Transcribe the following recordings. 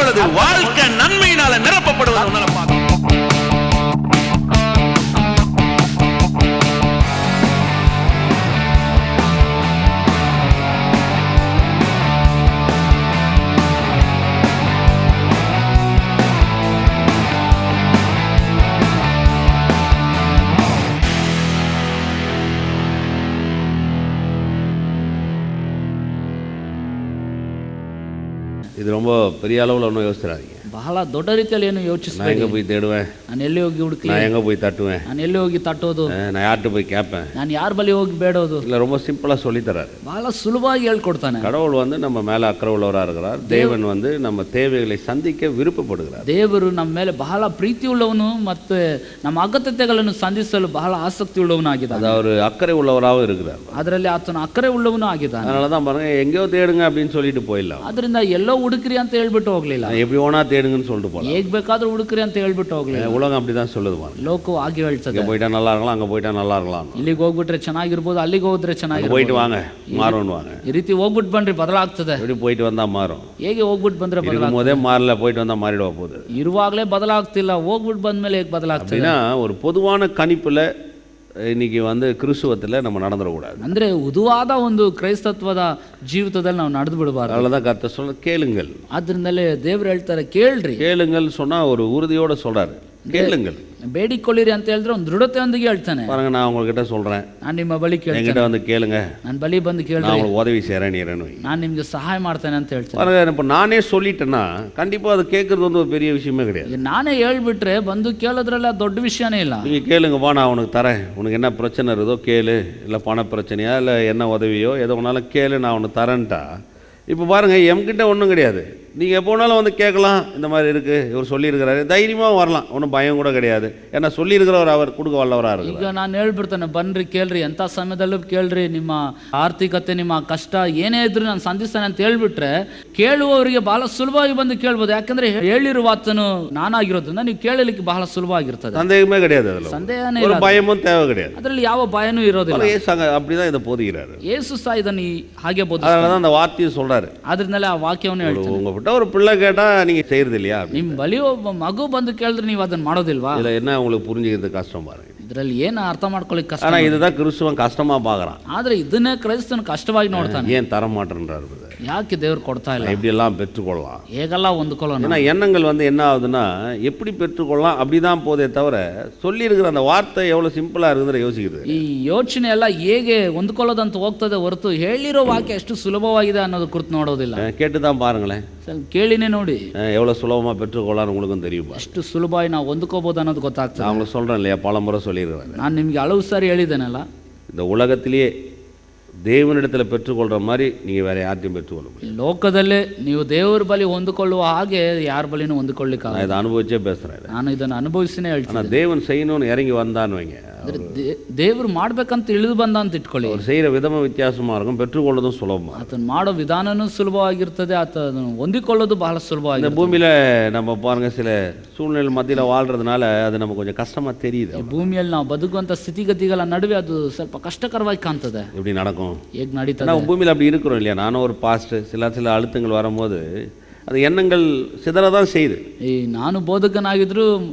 அப்பொழுது வாழ்க்கை நன்மையினால நிரப்பப்படுவது உன்னால பார்க்க. இது ரொம்ப பெரிய அளவில் ஒன்றும் யோசிச்சிடாதீங்க. ಬಹಳ ದೊಡ್ಡ ರೀತಿಯಲ್ಲಿ ಏನು நான் ಯೋಚಿಸಬೇಡಿ. எங்கே போய் தேடுவேன், ನಾನು ಎಲ್ಲಿ ಹೋಗಿ ಹುಡುಕ್ಲಿ, நான் எங்கே போய் தட்டுவேன், ನಾನು ಎಲ್ಲಿ ಹೋಗಿ ತಟ್ಟೋದು, நான் யார்கிட்ட போய் கேட்பேன், ನಾನು ಯಾರ ಬಳಿ ಹೋಗಿ ಬೇಡೋದು. இல்லை ரொம்ப சிம்பிளாக சொல்லித்தராரு. ಬಹಳ ಸುಲಭವಾಗಿ ಹೇಳ್ಕೊಡ್ತಾನೆ. கடவுள் வந்து நம்ம மேலே அக்கறை உள்ளவராக இருக்கிறார். தேவன் வந்து நம்ம தேவைகளை சந்திக்க விருப்பப்படுகிறார். ದೇವರು ನಮ್ಮ ಮೇಲೆ ಬಹಳ ಪ್ರೀತಿ ಉಳ್ಳವನು ಮತ್ತು ನಮ್ಮ ಅಗತ್ಯತೆಗಳನ್ನು ಸಂಧಿಸಲು ಬಹಳ ಆಸಕ್ತಿ ಉಳ್ಳವನಾಗಿದ್ದಾನೆ. அது அவர் அக்கறை உள்ளவராகவும் இருக்கிறார். ಅದರಲ್ಲಿ ಆತನ ಅಕ್ಕರೆ ಉಳ್ಳವನು ಆಗಿದ್ದಾನೆ. அதனால தான் பாருங்க, எங்கேயோ தேடுங்க அப்படின்னு சொல்லிட்டு போயிடலாம். ಅದರಿಂದ ಎಲ್ಲೋ ಹುಡುಕ್ರಿ ಅಂತ ಹೇಳ್ಬಿಟ್ಟು ಹೋಗ್ಲಿಲ್ಲ, எப்படி வேணா தேடுங்கன்னு சொல்லிட்டு போகலாம். ಹೇಗ್ ಬೇಕಾದ್ರೂ ಹುಡುಕ್ರಿ ಅಂತ ಹೇಳ್ಬಿಟ್ಟು ಹೋಗ್ಲಿಲ್ಲ. உலகம் அப்படிதான் சொல்லுது பாருங்க. ಲೋಕವು ಹಾಗೆ ಹೇಳ್ತದೆ, இங்கே போயிட்டா நல்லா இருக்கலாம், அங்கே போயிட்டா நல்லா இருக்கலாம், ಇಲ್ಲಿಗೆ ಹೋಗ್ಬಿಟ್ರೆ ಚೆನ್ನಾಗಿರ್ಬೋದು, ಅಲ್ಲಿಗೆ ಹೋದ್ರೆ ಚೆನ್ನಾಗಿ, போயிட்டு வாங்க மாறும்னு வாங்க. ಈ ರೀತಿ ಹೋಗ್ಬಿಟ್ಟು ಬನ್ರಿ ಬದಲಾಗ್ತದೆ. எப்படி போயிட்டு வந்தா மாறும், ಹೇಗೆ ಹೋಗ್ಬಿಟ್ಟು ಬಂದ್ರೆ இருக்கும் போதே மாறல, போயிட்டு வந்தா மாறிடுவா போகுது. ಇರುವಾಗಲೇ ಬದಲಾಗ್ತಿಲ್ಲ, ಹೋಗ್ಬಿಟ್ಟು ಬಂದ್ಮೇಲೆ ಹೇಗೆ ಬದಲಾಗ್ತದೆ? அப்படின்னா ஒரு பொதுவான கணிப்புல இன்னைக்கு வந்து கிறிஸ்துவத்தில் நம்ம நடந்துடக்கூடாது. ಅಂದ್ರೆ ಉದುವಾದ ಒಂದು ಕ್ರೈಸ್ತತ್ವದ ಜೀವಿತದಲ್ಲಿ ನಾವು ನಡೆದು ಬಿಡಬಾರ್ದು. அவ்வளோதான் கர்த்தர் சொல்ல, கேளுங்கள். ಆದ್ರಿಂದಲೇ ದೇವ್ರು ಹೇಳ್ತಾರೆ ಕೇಳ್ರಿ. கேளுங்கள் சொன்னா ஒரு உறுதியோட சொல்றாரு, கேளுங்கள். ಬೇಡಿಕೊಳ್ಳಿರಿ ಅಂತ ಹೇಳಿದ್ರೆ ಒಂದು ದೃಢತೆಯೊಂದಿಗೆ ಹೇಳ್ತಾನೆ. பாருங்க, நான் உங்ககிட்ட சொல்றேன், ನಾನು ನಿಮ್ಮ ಬಳಿ என்கிட்ட ಕೇಳ್ತೇನೆ, வந்து கேளுங்க, ನನ್ನ ಬಳಿ ಬಂದು நான் ಕೇಳ್ರಿ, உங்களுக்கு உதவி செய்கிறேன்னு. ನಾನು ನಿಮ್ಗೆ ಸಹಾಯ ಮಾಡ್ತೇನೆ ಅಂತ ಹೇಳ್ತೇನೆ. பாருங்க, இப்போ நானே சொல்லிட்டேன்னா கண்டிப்பா அது கேட்கறது வந்து ஒரு பெரிய விஷயமே கிடையாது. ಈಗ ನಾನೇ ಹೇಳ್ಬಿಟ್ರೆ ಬಂದು ಕೇಳೋದ್ರಲ್ಲ ದೊಡ್ಡ ವಿಷಯನೇ ಇಲ್ಲ. நீங்க கேளுங்கப்பா, நான் உனக்கு தரேன், உனக்கு என்ன பிரச்சனை இருக்குதோ கேளு, இல்லை பண பிரச்சனையா இல்லை என்ன உதவியோ எது வேணாலும் கேளு, நான் உனக்கு தரேன்ட்டா. இப்போ பாருங்க, என்கிட்ட ஒன்றும் கிடையாது, நீங்கள் எப்போ வேணாலும் வந்து கேட்கலாம். இந்த மாதிரி இருக்குது, இவர் சொல்லியிருக்கிறாரு, தைரியமாக வரலாம், ஒன்றும் பயம் கூட கிடையாது. ஏன்னா சொல்லியிருக்கிறவர் அவர் கொடுக்க வல்லவராக இருக்கு. ಈಗ ನಾನು ಹೇಳ್ಬಿಡ್ತೇನೆ, ಬನ್ರಿ ಕೇಳ್ರಿ, ಎಂಥ ಸಮಯದಲ್ಲೂ ಕೇಳ್ರಿ, ನಿಮ್ಮ ಆರ್ಥಿಕತೆ ನಿಮ್ಮ ಕಷ್ಟ ಏನೇ ಇದ್ರೂ ನಾನು ಸಂಧಿಸ್ತೇನೆ ಅಂತ ಹೇಳ್ಬಿಟ್ರೆ ಕೇಳುವವರಿಗೆ ಬಹಳ ಸುಲಭವಾಗಿ ಬಂದು ಕೇಳ್ಬೋದು. ಯಾಕಂದ್ರೆ ಹೇಳಿರುವ ಆತನು ನಾನಾಗಿರೋದ್ರಿಂದ ನೀವು ಕೇಳಲಿಕ್ಕೆ ಬಹಳ ಸುಲಭವಾಗಿರ್ತದೆ, சந்தேகமே கிடையாது. அதில் ಸಂದೇಹನೇ ஒரு ಇಲ್ಲ, பயமும் தேவை கிடையாது. ಅದರಲ್ಲಿ ಯಾವ ಭಯನೂ ಇರೋದಿಲ್ಲ. அப்படிதான் இதை போதிக்கிறாரு. ಯೇಸು ಸಹ ಇದನ್ನು ಹಾಗೆ ಬೋಧಿಸ್ತಾನೆ. அதனால தான் அந்த வார்த்தையை சொல்றாரு. ಆದ್ರಿಂದಲೇ ಆ ವಾಕ್ಯವನ್ನು ಹೇಳ್ತಾನೆ. உங்ககிட்ட ஒரு பிள்ளை கேட்டா நீங்க செய்யறது இல்லையா? ನಿಮ್ ಬಳಿ ಒಬ್ಬ ಮಗು ಬಂದು ಕೇಳಿದ್ರೆ ನೀವು ಅದನ್ನ ಮಾಡೋದಿಲ್ವಾ? இதுல என்ன உங்களுக்கு புரிஞ்சுக்கிறது கஷ்டம் பாருங்க. ಇದರಲ್ಲಿ ಏನು ಅರ್ಥ ಮಾಡ್ಕೊಳ್ಳಿಕ್ಕೆ ಕಷ್ಟ. ஆனா இதுதான் கிறிஸ்துவன் கஷ்டமா பார்க்கறான். ಆದ್ರೆ ಇದನ್ನೇ ಕ್ರೈಸ್ತನ ಕಷ್ಟವಾಗಿ ನೋಡ್ತಾನೆ. ஏன் தர மாட்டேன்றாரு? ಯಾಕೆ ದೇವ್ರು ಕೊಡ್ತಾ ಇಲ್ಲ? எப்படி எல்லாம் பெற்றுக்கொள்ளலாம், ಹೇಗೆಲ್ಲ ಹೊಂದ್ಕೊಳ್ಳೋಣ? ஏன்னா எண்ணங்கள் வந்து என்ன ஆகுதுன்னா, எப்படி பெற்றுக்கொள்ளலாம் அப்படிதான் போதே தவிர சொல்லி இருக்கிற அந்த வார்த்தை எவ்வளவு சிம்பிளா இருக்குதுன்னு யோசிக்குது. ಈ ಯೋಚನೆ ಎಲ್ಲ ಹೇಗೆ ಹೊಂದ್ಕೊಳ್ಳೋದಂತ ಹೋಗ್ತದೆ ಹೊರತು ಹೇಳಿರೋ ವಾಕ್ಯ ಎಷ್ಟು ಸುಲಭವಾಗಿದೆ ಅನ್ನೋದು ಕುರಿತು ನೋಡೋದಿಲ್ಲ. கேட்டுதான் பாருங்களேன், ಕೇಳಿನೇ ನೋಡಿ, எவ்வளவு சுலபமா பெற்றுக்கொள்ளலாம் உங்களுக்கும் தெரியும். ಎಷ್ಟು ಸುಲಭವಾಗಿ ನಾವು ಹೊಂದ್ಕೋಬಹುದು ಅನ್ನೋದು ಗೊತ್ತಾಗ್ತದೆ. நான் உங்களுக்கு சொல்றேன் இல்லையா, பல முறை சொல்லியிருக்கிறேன். ನಾನು ನಿಮ್ಗೆ ಹಲವು ಸಾರಿ ಹೇಳಿದ್ದೇನಲ್ಲ, இந்த உலகத்திலேயே தேவனிடத்தில் பெற்றுக்கொள்கிற மாதிரி நீங்கள் வேறு யார்ட்டையும் பெற்றுக்கொள்ள முடியும். ಲೋಕದಲ್ಲೇ ನೀವು ದೇವರ ಬಳಿ ಹೊಂದಿಕೊಳ್ಳುವ ಹಾಗೆ ಯಾರ ಬಳಿನೂ ಹೊಂದಿಕೊಳ್ಳಿಕ್ಕೆ நான் இதை அனுபவிச்சே பேசுகிறேன். ನಾನು ಇದನ್ನು ಅನುಭವಿಸಿನೇ ಹೇಳ್ತೀನಿ. ஆனால் தேவன் செய்யணும்னு இறங்கி வந்தான்னு வைங்க, ದೇವ್ರು ಮಾಡ್ಬೇಕಂತ ಇಳಿದು ಬಂದ ಅಂತ ಇಟ್ಕೊಳ್ಳಿ, அவர் செய்கிற விதமும் வித்தியாசமாக இருக்கும், பெற்றுக்கொள்ளதும் சுலபமாக. ಆತನ ಮಾಡೋ ವಿಧಾನನೂ ಸುಲಭವಾಗಿರ್ತದೆ, ಆತನ ಹೊಂದಿಕೊಳ್ಳೋದು ಬಹಳ ಸುಲಭವಾಗಿ. இந்த பூமியில் நம்ம பாருங்க, சில சூழ்நிலை மத்தியில் வாழ்றதுனால அது நமக்கு கொஞ்சம் கஷ்டமாக தெரியுது. ಭೂಮಿಯಲ್ಲಿ ನಾವು ಬದುಕುವಂತ ಸ್ಥಿತಿಗತಿಗಳ ನಡುವೆ ಅದು ಸ್ವಲ್ಪ ಕಷ್ಟಕರವಾಗಿ ಕಾಣ್ತದೆ. எப்படி நடக்கும், ಹೇಗೆ ನಡೀತದೆ? ನಾವು பூமியில் அப்படி இருக்கிறோம் இல்லையா? நானும் ஒரு பாஸ்ட், சில அழுத்தங்கள் வரும்போது அது எண்ணங்கள் சிதறதான் செய்யுது. ಈ ನಾನು ಬೋಧಕನಾಗಿದ್ರು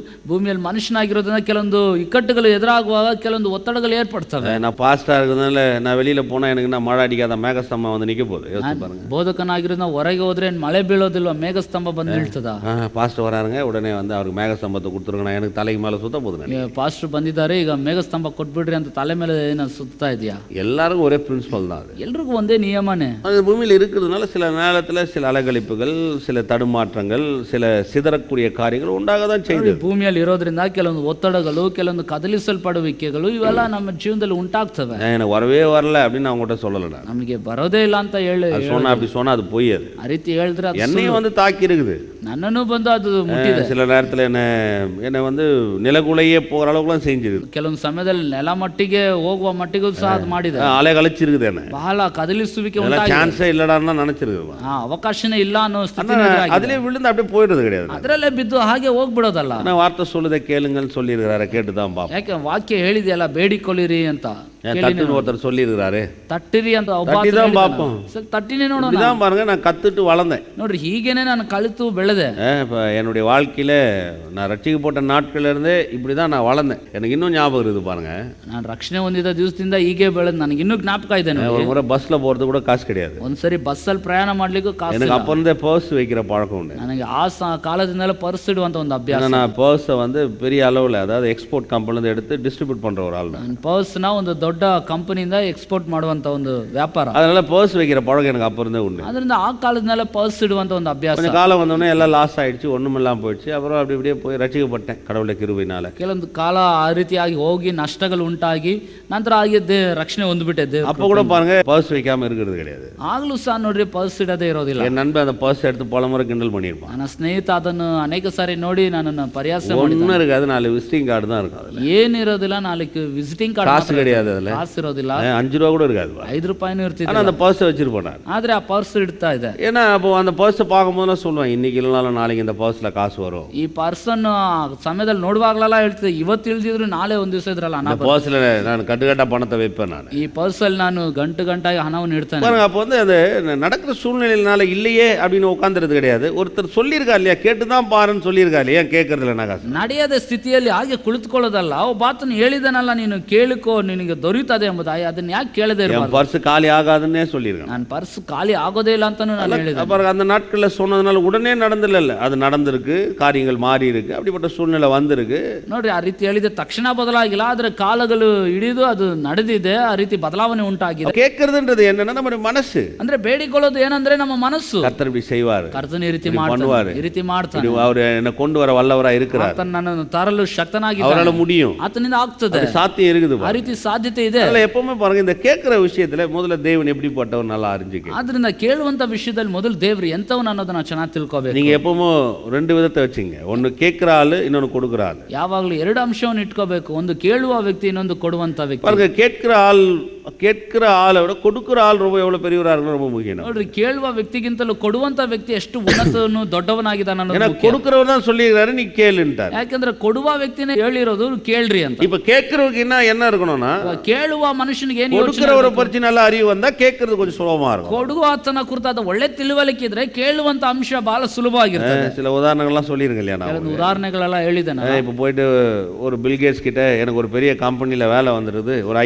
ಭೂಮಿಯಲ್ಲಿ ಮನುಷ್ಯನಾಗಿರೋದ್ರಿಂದ ಕೆಲವೊಂದು ಇಕ್ಕಟ್ಟುಗಳು ಎದುರಾಗುವಾಗ ಕೆಲವೊಂದು ಒತ್ತಡಗಳು ಏರ್ಪಡ್ತವೆ. நான் பாஸ்டாக இருக்கிறதுனால நான் வெளியில் போனால் எனக்கு நான் மழை அடிக்காத மேகஸ்தம்பம் வந்து நிற்க போகுது. யோசிச்சு பாருங்க, ಬೋಧಕನಾಗಿರೋದು ನಾವು ಹೊರಗೆ ಹೋದ್ರೆ ಮಳೆ ಬೀಳೋದಿಲ್ವಾ, ಮೇಘಸ್ತಂಭ ಬಂದು ನಿಲ್ತದ? பாஸ்டர் வராருங்க, உடனே வந்து அவருக்கு மேகஸ்தம்பத்தை கொடுத்துருங்க, நான் எனக்கு தலைக்கு மேலே சுத்த போகுது. ಪಾಸ್ಟರ್ ಬಂದಿದ್ದಾರೆ, ಈಗ ಮೇಘಸ್ತಂಭ ಕೊಟ್ಬಿಡ್ರಿ ಅಂತ ತಲೆ ಮೇಲೆ ಏನೋ ಸುತ್ತಾ ಇದೆಯಾ? எல்லாருக்கும் ஒரே பிரின்சிபல் தான். அது ಎಲ್ರಿಗೂ ಒಂದೇ ನಿಯಮನೇ. அது பூமியில் இருக்கிறதுனால சில நேரத்தில் சில அலகழிப்புகள், சில தடுமாற்றங்கள், சில சிதறக்கூடிய காரியங்கள் உண்டாக தான் செய்யுது. ಭೂಮಿಯಲ್ಲಿ ಇರೋದ್ರಿಂದ ಕೆಲವೊಂದು ಒತ್ತಡಗಳು, ಕೆಲವೊಂದು ಕದಲಿಸಲ್ಪಡುವಿಕೆಗಳು ಇವೆಲ್ಲ ನಮ್ಮ ಜೀವನದಲ್ಲಿ ಉಂಟಾಗ್ತವೆ. எனக்கு வரவே வரல அப்படின்னு நான் உங்கள்கிட்ட சொல்லலை. ನಮಗೆ ಬರೋದೇ ಇಲ್ಲ ಅಂತ ಹೇಳಿ சொன்னா அப்படி சொன்னா அது பொய். அது ಆ ರೀತಿ ಹೇಳಿದ್ರೆ என்னையும் வந்து தாக்கி இருக்குது. ನನ್ನನ್ನು ಬಂದು ಅದು ಮುಟ್ಟಿದೆ. சில நேரத்தில் என்னை வந்து நிலகுலையே போகிற அளவுக்குலாம் செஞ்சிருக்கு. ಕೆಲವೊಂದು ಸಮಯದಲ್ಲಿ ನೆಲ ಮಟ್ಟಿಗೆ ಹೋಗುವ ಮಟ್ಟಿಗೂ ಸಹ ಅದು ಮಾಡಿದೆ. அலை கழிச்சிருக்குது, என்ன ಬಹಳ ಕದಲಿಸುವಿಕೆ சான்ஸே இல்லடான்னு நினைச்சிருக்கு. ಅವಕಾಶನೇ ಇಲ್ಲ ಅನ್ನೋ ಸ್ಥಿತಿ, அதிலே விழுந்து அப்படியே போயிடுறது கிடையாது. ಅದರಲ್ಲೇ ಬಿದ್ದು ಹಾಗೆ ಹೋಗ್ಬಿಡೋದಲ್ಲ. வார்த்தை சொல்லுதை கேளுங்கன்னு சொல்லியிருக்கிறாரு, கேட்டுதான் பாப்போம். ಯಾಕೆ ವಾಕ್ಯ ಹೇಳಿದೆಯಲ್ಲ, ಬೇಡಿಕೊಳ್ಳಿರಿ ಅಂತ. தட்டுன்னு ஒருத்தர் சொல்லியிருக்கிறாரு, ತಟ್ಟಿರಿ ಅಂತ ಒಬ್ಬ ತಟ್ಟಿ ಆತನು தான் ಹೇಳಿದನು. பார்ப்போம். ಸರಿ, ತಟ್ಟಿನೇ ನೋಡೋಣ. இப்படிதான் பாருங்க, நான் கத்துட்டு வளர்ந்தேன். ನೋಡ್ರಿ, ಹೀಗೇನೆ ನಾನು ಕಲಿತು ಬೆಳೆದೆ. இப்போ என்னுடைய வாழ்க்கையில் நான் ரட்சிக்கப்பட்ட நாட்கள்ல இருந்தே இப்படி தான் நான் வளர்ந்தேன். எனக்கு இன்னும் ஞாபகம் இருக்குது பாருங்க. ನಾನು ರಕ್ಷಣೆ ಹೊಂದಿದ ದಿವಸದಿಂದ ಹೀಗೆ ಬೆಳೆದು ನನಗೆ ಇನ್ನೂ ಜ್ಞಾಪಕ ಇದೆ. ஒரு முறை பஸ்ஸில் போகிறது கூட காசு கிடையாது. ಒಂದ್ಸರಿ ಬಸ್ಸಲ್ಲಿ ಪ್ರಯಾಣ ಮಾಡ್ಲಿಕ್ಕೂ ಕಾಸು எனக்கு அப்போ இருந்தே பர்ஸ் வைக்கிற பழக்கம் உண்டு. ನನಗೆ ಆ ಕಾಲದಿಂದಲೇ ಪರ್ಸ್ ಇಡುವಂತ ಒಂದು ಅಭ್ಯಾಸ. ஏன்னா நான் பர்ஸை வந்து பெரிய அளவில், அதாவது எக்ஸ்போர்ட் கம்பெனிலேருந்து எடுத்து டிஸ்ட்ரிபியூட் பண்ணுற ஒரு ஆள் தான். ನಾನು ಪರ್ಸ್ನ ಒಂದು ದೊಡ್ಡ ಕಂಪನಿಯಿಂದ ಎಕ್ಸ್ಪೋರ್ಟ್ ಮಾಡುವಂತ ಒಂದು ವ್ಯಾಪಾರ. அதனால பர்ஸ் வைக்கிற பழக்கம் எனக்கு அப்போ இருந்தே உண்டு. ಅದರಿಂದ ಆ ಕಾಲದಿಂದಲೇ ಪರ್ಸ್ ಇಡುವಂತ ಒಂದು ಅಭ್ಯಾಸ. கொஞ்சம் காலம் வந்தோடனே எல்லாம் லாஸ் ஆயிடுச்சு, ஒன்றும் இல்லாமல் போயிடுச்சு. அப்புறம் அப்படி இப்படியே போய் ரட்சிக்கப்பட்டேன் கடவுளை கிருபையினால. ಕೆಲವೊಂದು ಕಾಲ ಆ ರೀತಿಯಾಗಿ ಹೋಗಿ ನಷ್ಟಗಳು ಉಂಟಾಗಿ ನಂತರ ಆಗಿ ರಕ್ಷಣೆ ಹೊಂದ್ಬಿಟ್ಟೆ. அப்போ கூட பாருங்க, பர்ஸ் வைக்காம இருக்கிறது கிடையாது. ಆಗ್ಲೂ ಸಹ ನೋಡ್ರಿ, ಪರ್ಸ್ ಇಡದೇ ಇರೋದಿಲ್ಲ. என் நண்பன் அந்த பர்ஸ் எடுத்து பல முறை கிண்டல் பண்ணியிருப்பான். ನನ್ನ ಸ್ನೇಹಿತ ಅದನ್ನು ಅನೇಕ ಸಾರಿ ನೋಡಿ ನನ್ನನ್ನು ಪರಿಹಾಸ ஒன்றும் இருக்காது, 4 விசிட்டிங் கார்டு தான் இருக்கும். அதில் ಏನಿರೋದಿಲ್ಲ, 4 ವಿಸಿಟಿಂಗ್ ಕಾರ್ಡ್, காசு கிடையாது, அதில் ಕಾಸು ಇರೋದಿಲ್ಲ, 5 ரூபா கூட இருக்காது. 5 ರೂಪಾಯಿನೂ ಇರ್ತಿದೆ. ஆனால் அந்த பர்ஸை வச்சிருப்பேன் நான். ಆದ್ರೆ ಆ ಪರ್ಸ್ ಇಡ್ತಾ ಇದೆ. ஏன்னா அப்போ அந்த பர்ஸை பார்க்கும்போது சொல்லுவேன், இன்னைக்கு இல்லைனாலும் நாளைக்கு இந்த பர்ஸில் காசு வரும். ಈ ಪರ್ಸ್ ಅನ್ನು ಸಮಯದಲ್ಲಿ ನೋಡುವಾಗಲೆಲ್ಲ ಹೇಳ್ತಿದ್ದೆ, ಇವತ್ತು ಇಳ್ದಿದ್ರು ನಾಳೆ ಒಂದು ದಿವಸ ಇದ್ರಲ್ಲ ಹಣ. பர்ஸில் நான் கட்டுக்கட்டா பணத்தை வைப்பேன் நான். ಈ ಪರ್ಸ್ ಅಲ್ಲಿ ನಾನು ಗಂಟಾಗಿ ಹಣವನ್ನು ಇಡ್ತೇನೆ. பாருங்க, அப்போ வந்து அந்த நடக்கிற சூழ்நிலையினால இல்லையே அப்படின்னு உட்காந்துறது கிடையாது. ஒருத்தர் சொல்லியிருக்கா இல்லையா, கேட்டு தான் பாருன்னு சொல்லியிருக்கா இல்லையா, கேட்கறது இல்லை. நான் காசு ನಡೆಯದ ಸ್ಥಿತಿಯಲ್ಲಿ ಹಾಗೆ ಕುಳಿತುಕೊಳ್ಳೋದಲ್ಲ. ಒಬ್ಬ ಆತನು ಹೇಳಿದನಲ್ಲ, ನೀನು ಕೇಳಿಕೋ, ನಿನಗೆ ದೊರೆಯುತ್ತದೆ ಎಂಬುದಾಗಿ, ಅದನ್ನ ಯಾಕೆ ಕೇಳದೆ ಇರಬಾರ್ದು? பர்ஸ் காலி ஆகாதுன்னே சொல்லியிருக்கேன். ನಾನು ಪರ್ಸ್ ಖಾಲಿ ಆಗೋದೇ ಇಲ್ಲ ಅಂತಾನು ನಾನು ಹೇಳಿದೆ. பாருங்க, அந்த நாட்களில் சொன்னதுனால உடனே நடந்துடல, அது நடந்திருக்கு, காரியங்கள் மாறி இருக்கு, அப்படிப்பட்ட சூழ்நிலை வந்திருக்கு. ನೋಡ್ರಿ, ಆ ರೀತಿ ಹೇಳಿದ ತಕ್ಷಣ ಬದಲಾಗಿಲ್ಲ, ಆದ್ರೆ ಕಾಲಗಳು ಹಿಡಿದು ಅದು ನಡೆದಿದೆ, ಆ ರೀತಿ ಬದಲಾವಣೆ ಉಂಟಾಗಿದೆ. கேட்கறதுன்றது என்னன்னா நம்ம மனசு. ಅಂದ್ರೆ ಬೇಡಿಕೊಳ್ಳೋದು ಏನಂದ್ರೆ ನಮ್ಮ ಮನಸ್ಸು. கர்த்தர் இப்படி செய்வார், ಕರ್ತನ ಈ ರೀತಿ பண்ணுவார், ಈ ರೀತಿ ಮಾಡ್ತಾನೆ. அவர் என்ன கொண்டு வர வல்லவரா இருக்கிறார், ಆತನು ನನ್ನನ್ನು ತರಲು ಶಕ್ತನಾಗಿದ್ದಾನೆ, அவரால முடியும், ಆತನಿಂದ ಆಗ್ತದೆ, சாத்தியம் இருக்குது. ಆ ರೀತಿ ಸಾಧ್ಯತೆ ಇದೆ. அதனால எப்பவுமே பாருங்க, இந்த கேட்கிற விஷயத்துல முதல்ல தேவன் எப்படிப்பட்டவர் நல்லா அறிஞ்சுக்க. ಆದ್ರಿಂದ ಕೇಳುವಂತ ವಿಷಯದಲ್ಲಿ ಮೊದಲು ದೇವ್ರು ಎಂತವನು ಅನ್ನೋದನ್ನ ಚೆನ್ನಾಗಿ ತಿಳ್ಕೋಬೇಕು. நீங்க எப்பவும் 2 விதத்தை வச்சுங்க, ஒன்னு கேட்கிற ஆளு, இன்னொன்னு கொடுக்குற ஆளு. ಯಾವಾಗಲೂ 2 ಅಂಶವನ್ನು ಇಟ್ಕೋಬೇಕು, ಒಂದು ಕೇಳುವ ವ್ಯಕ್ತಿ, ಇನ್ನೊಂದು ಕೊಡುವಂತ ವ್ಯಕ್ತಿ. பாருங்க, கேட்கிற ஆளை விட கொடுக்குற ஆள் ரொம்ப எவ்வளவு பெரியவரா இருக்கணும் ரொம்ப முக்கியம். ನೋಡ್ರಿ, ಕೇಳುವ ವ್ಯಕ್ತಿಗಿಂತಲೂ ಕೊಡುವಂತ ವ್ಯಕ್ತಿ ಎಷ್ಟು ಉನ್ನತನು ದೊಡ್ಡವನಾಗಿದ್ದಾನೆ ಅನ್ನೋದು ಮುಖ್ಯ. கொடுக்கிறவர் தான் சொல்லியிருக்காரு, நீ கேளுன்ட்டார். ಯಾಕಂದ್ರೆ ಕೊಡುವ ವ್ಯಕ್ತಿನೇ ಹೇಳಿರೋದು ಕೇಳ್ರಿ ಅಂತ. இப்ப கேட்கிறவருக்கு என்ன இருக்கணும்னா, ಕೇಳುವ ಮನುಷ್ಯನಿಗೆ ಏನು கொடுக்கிறவரை பற்றி நல்ல அறிவு வந்தா கேட்கறது கொஞ்சம் சுலபமா இருக்கும். ಕೊಡುವ ಆತನ ಕುರಿತಾದ ಒಳ್ಳೆ ತಿಳುವಳಿಕೆ ಇದ್ರೆ ಕೇಳುವಂತ ಅಂಶ ಬಹಳ ಸುಲಭವಾಗಿರ್ತದೆ. சில உதாரணங்கள்லாம் சொல்லிருங்க இல்லையா, நான் ಉದಾಹರಣೆಗಳೆಲ್ಲ ಹೇಳಿದೆ. இப்போ போயிட்டு ஒரு பில்கேட்ஸ் கிட்ட எனக்கு ஒரு பெரிய கம்பெனியில் வேலை வந்துடுது, ஒரு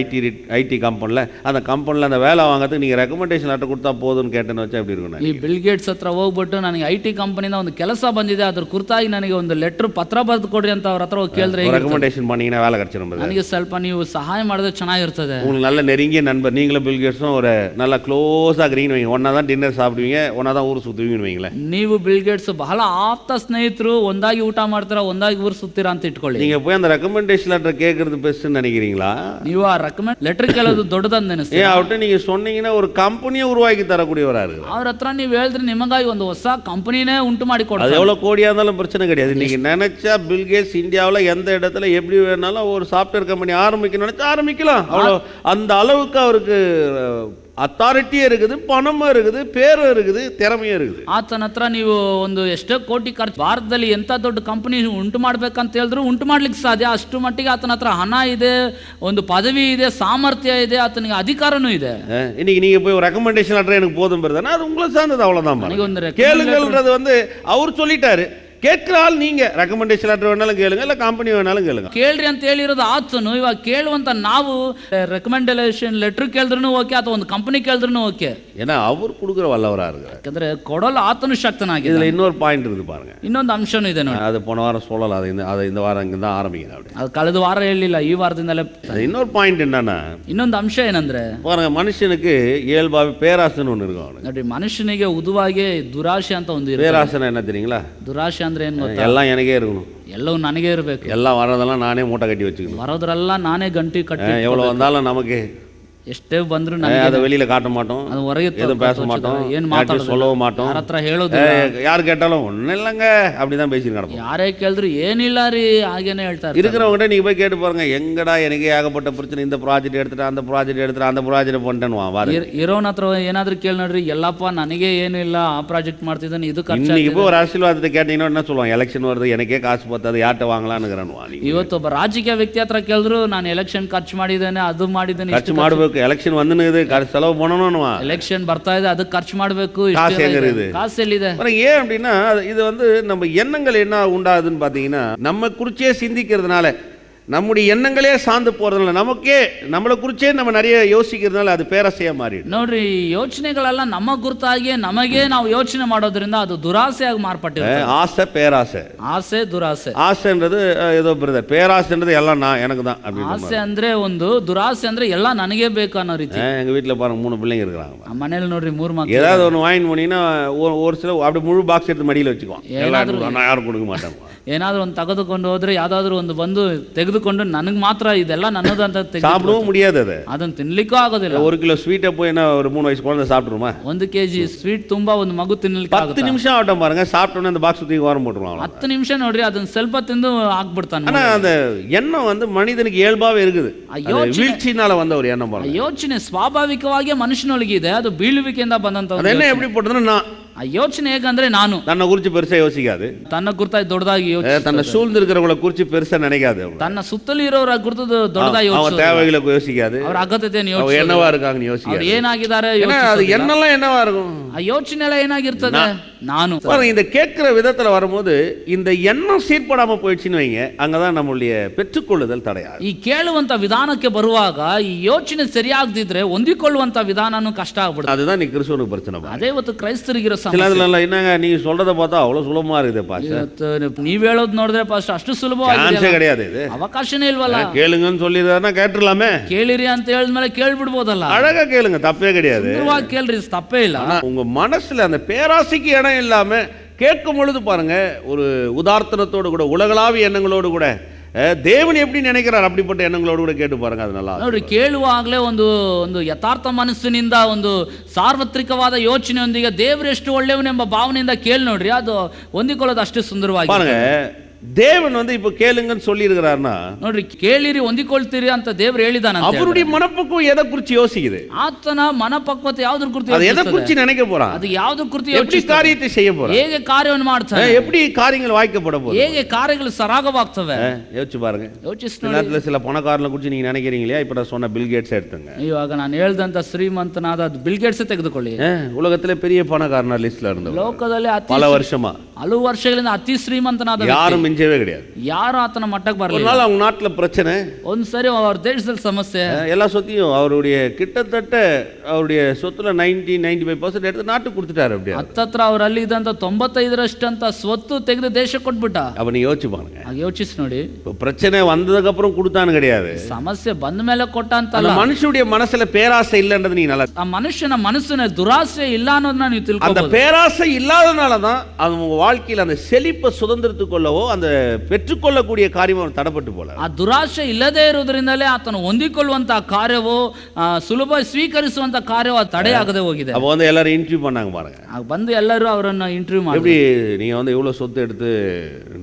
ஐடி கம்பெனியில். அந்த கம்பெனியில் அந்த வேலை வாங்கிறதுக்கு நீங்கள் ரெக்கமெண்டேஷன் லெட்டர் கொடுத்தா போதும்னு கேட்டேன்னு வச்சா எப்படி இருக்கணும்? ಈ ಬಿಲ್ ಗೇಟ್ಸ್ ಹತ್ರ ಹೋಗ್ಬಿಟ್ಟು ನನಗೆ ಐಟಿ ಕಂಪನಿಯಿಂದ ಒಂದು ಕೆಲಸ ಬಂದಿದೆ, ಅದ್ರ ಕುರಿತಾಗಿ ನನಗೆ ಒಂದು ಲೆಟರ್ ಪತ್ರ ಬರೆದು ಕೊಡ್ರಿ ಅಂತ ಅವ್ರ ಹತ್ರ ಹೋಗಿ ಕೇಳಿದ್ರೆ, ரெக்கமெண்டேஷன் பண்ணீங்கன்னா வேலை கிடைச்சிடும். ನನಗೆ ಸ್ವಲ್ಪ ನೀವು ಸಹಾಯ ಮಾಡಿದ್ರೆ ಚೆನ್ನಾಗಿರ್ತದೆ. உங்களுக்கு நல்ல நெருங்கிய நண்பர், நீங்களும் பில் கேட்ஸும் ஒரு நல்ல க்ளோஸாக இருக்கிறீங்கன்னு வைங்க, ஒன்றா தான் டின்னர் சாப்பிடுவீங்க, ஒன்றா தான் ஊர் சுற்றுவீங்கன்னு வைங்களேன். ನೀವು ಬಿಲ್ ಗೇಟ್ಸ್ ಬಹಳ ಆಪ್ತ ಸ್ನೇಹಿತರು, ಒಂದಾಗಿ ಊಟ ಮಾಡ್ತೀರಾ, ಒಂದಾಗಿ ಊರು ಸುತ್ತೀರಾ ಅಂತ ಇಟ್ಕೊಳ್ಳಿ. நீங்கள் போய் அந்த ரெக்கமெண்டேஷன் லெட்டர் கேட்கறது பெஸ்ட்னு நினைக்கிறீங்களா? ನೀವು ಆ ರೆಕಮೆಂಡ್ ಲೆಟರ್ ಕೇಳೋದು ದೊಡ್ಡದಂತ ನೆನೆಸ್ತೀರಾ? அவர்கிட்ட நீங்கள் சொன்னீங்கன்னா ஒரு கம்பெனியை உருவாக்கி தரக்கூடியவராக இருக்கு. ಅವ್ರ ಹತ್ರ ನೀವು ಹೇಳಿದ್ರೆ ನಿಮಗಾಗಿ ಒಂದು ಹೊಸ ಕಂಪನಿನೇ ಉಂಟು ಮಾಡಿ அது ಕೊಡ್ತಾರೆ. எவ்வளோ கோடியாக இருந்தாலும் பிரச்சனை கிடையாது. நீங்கள் நினைச்சா பில் கேட்ஸ் இந்தியாவில் எந்த இடத்துல எப்படி வேணாலும் ஒரு சாஃப்ட்வேர் கம்பெனி ஆரம்பிக்கணும்னு நினைச்சா ஆரம்பிக்கலாம். அவ்வளோ அந்த அளவுக்கு அவருக்கு ಅಥಾರಿಟಿ இருக்குது, ಪಣಮೂ இருக்குது, பேரு இருக்குது, திறமையும் இருக்குது. ಆತನ ಹತ್ರ ನೀವು ಒಂದು ಎಷ್ಟೋ ಕೋಟಿ ಖರ್ಚು, ಭಾರತದಲ್ಲಿ ಎಂಥ ದೊಡ್ಡ ಕಂಪನಿ ಉಂಟು ಮಾಡ್ಬೇಕಂತ ಹೇಳಿದ್ರು ಉಂಟು ಮಾಡ್ಲಿಕ್ಕೆ ಸಾಧ್ಯ. ಅಷ್ಟು ಮಟ್ಟಿಗೆ ಆತನ ಹತ್ರ ಹಣ ಇದೆ, ಒಂದು ಪದವಿ ಇದೆ, ಸಾಮರ್ಥ್ಯ ಇದೆ, ಆತನಿಗೆ ಅಧಿಕಾರನೂ ಇದೆ. இன்னைக்கு நீங்க போய் ஒரு ரெக்கமெண்டேஷன் லெட்டர் எனக்கு போதும் பெறுதானா, அது உங்களை சார்ந்தது, அவ்வளவுதான். கேளுங்கள்ன்றது வந்து அவர் சொல்லிட்டாரு. கேட்கிற ஆள் நீங்க. ரெக்கமெண்டேஷன் லெட்டர் வேணாலும் கேளுங்க, இல்ல கம்பெனி வேணாலும் கேளுங்க. ಕೇಳ್ರಿ ಅಂತ ಹೇಳಿರೋದು ಆತನು. ಇವಾಗ ಕೇಳುವಂತ ನಾವು ರೆಕಮೆಂಡೇಶನ್ ಲೆಟರ್ ಕೇಳಿದ್ರು ಓಕೆ, ಅಥವಾ ಒಂದು ಕಂಪನಿ ಕೇಳಿದ್ರು ಓಕೆ. ஏன்னா அவர் கொடுக்குற வல்லவரா இருக்கு. ಯಾಕಂದ್ರೆ ಕೊಡಲು ಆತನು ಶಕ್ತನಾಗಿದೆ. இதுல இன்னொரு பாயிண்ட் இருக்குது பாருங்க. ಇನ್ನೊಂದು ಅಂಶನೂ ಇದೆ ನೋಡಿ. அது போன வாரம் சொல்லல, அது இந்த வாரம் இங்க தான் ஆரம்பிக்குது. அப்படி ಅದು ಕಳೆದ ವಾರ ಹೇಳಿಲ್ಲ, ಈ ವಾರದಿಂದಲೇ. இன்னொரு பாயிண்ட் என்னன்னா, ಇನ್ನೊಂದು ಅಂಶ ಏನಂದ್ರೆ, பாருங்க, மனுஷனுக்கு இயல்பாவே பேராசைன்னு ஒன்று இருக்கும். அவனுக்கு ನೋಡಿ, ಮನುಷ್ಯನಿಗೆ ಉದುವಾಗಿ ದುರಾಶೆ ಅಂತ ಒಂದು ಇರುತ್ತೆ. பேராசைன்னா என்ன தெரியுங்களா? ದುರಾಶೆ ಅಂದ್ರೆ ಏನು ಗೊತ್ತಾ? எல்லாம் எனக்கே இருக்கணும், ಎಲ್ಲವೂ ನನಗೆ ಇರಬೇಕು, எல்லாம் வரதெல்லாம் நானே மூட்டை கட்டி வச்சுக்கணும், ಬರೋದ್ರೆಲ್ಲ ನಾನೇ ಗಂಟಿ ಕಟ್ಟಿ, எவ்வளவு வந்தாலும் நமக்கு ಎಷ್ಟೇ ಬಂದ್ರು அதை வெளியில காட்ட மாட்டோம், ಅದು ಹೊರಗೆ எதுவும் பேச மாட்டோம், ಏನ್ யார்கிட்டயும் ಮಾತಾಡೋದು சொல்லவும் மாட்டோம். ಯಾರ ಹತ್ರ ಹೇಳೋದಿಲ್ಲ. யார் கேட்டாலும் ஒன்றும் இல்லைங்க அப்படிதான் பேசிட்டு கிடப்போம். ಯಾರೇ ಕೇಳಿದ್ರು ಏನಿಲ್ಲ ರೀ ಹಾಗೇನೆ ಹೇಳ್ತಾರೆ. இருக்கிறவங்ககிட்ட நீங்க போய் கேட்டு பாருங்க, எங்கடா எனக்கு ஏகப்பட்ட பிரச்சனை, இந்த ப்ராஜெக்ட் எடுத்துட்டு அந்த ப்ராஜெக்ட் எடுத்துட்டு அந்த ப்ராஜெக்ட் பண்ணிட்டேன்னு வாரு. ಇರೋನ ಹತ್ರ ಏನಾದ್ರು ಕೇಳಿ ನೋಡ್ರಿ, ಎಲ್ಲಪ್ಪ ನನಗೆ ಏನು ಇಲ್ಲ, ಆ ಪ್ರಾಜೆಕ್ಟ್ ಮಾಡ್ತಿದ್ದಾನೆ, ಇದು ಖರ್ಚು. இன்னைக்கு இப்போ ஒரு அரசியல்வாதத்தை கேட்டீங்கன்னா என்ன சொல்லுவாங்க, எலெக்ஷன் வருது எனக்கே காசு பத்தாது யார்கிட்ட வாங்கலாம்னுங்கிறானுவா. ಇವತ್ತು ಒಬ್ಬ ರಾಜಕೀಯ ವ್ಯಕ್ತಿ ಹತ್ರ ಕೇಳಿದ್ರು ನಾನು ಎಲೆಕ್ಷನ್ ಖರ್ಚು ಮಾಡಿದ್ದೇನೆ, ಅದು ಮಾಡಿದ್ದೇನೆ, ಖರ್ಚು ಮಾಡಬೇಕು, ಎಲೆಕ್ಷನ್ வந்துன்னு செலவு பண்ணணும்னுவா. ಎಲೆಕ್ಷನ್ ಬರ್ತಾ ಇದೆ ಅದಕ್ಕೆ ಖರ್ಚು ಮಾಡಬೇಕು, காசு எங்க இருக்குது, ಕಾಸು ಎಲ್ಲಿದೆ. ஏன் அப்படின்னா இது நம்ம எண்ணங்கள் என்ன உண்டாகுதுன்னு பார்த்தீங்கன்னா, நம்ம குறிச்சே சிந்திக்கிறதுனால, நம்முடைய எண்ணங்களே சார்ந்து போறதுனால, நமக்கே நம்மளை குறிச்சே நம்ம நிறைய யோசிக்கிறதுனால அது பேராசையா மாறிடும். ನೋಡ್ರಿ ಯೋಚನೆಗಳೆಲ್ಲ ನಮ್ಮ ಗುರುತಾಗಿ ನಮಗೆ ನಾವು ಯೋಚನೆ ಮಾಡೋದ್ರಿಂದ ಅದು ದುರಾಸೆಯಾಗಿ ಮಾರ್ಪಟ್ಟಿರುತ್ತೆ. ஆசை பேராசை, ಆಸೆ ದುರಾಸೆ. ஆசைன்றது ஏதோ பிரதர், பேராசைன்றது எல்லாம் நான் எனக்கு தான் அப்படின்னு. ಆಸೆ ಅಂದ್ರೆ ಒಂದು, ದುರಾಸೆ ಅಂದ್ರೆ ಎಲ್ಲ ನನಗೆ ಬೇಕು ಅನ್ನೋ ರೀತಿ. எங்க வீட்டுல பாருங்க 3 பிள்ளைங்க இருக்கிறாங்க. ಮನೇಲಿ ನೋಡ್ರಿ 3 ಮಕ್ಕಳು. ஏதாவது ஒன்று வாங்கி போனீங்கன்னா ஒரு சில அப்படி முழு பாக்ஸ் எடுத்து மடியில் வச்சுக்குவோம், நான் யாரும் கொடுக்க மாட்டேன். ಏನಾದ್ರು ಒಂದು ತೆಗೆದುಕೊಂಡು ಹೋದ್ರೆ ಯಾವ್ದಾದ್ರು ಒಂದು ಬಂದು ತೆಗೆದುಕೊಂಡು ನನಗೆ ಮಾತ್ರ ಇದೆಲ್ಲ ನನ್ನದು ಅಂತ சாப்பிடவும் முடியாது, அது ಅದನ್ನ ತಿನ್ಲಿಕ್ಕೂ ಆಗೋದಿಲ್ಲ. 1 கிலோ ஸ்வீட்டை போய் என்ன ஒரு 3 வயசு குழந்தை சாப்பிட்டுருமா? 1 kg ಸ್ವೀಟ್ ತುಂಬಾ ಒಂದು ಮಗು ತಿನ್ಲಿಕ್ಕೆ 10 நிமிஷம் ஆகட்டும் பாருங்க, சாப்பிட்டோன்னே அந்த பாக்ஸ் தூக்கி ஓரம் போட்டுருவாங்க. 10 ನಿಮಿಷ ನೋಡ್ರಿ ಅದನ್ನ ಸ್ವಲ್ಪ ತಿಂದು ಹಾಕ್ಬಿಡ್ತಾನೆ. ஆனா அந்த எண்ணம் மனிதனுக்கு இயல்பாவே இருக்குது, வீழ்ச்சினால வந்த ஒரு எண்ணம் பாருங்க. ಯೋಚನೆ ಸ್ವಾಭಾವಿಕವಾಗಿ ಮನುಷ್ಯನೊಳಗೆ ಇದೆ, ಅದು ಬೀಳುವಿಕೆಯಿಂದ ಬಂದಂತ. அது என்ன எப்படி போட்டதுன்னா, நான் ಆ ಯೋಚನೆ ಹೇಗಂದ್ರೆ ನಾನು தன்னை குறிச்சு பெருசா யோசிக்காது, ತನ್ನ ಕುರಿತಾಗಿ ದೊಡ್ಡದಾಗಿ ಯೋಚಿಸ್ತದೆ, தன்னை சூழ்ந்து இருக்கிறவங்கள குறிச்சு பெருசா நினைக்காது, ತನ್ನ ಸುತ್ತಲೂ ಇರೋರ ಕುರಿತು ದೊಡ್ಡದಾಗಿ அவங்க ಯೋಚಿಸ್ತದೆ, தேவைகளை யோசிக்காது, ಅವರ ಅಗತ್ಯತೆಯನ್ನು அவங்க ಯೋಚಿಸ್ತದೆ, என்னவா இருக்காங்கன்னு யோசிக்காது, ಅವರು ಏನಾಗಿದ್ದಾರೆ அது எண்ணெல்லாம் என்னவா இருக்கும், ಆ ಯೋಚನೆ ಎಲ್ಲ ಏನಾಗಿರ್ತದೆ ನಾನು. இந்த கேட்கிற விதத்துல வரும்போது இந்த எண்ணம் சீர்படாம போயிடுச்சுன்னு வைங்க, அங்கதான் நம்மளுடைய பெற்றுக்கொள்ளுதல் தடையாது. ಈ ಕೇಳುವಂತ ವಿಧಾನಕ್ಕೆ ಬರುವಾಗ ಈ ಯೋಚನೆ ಸರಿಯಾಗದಿದ್ರೆ ಹೊಂದಿಕೊಳ್ಳುವಂತ ವಿಧಾನನೂ ಕಷ್ಟ ಆಗ್ಬಿಡುತ್ತೆ. அதுதான் நீ கிறிஸ்துவனுக்கு பிரச்சனை. ಅದೇ ಇವತ್ತು ಕ್ರೈಸ್ತರಿಗಿರೋ ಸಮಸ್ಯೆ. சிலதுல என்னங்க நீங்க சொல்றத பார்த்தா அவ்வளவு சுலபமா இருக்குது பாஸ்டர், ನೀವ್ ಹೇಳೋದು ನೋಡಿದ್ರೆ ಪಾಸ್ಟರ್ ಅಷ್ಟು ಸುಲಭವಾಗಿ கிடையாது, இது ಅವಕಾಶನೇ ಇಲ್ವಲ್ಲ. கேளுங்கன்னு சொல்லிடுறாருன்னா கேட்டுடலாமே, ಕೇಳಿರಿ ಅಂತ ಹೇಳಿದ್ಮೇಲೆ ಕೇಳ್ಬಿಡ್ಬೋದಲ್ಲ, அழகா கேளுங்க, தப்பே கிடையாது, ಕೇಳ್ರಿ ತಪ್ಪೇ ಇಲ್ಲ. உங்க மனசுல அந்த பேராசைக்கு இடம் இல்லாம கேட்கும் பொழுது பாருங்க, ஒரு உதார்த்தனத்தோடு கூட உலகளாவிய எண்ணங்களோடு கூட தேவன் எப்படி நினைக்கிறார் அப்படிப்பட்ட எண்ணங்களோடு கூட கேட்டு பாருங்க, அது நல்லா ನೋಡಿ. ಕೇಳುವಾಗಲೇ ಒಂದು ಒಂದು ಯಥಾರ್ಥ ಮನಸ್ಸಿನಿಂದ ಒಂದು ಸಾರ್ವತ್ರಿಕವಾದ ಯೋಚನೆಯೊಂದಿಗೆ ದೇವರು ಎಷ್ಟು ಒಳ್ಳೆಯವನೆಂಬ ಭಾವನೆಯಿಂದ ಕೇಳಿ ನೋಡ್ರಿ, ಅದು ಹೊಂದಿಕೊಳ್ಳೋದು ಅಷ್ಟೇ ಸುಂದರವಾಗಿ பாருங்க. தேவன் இப்ப கேளுங்கன்னு சொல்லி இருக்கிறார்னா, ನೋಡ್ರಿ ಕೇಳಿರಿ ಹೊಂದಿಕೊಳ್ತೀರಿ ಅಂತ ದೇವರು ಹೇಳಿದಾನ. அவருடைய மனப்பக்குவம் எதை குறித்து யோசிக்குது, ಆತನ ಮನಪಕ್ವತೆ ಯಾವ್ದ್ರ ಕುರಿತು, அது எதை குறித்து நினைக்க போறான், ಅದು ಯಾವ್ದ್ರ ಕುರಿತು எப்படி காரியத்தை செய்ய போறான், ಹೇಗೆ ಕಾರ್ಯವನ್ನು ಮಾಡ್ತಾನೆ, எப்படி காரியங்கள் வாய்க்கப்பட போகுது, ಹೇಗೆ ಕಾರ್ಯಗಳು ಸರಾಗವಾಗ್ತವೆ யோசிச்சு பாருங்க. ಯೋಚಿಸಿ நேரத்துல சில பணக்காரங்களை குறித்து நீங்க நினைக்கிறீங்களா? இப்ப நான் சொன்ன பில் கேட்ஸ் எடுத்துங்க. ಇವಾಗ ನಾನು ಹೇಳ್ದಂತ ಶ್ರೀಮಂತನಾದ ಬಿಲ್ ಗೇಟ್ಸ್ ತೆಗೆದುಕೊಳ್ಳಿ, உலகத்துல பெரிய பணக்காரನ லிஸ்ட்ல இருந்தவர், ಲೋಕದಲ್ಲಿ பல வருஷமா ಹಲವು ವರ್ಷಗಳಿಂದ ಅತಿ ಶ್ರೀಮಂತನಾದ யாரும் மிஞ்சவே கிடையாது, ಯಾರು ಆತನ ಮಟ್ಟಕ್ಕೆ ஒரு ಬರಲಿಲ್ಲ. நாள் அவங்க நாட்டுல பிரச்சனை, ಒಂದ್ಸರಿ ಅವ್ರ ದೇಶದಲ್ಲಿ ಸಮಸ್ಯೆ, எல்லா சொத்தையும் அவருடைய கிட்டத்தட்ட அவருடைய சொத்துல 90-95% எடுத்து நாட்டுக்கு கொடுத்துட்டாரு. அப்படியே ಹತ್ತತ್ರ ಅವರಲ್ಲಿ ಇದ್ದಂತ 95% ಸ್ವತ್ತು ತೆಗೆದು ದೇಶ ಕೊಟ್ಬಿಟ್ಟ. அப்ப நீ யோசிச்சு பாருங்க, ಯೋಚಿಸಿ ನೋಡಿ. இப்ப பிரச்சனை வந்ததுக்கு அப்புறம் கொடுத்தான்னு கிடையாது, ಸಮಸ್ಯೆ ಬಂದ ಮೇಲೆ ಕೊಟ್ಟ ಅಂತ அந்த ಅಲ್ಲ. மனுஷனுடைய மனசுல பேராசை இல்லைன்றது நீங்க நல்லா, ಆ ಮನುಷ್ಯನ ಮನಸ್ಸಿನ ದುರಾಸೆ ಇಲ್ಲ ಅನ್ನೋದನ್ನ ನೀವು அந்த ತಿಳ್ಕೊಬಹುದು. பேராசை இல்லாதனாலதான் அது உங்க வாழ்க்கையில அந்த செழிப்பை சுதந்திரத்துக் கொள்ளவோ அந்த பெற்றுக்கொள்ளக்கூடிய காரியம் தடப்பட்டு போல. ಆ ದುರಾಸೆ ಇಲ್ಲದೆ ಇರೋದ್ರಿಂದಲೇ ಆತನು ಹೊಂದಿಕೊಳ್ಳುವಂತ ಕಾರ್ಯವು ಸುಲಭ ಸ್ವೀಕರಿಸುವಂತ ಕಾರ್ಯವು ತಡೆಯಾಗದೆ ಹೋಗಿದೆ. அப்ப எல்லாரும் இன்டர்வியூ பண்ணாங்க பாருங்க, ಬಂದು ಎಲ್ಲರೂ ಅವರನ್ನ ಇಂಟರ್ವ್ಯೂ ಮಾಡಿ, எப்படி நீங்க இவ்வளவு சொத்து எடுத்து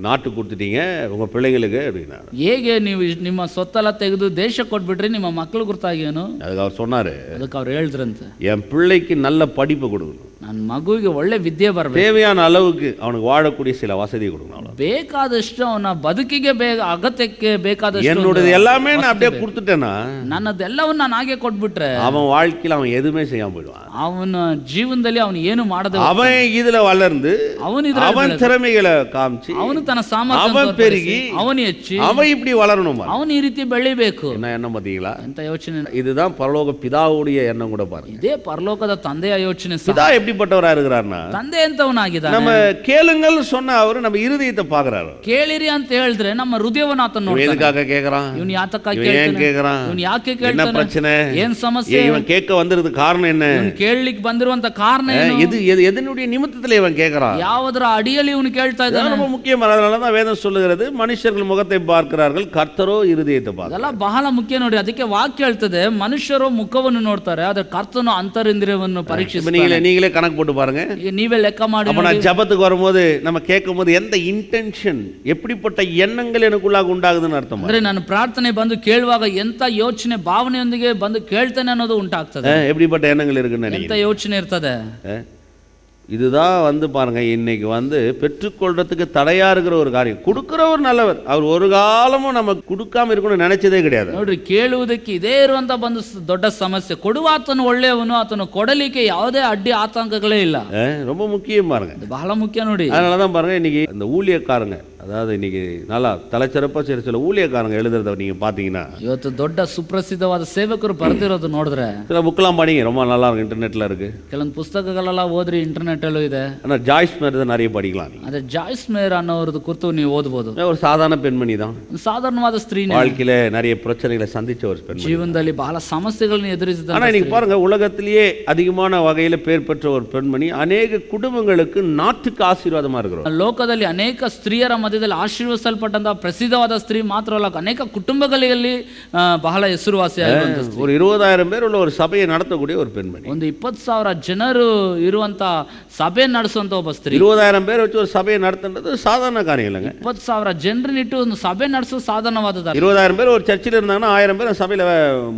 நாட்டுக்கு கொடுத்துட்டீங்க உங்க பிள்ளைங்களுக்கு அப்படின்னா, ಹೇಗೆ ನೀವು ನಿಮ್ಮ ಸೊತ್ತೆಲ್ಲ ತೆಗೆದು ದೇಶ ಕೊಟ್ಬಿಟ್ರಿ ನಿಮ್ಮ ಮಕ್ಕಳು ಗುರ್ತಾಗಿ ಏನು? அதுக்கு அவர் சொன்னாரு, ಅದಕ್ಕೆ ಅವ್ರು ಹೇಳಿದ್ರಂತೆ, என் பிள்ளைக்கு நல்ல படிப்பு கொடுக்கணும், ನನ್ನ ಮಗುವಿಗೆ ಒಳ್ಳೆ ವಿದ್ಯೆ ಬರಬೇಕು, தேவையான அளவுக்கு அவனுக்கு வாழக்கூடிய சில வசதி கொடுக்கணும், ಬೇಕಾದಷ್ಟು ಅವನ ಬದುಕಿಗೆ ಅಗತ್ಯಕ್ಕೆ ಬೇಕಾದಷ್ಟು என்னோடது எல்லாமே நான் அப்படியே கொடுத்துட்டேன்னா ನನ್ನದೆಲ್ಲವನ್ನ ನಾನು ಹಾಗೆ ಕೊಟ್ಬಿಟ್ರೆ அவன் வாழ்க்கையில அவன் எதுவுமே செய்யாம போயிடுவான். ಅವನ ಜೀವನದಲ್ಲಿ ಅವನು ಏನು ಮಾಡದೆ அவன் இதுல வளர்ந்து அவன் திறமைகளை காமிச்சு ಅವನು ತನ್ನ ಸಾಮರ್ಥ್ಯ அவன் பெருகி ಅವನು ಹೆಚ್ಚಿ அவன் இப்படி வளரணும். ಅವನು ಈ ರೀತಿ ಬೆಳಿಬೇಕು. என்ன எண்ணம் பாத்தீங்களா? ಎಂತ ಯೋಚನೆ. இதுதான் பரலோக பிதாவுடைய எண்ணம் கூட பாருங்க. ಇದೇ ಪರಲೋಕದ ತಂದೆಯ ಯೋಚನೆ. பிதா எப்படி எப்படிப்பட்டவரா இருக்கிறார்னா, ತಂದೆ ಎಂತವನಾಗಿದ್ದಾನೆ. நம்ம கேளுங்கள் சொன்ன அவரு நம்ம இருதயத்தை பாக்குறாரு. ಕೇಳಿರಿ ಅಂತ ಹೇಳಿದ್ರೆ ನಮ್ಮ ಹೃದಯವನ್ನ ಆತನ ನೋಡ್ತಾನೆ. எதுக்காக கேக்குறான், ಇವನು ಯಾತಕ್ಕಾಗಿ ஏன் ಕೇಳ್ತಾನೆ, கேக்குறான், ಇವನು ಯಾಕೆ என்ன ಕೇಳ್ತಾನೆ, பிரச்சனை, ಏನ್ ಸಮಸ್ಯೆ, இவன் கேட்க வந்திருக்கு காரணம் என்ன, ಇವನು ಕೇಳಲಿಕ್ಕೆ ಬಂದಿರುವಂತ ಕಾರಣ ಏನು, எதனுடைய நிமித்தத்துல இவன் கேட்கிறான், ಯಾವುದರ ಅಡಿಯಲ್ಲಿ ಇವನು ಕೇಳ್ತಾ ಇದ್ದಾನೆ. ரொம்ப முக்கியமான. அதனாலதான் வேதம் சொல்லுகிறது, மனுஷர்கள் முகத்தை பார்க்கிறார்கள், கர்த்தரோ இருதயத்தை பார்க்கிறார். ಅದೆಲ್ಲ ಬಹಳ ಮುಖ್ಯ ನೋಡಿ. ಅದಕ್ಕೆ ವಾಕ್ಯ ಹೇಳ್ತದೆ, ಮನುಷ್ಯರು ಮುಖವನ್ನು ನೋಡ್ತಾರೆ, ಆದ್ರೆ ಕರ್ತನು ಅಂತರಿಂದ್ರಿಯವನ್ನು ಪರೀಕ್ಷಿಸ್ತಾನೆ. நீங்களே கணக்கு போட்டு பாருங்க. ಈಗ ನೀವೇ ಲೆಕ್ಕ ಮಾಡಿ. அப்ப நான் ஜபத்துக்கு வரும்போது நம்ம கேட்கும் போது எந்த இன்டென்ஷன், எப்படிப்பட்ட எண்ணங்கள் எனக்குள்ளாக உண்டாகுதுன்னு அர்த்தம். ಅಂದ್ರೆ ನಾನು ಪ್ರಾರ್ಥನೆ ಬಂದು ಕೇಳುವಾಗ ಎಂತ ಯೋಚನೆ ಭಾವನೆಯೊಂದಿಗೆ ಬಂದು ಕೇಳ್ತೇನೆ ಅನ್ನೋದು ಉಂಟಾಗ್ತದೆ. எப்படிப்பட்ட எண்ணங்கள் இருக்குன்னு ಎಂತ ಯೋಚನೆ ಇರ್ತದೆ. இதுதான் பாருங்க, இன்னைக்கு பெற்றுக்கொள்றதுக்கு தடையா இருக்கிற ஒரு காரியம். கொடுக்கிறவர் நல்லவர், அவர் ஒரு காலமும் நம்ம கொடுக்காம இருக்கணும்னு நினைச்சதே கிடையாது. ನೋಡ್ರಿ, ಕೇಳುವುದಕ್ಕೆ ಇದೇ ಇರುವಂತ ಒಂದು ದೊಡ್ಡ ಸಮಸ್ಯೆ. ಕೊಡುವಾತನು ಒಳ್ಳೆಯವನು, ಆತನು ಕೊಡಲಿಕ್ಕೆ ಯಾವುದೇ ಅಡ್ಡಿ ಆತಂಕಗಳೇ ಇಲ್ಲ. ரொம்ப முக்கியம் பாருங்க, ಬಹಳ ಮುಖ್ಯ ನೋಡಿ. அதனாலதான் பாருங்க, இன்னைக்கு இந்த ஊழியக்காரங்க, அதாவது இன்னைக்கு நல்லா தலைச்சிறப்பா சில ஊழியக்காரங்க எழுதுறத நீங்க பாத்தீங்கன்னா, ಇವತ್ತು ದೊಡ್ಡ ಸುಪ್ರಸಿದ್ಧವಾದ ಸೇವಕರು ಬರೆದಿರೋದು ನೋಡಿದ್ರೆ, சில புக்கெல்லாம் படிங்க, ரொம்ப நல்லா இருக்கு, இன்டர்நெட்ல இருக்கு. ಕೆಲವೊಂದು ಪುಸ್ತಕಗಳೆಲ್ಲ ಓದ್ರಿ, ಇಂಟರ್ನೆಟ್ ಅಲ್ಲೂ ಇದೆ. ஆனா ஜாய்ஸ் மேர் தான் நிறைய படிக்கலாம். ಅದೇ ಜಾಯ್ಸ್ ಮೇರ್ ಅನ್ನೋರದ್ದು ಕುರಿತು ನೀವು ಓದಬಹುದು. ஒரு சாதாரண பெண்மணி தான், ಸಾಧಾರಣವಾದ ಸ್ತ್ರೀ, வாழ்க்கையில நிறைய பிரச்சனைகளை சந்திச்ச ஒரு பெண்மணி, ಜೀವನದಲ್ಲಿ ಬಹಳ ಸಮಸ್ಯೆಗಳನ್ನು ಎದುರಿಸಿದ. ஆனா இன்னைக்கு பாருங்க, உலகத்திலேயே அதிகமான வகையில பேர் பெற்ற ஒரு பெண்மணி, அநேக குடும்பங்களுக்கு நாட்டுக்கு ஆசீர்வாதமா இருக்கிறோம். ಲೋಕದಲ್ಲಿ ಅನೇಕ ಸ್ತ್ರೀಯರ ಮಧ್ಯದಲ್ಲಿ ಆಶೀರ್ವದಿಸಲ್ಪಟ್ಟಂತಹ ಪ್ರಸಿದ್ಧವಾದ ಸ್ತ್ರೀ ಮಾತ್ರವಲ್ಲ, ಅನೇಕ ಕುಟುಂಬಗಳಲ್ಲಿ ಬಹಳ ಹೆಸರುವಾಸಿಯಾಗಿರುವಂತ ಸ್ತ್ರೀ. ஒரு 20,000 பேர் உள்ள ஒரு சபையை நடத்தக்கூடிய ஒரு பெண்மணி, ಒಂದು 20,000 ಜನರು ಇರುವಂತ ಸಭೆ ನಡೆಸುವಂತ ಒಬ್ಬ ಸ್ತ್ರೀ. 20,000 பேர் வச்சு ஒரு சபையை நடத்துறது சாதாரண காரியம் இல்லைங்க. 20,000 ಜನರನ್ನಿಟ್ಟು ಒಂದು ಸಭೆ ನಡೆಸೋದು ಸಾಧಾರಣವಾದದ್ದು. 20,000 பேர் ஒரு சர்ச்சில் இருந்தாங்கன்னா 1000 பேர் சபையில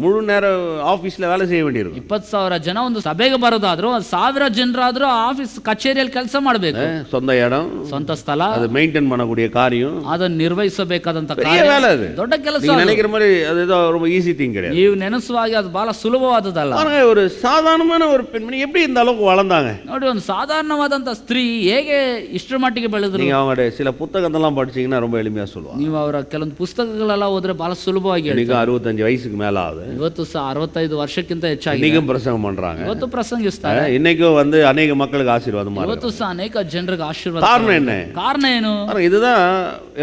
முழு நேர ஆபீஸ்ல வேலை செய்ய வேண்டியிருக்கும். 20,000 ಜನ ಒಂದು ಸಭೆಗೆ ಬರೋದಾದ್ರೂ 1000 ಜನರಾದ್ರೂ ಆಫೀಸ್ ಕಚೇರಿಯಲ್ಲಿ ಕೆಲಸ ಮಾಡಬೇಕು. சொந்த இடம், ಸ್ವಂತ ಸ್ಥಳ, அதை மெயின்டைன் பண்ணக்கூடிய காரியம், ಅದನ್ನು ನಿರ್ವಹಿಸಬೇಕಾದಂತ பெரிய வேலை. அது ದೊಡ್ಡ ಕೆಲಸ. நீங்க நினைக்கிற மாதிரி அது ஏதோ ரொம்ப ஈஸி திங் கிடையாது. ನೀವು ನೆನೆಸುವಾಗ ಅದು ಬಹಳ ಸುಲಭವಾದದಲ್ಲ. ஒரு சாதாரணமான ஒரு பெண்மணி எப்படி இந்த அளவுக்கு வளர்ந்தாங்க ನೋಡಿ, ಒಂದು ಸಾಧಾರಣವಾದಂತ ಸ್ತ್ರೀ ಹೇಗೆ ಇಷ್ಟರ ಮಟ್ಟಿಗೆ ಬೆಳೆದ್ರು. நீங்க அவங்களுடைய சில புத்தகத்தெல்லாம் படிச்சீங்கன்னா ரொம்ப எளிமையா சொல்லுவாங்க. ನೀವು ಅವರ ಕೆಲವೊಂದು ಪುಸ್ತಕಗಳೆಲ್ಲ ಓದ್ರೆ ಬಹಳ ಸುಲಭವಾಗಿ இன்னைக்கு 65 ವಯಸ್சுக்கு மேல ஆகுது. ಇವತ್ತು 65 ವರ್ಷಕ್ಕಿಂತ ಹೆಚ್ಚಾಗಿ இன்னைக்கும் பிரசங்கம் பண்றாங்க. ಇವತ್ತು ಪ್ರಸಂಗಿಸ್ತಾರೆ. இன்னைக்கும் ಅನೇಕ மக்களுக்கு ஆசீர்வாதமா இருக்கு. ಇವತ್ತು ಸಹ ಅನೇಕ ಜನರಿಗೆ ಆಶೀರ್ವಾದ. காரணம் என்ன? ಕಾರಣ ಏನು? இதுதான்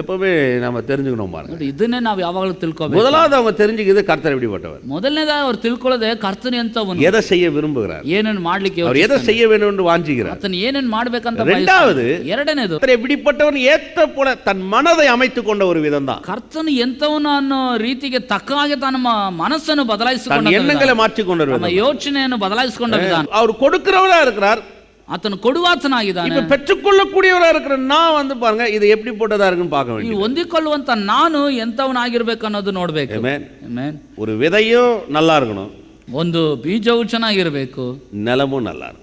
எப்பவுமே நம்ம தெரிஞ்சுக்கணும் பாருங்க. ನೋಡಿ, ಇದನ್ನೇ ನಾವು ಯಾವಾಗಲೂ ತಿಳ್ಕೋಬೇಕು. முதலாவது அவங்க தெரிஞ்சுக்கிது கர்த்தர் எப்படிப்பட்டவர். ಮೊದಲನೇದಾಗಿ ಅವರು ತಿಳ್ಕೊಳ್ಳೋದೇ ಕರ್ತನು ಎಂತವನು, எதை செய்ய விரும்புகிறார், ಏನೇನು ಮಾಡ್ಲಿಕ್ಕೆ அவர் எதை செய்ய வேண்டும் என்று வாஞ்சிக்கிறார். ಆತನು ಏನೇನು ಮಾಡ್ಬೇಕಂತ. இரண்டாவது, ಎರಡನೇದು, எப்படிப்பட்டவன் ஏத்த போல தன் மனதை அமைத்துக் கொண்ட ஒரு விதம் தான். ಕರ್ತನು ಎಂತವನು ಅನ್ನೋ ರೀತಿಗೆ ತಕ್ಕ ಹಾಗೆ ತನ್ನ ಮನಸ್ಸನ್ನು ಬದಲಾಯಿಸಿಕೊಂಡ, எண்ணங்களை மாற்றிக்கொண்ட ನಮ್ಮ ಯೋಚನೆಯನ್ನು ಬದಲಾಯಿಸಿಕೊಂಡ ವಿಧಾನ. அவர் கொடுக்கிறவரா இருக்கிறார், ಆತನು ಕೊಡುವಾತನಾಗಿದ್ದಾನೆ. இப்ப பெற்றுக்கொள்ளக்கூடியவரா இருக்கிற நான் பாருங்க, இது எப்படி போட்டதா இருக்குன்னு பார்க்க ಈ வேண்டும். ಹೊಂದಿಕೊಳ್ಳುವಂತ ನಾನು ಎಂತವನಾಗಿರ್ಬೇಕು ಅನ್ನೋದು ನೋಡ್ಬೇಕು. ஆமென். ஒரு விதையும் நல்லா இருக்கணும், ಒಂದು ಬೀಜವು ಚೆನ್ನಾಗಿರ್ಬೇಕು, நிலமும் நல்லா இருக்கும்.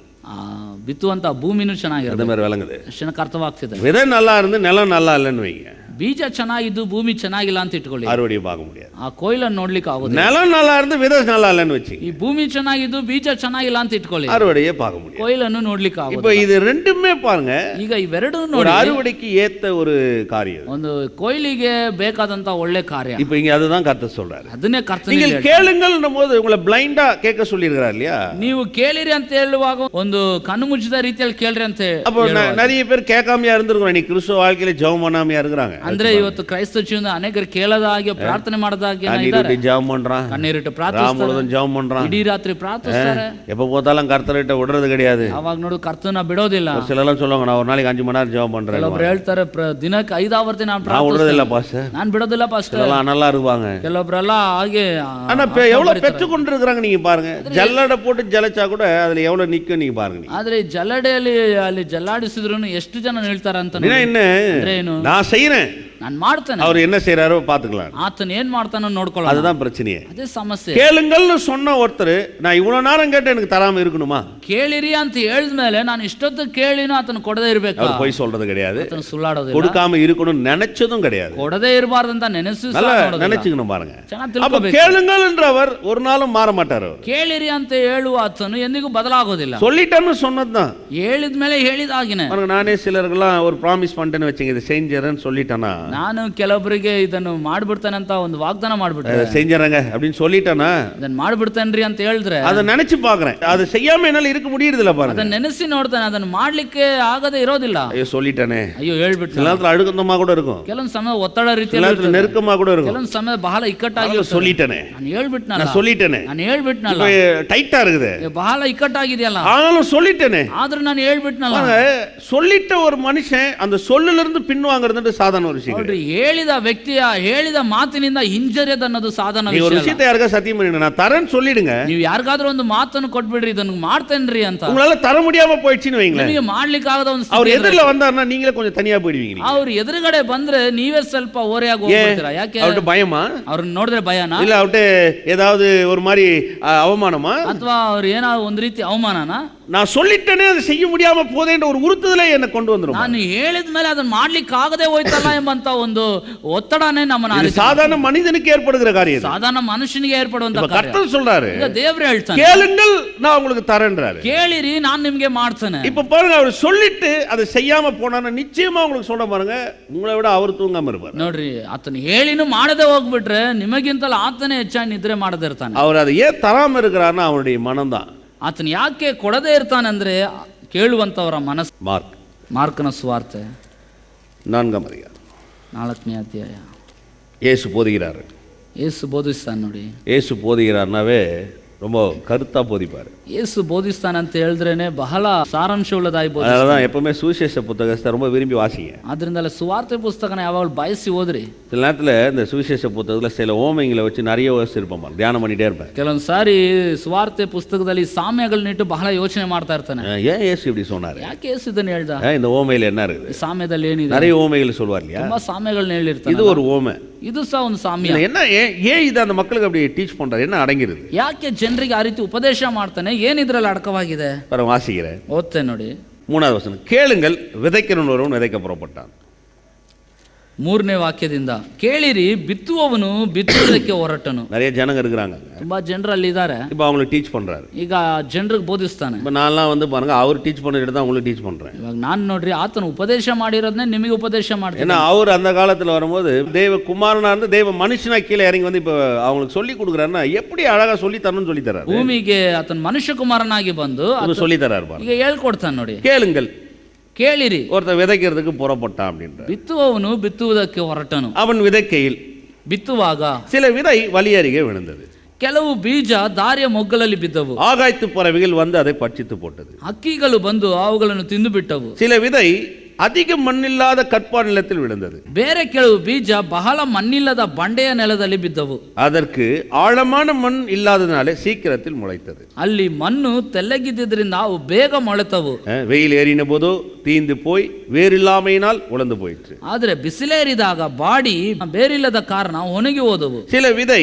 ಬಿತ್ತುವಂತ ಭೂಮಿನೂ ಚೆನ್ನಾಗಿರ್ಬೇಕು. அந்த மாதிரி விளங்குது. ಅಷ್ಟಕ್ಕೆ ಅರ್ಥವಾಗ್ತಿದೆ. விதை நல்லா இருந்து நிலம் நல்லா இல்லைன்னு வைங்க, ಬೀಜ ಚೆನ್ನಾಗಿದ್ದು ಭೂಮಿ ಚೆನ್ನಾಗಿಲ್ಲ ಅಂತ ಇಟ್ಕೊಳ್ಳಿ, அறுவடையை பார்க்க முடியாது. ಆ ಕೊಯ್ಲನ್ನು ನೋಡ್ಲಿಕ್ಕೆ ಆಗೋದಿಲ್ಲ. நிலம் நல்லா இருந்து விதை நல்லா இல்லைன்னு வச்சு, ಈ ಭೂಮಿ ಚೆನ್ನಾಗಿದ್ದು ಬೀಜ ಚೆನ್ನಾಗಿಲ್ಲ ಅಂತ ಇಟ್ಕೊಳ್ಳಿ, அறுவடையை பார்க்க முடியாது. ಕೊಯ್ಲನ್ನು ನೋಡ್ಲಿಕ್ಕೆ இப்போ ಆಗೋದಿಲ್ಲ. இது ரெண்டுமே பாருங்க, ಈಗ ಇವೆರಡೂ ஒரு ನೋಡಿ அறுவடைக்கு ஏத்த ஒரு காரியம். ಒಂದು ಕೊಯ್ಲಿಗೆ ಬೇಕಾದಂತ ಒಳ್ಳೆ ಕಾರ್ಯ. இப்போ இங்க அதுதான் கர்த்தர் சொல்றாரு. ಅದನ್ನೇ ಕರ್ತನು நீங்கள் கேளுங்கள்னும் போது உங்களை பிளைண்டா கேட்க சொல்லியிருக்கிறார் இல்லையா? ನೀವು ಕೇಳಿರಿ ಅಂತ ಹೇಳುವಾಗ ಒಂದು ಕಣ್ಣು ಮುಚ್ಚಿದ ರೀತಿಯಲ್ಲಿ ಕೇಳ್ರಿ ಅಂತ. அப்போ நிறைய பேர் கேட்காமையா இருந்திருக்கிறோம், இன்னைக்கு கிறிஸ்துவ வாழ்க்கையில ஜெபம் பண்ணாமையா இருக்கிறாங்க. ಅಂದ್ರೆ ಇವತ್ತು ಕ್ರೈಸ್ತ ಜೀವನ ಅನೇಕರು ಕೇಳದ ಹಾಗೆ ಪ್ರಾರ್ಥನೆ ಮಾಡದ ಹಾಗೆ கண்ணீரிட்டு ஜெபம் பண்றான், ಕಣ್ಣೀರಿಟ್ಟು ராம் ಪ್ರಾರ್ಥಿಸ್ತಾರೆ, முழுவதும் ஜெபம் பண்றான், ಇಡೀ ರಾತ್ರಿ ಪ್ರಾರ್ಥಿಸ್ತಾರೆ. எப்ப பார்த்தாலும் கர்த்தர்கிட்ட விடுறது கிடையாது. ಅವಾಗ ನೋಡು ಕರ್ತನ ಬಿಡೋದಿಲ್ಲ. சிலலாம் சொல்லுவாங்க, நான் ஒரு நாளைக்கு 5 மணி நேரம் ஜெபம் பண்றேன். ಕೆಲವೊಬ್ರು ಹೇಳ್ತಾರೆ ದಿನಕ್ಕೆ 5 ಆವರ್ತಿ ನಾನು விடுறது இல்ல பாஸ்டர், நான் ಬಿಡೋದಿಲ್ಲ ಪಾಸ್ಟರ್. சிலலாம் நல்லா இருப்பாங்க. ಕೆಲವೊಬ್ರೆಲ್ಲ ಹಾಗೆ. ஆனா எவ்வளவு பெற்று கொண்டிருக்கிறாங்க நீங்க பாருங்க. ஜல்லடை போட்டு ஜலச்சா கூட அதுல எவ்வளவு நிக்கும் நீங்க பாருங்க. ಆದ್ರೆ ಜಲ್ಲಡೆಯಲ್ಲಿ ಅಲ್ಲಿ ಜಲ್ಲಾಡಿಸಿದ್ರು ಎಷ್ಟು ಜನ ನಿಲ್ತಾರ ಅಂತ. என்ன நான் செய்யறேன், ನಾನು ಮಾಡ್ತೇನೆ, அவர் என்ன செய்யறாரோ பாத்துக்கலாம், ಆತನ ಏನ್ ಮಾಡ್ತಾನೋ ನೋಡ್ಕೊಳ್ಳೋಣ. அதுதான் பிரச்சனையே. ಅದೇ ಸಮಸ್ಯೆ. கேளுங்கள்னு சொன்ன ஒருத்தர் நான் இவ்வளவு நேரம் கேட்டு எனக்கு தராம இருக்கணுமா? ಕೇಳಿರಿ ಅಂತ ಹೇಳಿದ್ಮೇಲೆ ನಾನು ಇಷ್ಟೊತ್ತು ಕೇಳಿನೂ ಆತನ ಕೊಡದೇ ಇರ್ಬೇಕು. அவர் போய் சொல்றது கிடையாது, ಆತನ ಸುಳ್ಳಾಡೋದಿಲ್ಲ, கொடுக்காம இருக்கணும்னு நினைச்சதும் கிடையாது. ಕೊಡದೇ ಇರಬಾರ್ದಂತ ನೆನೆಸು நினைச்சுக்கணும் பாருங்க. ಚೆನ್ನಾಗಿ அப்ப ತಿಳ್ಕೊಬೇಕು. கேளுங்கள் என்றவர் ஒரு நாளும் மாற மாட்டார். ಕೇಳಿರಿ ಅಂತ ಹೇಳುವ ಆತನು ಎಂದಿಗೂ ಬದಲಾಗೋದಿಲ್ಲ. சொல்லிட்டேன்னு சொன்னதுதான், ಹೇಳಿದ್ಮೇಲೆ ಹೇಳಿದಾಗಿನೇ. நானே சிலருக்கெல்லாம் ஒரு ப்ராமிஸ் பண்ணிட்டேன்னு வச்சுங்க, இதை செஞ்சேன்னு சொல்லிட்டேன்னா ನಾನು ಕೆಲವೊಬ್ಬರಿಗೆ ಇದನ್ನು ಮಾಡ್ಬಿಡ್ತೇನೆ ಅಂತ ಒಂದು ವಾಗ್ದಾನ ಮಾಡ್ಬಿಟ್ಟೆ, செஞ்சுறேங்க அப்படின்னு சொல்லிட்டேன்னா ಇದನ್ನ ಮಾಡ್ಬಿಡ್ತೇನ್ರಿ ಅಂತ ಹೇಳಿದ್ರೆ அதை நினைச்சு பாக்குறேன், அது செய்யாம என்னால இருக்க முடியறதில்ல பாருங்க. ಅದನ್ನ ನೆನೆಸಿ ನೋಡ್ತಾನೆ, ಅದನ್ನ ಮಾಡ್ಲಿಕ್ಕೆ ಆಗದೆ ಇರೋದಿಲ್ಲ. ஐயோ சொல்லிட்டேனே, ಅಯ್ಯೋ ಹೇಳ್ಬಿಟ್ಟು. சில நேரத்துல அழுத்தமா கூட இருக்கும், ಕೆಲವೊಂದು ಸಮಯ ಒತ್ತಡ சில ರೀತಿಯಲ್ಲಿ நேரத்துல நெருக்கமா கூட இருக்கும். ಕೆಲವೊಂದು ಸಮಯ ಬಹಳ ಇಕ್ಕಟ್ಟಾಗಿ சொல்லிட்டேனே, ನಾನು ಹೇಳ್ಬಿಟ್ನಲ್ಲ, நான் சொல்லிட்டேனே, ನಾನು ಹೇಳ್ಬಿಟ್ನಲ್ಲ, டைட்டா இருக்குது, ಬಹಳ ಇಕ್ಕಟ್ಟಾಗಿದೆಯಲ್ಲ, ஆனாலும் சொல்லிட்டேனே. ಆದ್ರೂ ನಾನು ಹೇಳ್ಬಿಟ್ನಲ್ಲ. சொல்லிட்ட ஒரு மனுஷன் அந்த சொல்லுல இருந்து பின்வாங்குறது சாதாரண ஒரு விஷயம். ನೋಡ್ರಿ, ಹೇಳಿದ ವ್ಯಕ್ತಿಯ ಹೇಳಿದ ಮಾತಿನಿಂದ ಹಿಂಜರಿಯೋದು ಅನ್ನೋದು ಸಾಧಾರಣ நீ ஒரு ವಿಷಯ. விஷயத்தை யாருக்கா சத்தியம் பண்ணிடுங்க, நான் தரேன்னு சொல்லிடுங்க. ನೀವು ಯಾರಿಗಾದ್ರೂ ಒಂದು ಮಾತನ್ನು ಕೊಟ್ಬಿಡ್ರಿ, ಇದನ್ನು ಮಾಡ್ತೇನ್ರಿ ಅಂತ. உங்களால தர முடியாம போயிடுச்சுன்னு வைங்களேன், ನಿಮಗೆ ಮಾಡ್ಲಿಕ್ಕೆ ಆಗದ ಒಂದು அவர் ಸ್ಥಿತಿ எதிரில வந்தாருன்னா நீங்களே கொஞ்சம் தனியா போயிடுவீங்க. ಅವ್ರ ಎದುರುಗಡೆ ಬಂದ್ರೆ ನೀವೇ ಸ್ವಲ್ಪ ಓರೆಯಾಗಿ ಹೋಗ್ಬಿಡ್ತೀರಾ. ಯಾಕೆ? அவர்கிட்ட பயமா, ಅವ್ರನ್ನ ನೋಡಿದ್ರೆ ಭಯನಾ, இல்ல அவர்கிட்ட ஏதாவது ஒரு மாதிரி அவமானமா, ಅಥವಾ ಅವ್ರು ಏನಾದ್ರು ಒಂದು ರೀತಿ ಅವಮಾನನಾ? நான் சொல்லிட்டேனே அதை செய்ய முடியாம போதேன்ற ஒரு உறுத்துதலே என்ன கொண்டு வந்துரும். ನಾನು ಹೇಳಿದ ಮೇಲೆ ಅದನ್ನ ಮಾಡ್ಲಿಕ್ಕೆ ಆಗದೆ ಹೋಯ್ತಲ್ಲ ಎಂಬಂತ ಒಂದು ಒತ್ತಡನೇ ನಮ್ಮನ್ನ இது சாதாரண மனிதனுக்கு ஏற்படுகிற காரியம். ಸಾಧಾರಣ ಮನುಷ್ಯನಿಗೆ ಏರ್ಪಡುವಂತ ಕಾರ್ಯ. கர்த்தர் சொல்றாரு, ಈಗ ದೇವ್ರು ಹೇಳ್ತಾನೆ, கேளுங்கள் நான் உங்களுக்கு தரேன்றாரு. ಕೇಳಿರಿ ನಾನು ನಿಮ್ಗೆ ಮಾಡ್ತೇನೆ. இப்ப பாருங்க, அவர் சொல்லிட்டு அதை செய்யாம போனானா நிச்சயமா உங்களுக்கு சொல்ல பாருங்க, உங்களை விட அவர் தூங்காம இருப்பார். ನೋಡ್ರಿ, ಆತನ ಹೇಳಿನೂ ಮಾಡದೆ ಹೋಗ್ಬಿಟ್ರೆ ನಿಮಗಿಂತಲೂ ಆತನೇ ಹೆಚ್ಚಾಗಿ ನಿದ್ರೆ ಮಾಡದೆ ಇರ್ತಾನೆ. அவர் அதை ஏன் தராம இருக்கிறாருன்னா அவருடைய மனம்தான். ಆತನ ಯಾಕೆ ಕೊಡದೇ ಇರ್ತಾನೆ ಅಂದ್ರೆ ಕೇಳುವಂತವರ ಮನಸ್ಸು. ಮಾರ್ಕನ ಸುವಾರ್ತೆ 4 அதிகாரம் 4ನೇ ಅಧ್ಯಾಯ. இயேசு போதிக்கிறாரு. ಯೇಸು ಬೋಧಿಸ್ತಾನೆ ನೋಡಿ. இயேசு போதிக்கிறாருனாவே ரொம்ப கருத்தா போதிப்பாரு. ಯೇಸು ಬೋಧಿಸ್ತಾನೆ ಅಂತ ಹೇಳಿದ್ರೇನೆ ಬಹಳ ಸಾರಾಂಶವುಳ್ಳದಾಗಿ ಬೋಧಿಸ್ತಾನೆ. அதனாலதான் எப்பவுமே சுவிசேஷ புத்தகத்தை ரொம்ப விரும்பி வாசிங்க. ಆದ್ರಿಂದಲೇ ಸುವಾರ್ತೆ ಪುಸ್ತಕನ ಯಾವಾಗಲೂ ಬಯಸಿ ಓದ್ರಿ. சில நேரத்தில் இந்த சுவிசேஷ புத்தகத்தில் சில ஓமைங்களை வச்சு நிறைய யோசிச்சிருப்போம், தியானம் பண்ணிட்டே இருப்பேன். ಕೆಲವೊಂದು ಸಾರಿ ಸುವಾರ್ತೆ ಪುಸ್ತಕದಲ್ಲಿ ಸಾಮ್ಯಗಳನ್ನಿಟ್ಟು ಬಹಳ ಯೋಚನೆ ಮಾಡ್ತಾ ಇರ್ತಾನೆ. ஏன் இயேசு இப்படி சொன்னாரு, ಯಾಕೆ ಯೇಸು ಇದನ್ನ ಹೇಳ್ದ, இந்த ஓமையில என்ன இருக்குது, ಈ ಸಾಮ್ಯದಲ್ಲಿ ಏನಿದೆ, நிறைய ஓமைகள் சொல்வார் இல்லையா, ತುಂಬಾ ಸಾಮ್ಯಗಳನ್ನ ಹೇಳಿರ್ತಾನೆ. இது ஒரு ஓமை, ಇದು ಸಹ ಒಂದು ಸಾಮ್ಯ. என்ன ஏன் இது அந்த மக்களுக்கு அப்படி டீச் பண்றாரு, என்ன அடங்கிருது, ಯಾಕೆ ಜನರಿಗೆ ಆ ರೀತಿ ಉಪದೇಶ ಮಾಡ್ತಾನೆ, ಏನಿದ್ರಲ್ಲಿ ಅಡಕವಾಗಿದೆ? வாசிக்கிறேன். ಓದ್ತೇನೆ ನೋಡಿ. 3வது வசனம், கேளுங்கள் விதைக்கிறவன் ஒருவன் விதைக்க புறப்பட்டான். 3ನೇ ವಾಕ್ಯದಿಂದ, ಕೇಳಿರಿ ಬಿತ್ತುವವನು ಬಿತ್ತುವುದಕ್ಕೆ ಹೊರಟನು. நிறைய ஜனங்க இருக்கிறாங்க, ತುಂಬಾ ಜನರು ಅಲ್ಲಿ ಇದ್ದಾರೆ. இப்போ அவங்களுக்கு டீச் பண்றாரு. ಈಗ ಜನರಿಗೆ ಬೋಧಿಸ್ತಾನೆ. இப்போ நான்லாம் வந்து பாருங்க, அவர் டீச் பண்ணிட்டு தான் உங்களுக்கு டீச் பண்றேன். ಇವಾಗ ನಾನು ನೋಡ್ರಿ, ಆತನ ಉಪದೇಶ ಮಾಡಿರೋದನ್ನೇ ನಿಮಗೆ ಉಪದೇಶ ಮಾಡ್ತೇನೆ. ஏன்னா அவர் அந்த காலத்தில் வரும்போது தேவ குமாரனா இருந்து தேவ மனுஷனா கீழே இறங்கி வந்து இப்போ அவங்களுக்கு சொல்லி கொடுக்குறாருன்னா எப்படி அழகா சொல்லி தரணும்னு சொல்லி தராரு. ಭೂಮಿಗೆ ಆತನ ಮನುಷ್ಯ ಕುಮಾರನಾಗಿ ಬಂದು சொல்லி தராரு பாருங்க. ಈಗ ಹೇಳ್ಕೊಡ್ತಾನೆ ನೋಡಿ. கேளுங்கள், ಕೇಳಿರಿ, ஒருத்தர் விதைக்கிறதுக்கு புறப்பட்டான் அப்படின்ற, ಬಿತ್ತುವವನು ಬಿತ್ತುವುದಕ್ಕೆ ಹೊರಟನು. அவன் விதைக்கையில் ಬಿತ್ತುವಾಗ சில விதை வழி அருகே விழுந்தது, ಕೆಲವು ಬೀಜ ದಾರಿಯ ಮೊಗ್ಗಲಲ್ಲಿ ಬಿದ್ದವು, ஆகாயத்து பறவைகள் வந்து அதை பட்சித்து போட்டது. ಹಕ್ಕಿಗಳು ಬಂದು ಅವುಗಳನ್ನು ತಿಂದು ಬಿಟ್ಟವು. சில விதை அதிக மண்ணில்லாத கற்பார் நிலத்தில் விழுந்தது, ಬೇರೆ ಕೆಲವು ಬೀಜ ಬಹಳ ಮಣ್ಣಿಲ್ಲದ ಬಂಡೆಯ ನೆಲದಲ್ಲಿ ಬಿದ್ದವು. அதற்கு ஆழமான மண் இல்லாததுனாலே சீக்கிரத்தில் முளைத்தது. ಅಲ್ಲಿ ಮಣ್ಣು ತೆಳ್ಳಗಿದ್ದರಿಂದ ಅವು ಬೇಗ ಮೊಳೆತವು. வெயில் ஏறின போதோ தீந்து போய் வேறில்லாமையினால் உலர்ந்து போயிற்று. ಆದ್ರೆ ಬಿಸಿಲೇರಿದಾಗ ಬಾಡಿ ಬೇರಿಲ್ಲದ ಕಾರಣ ಒಣಗಿ ಹೋದವು. சில விதை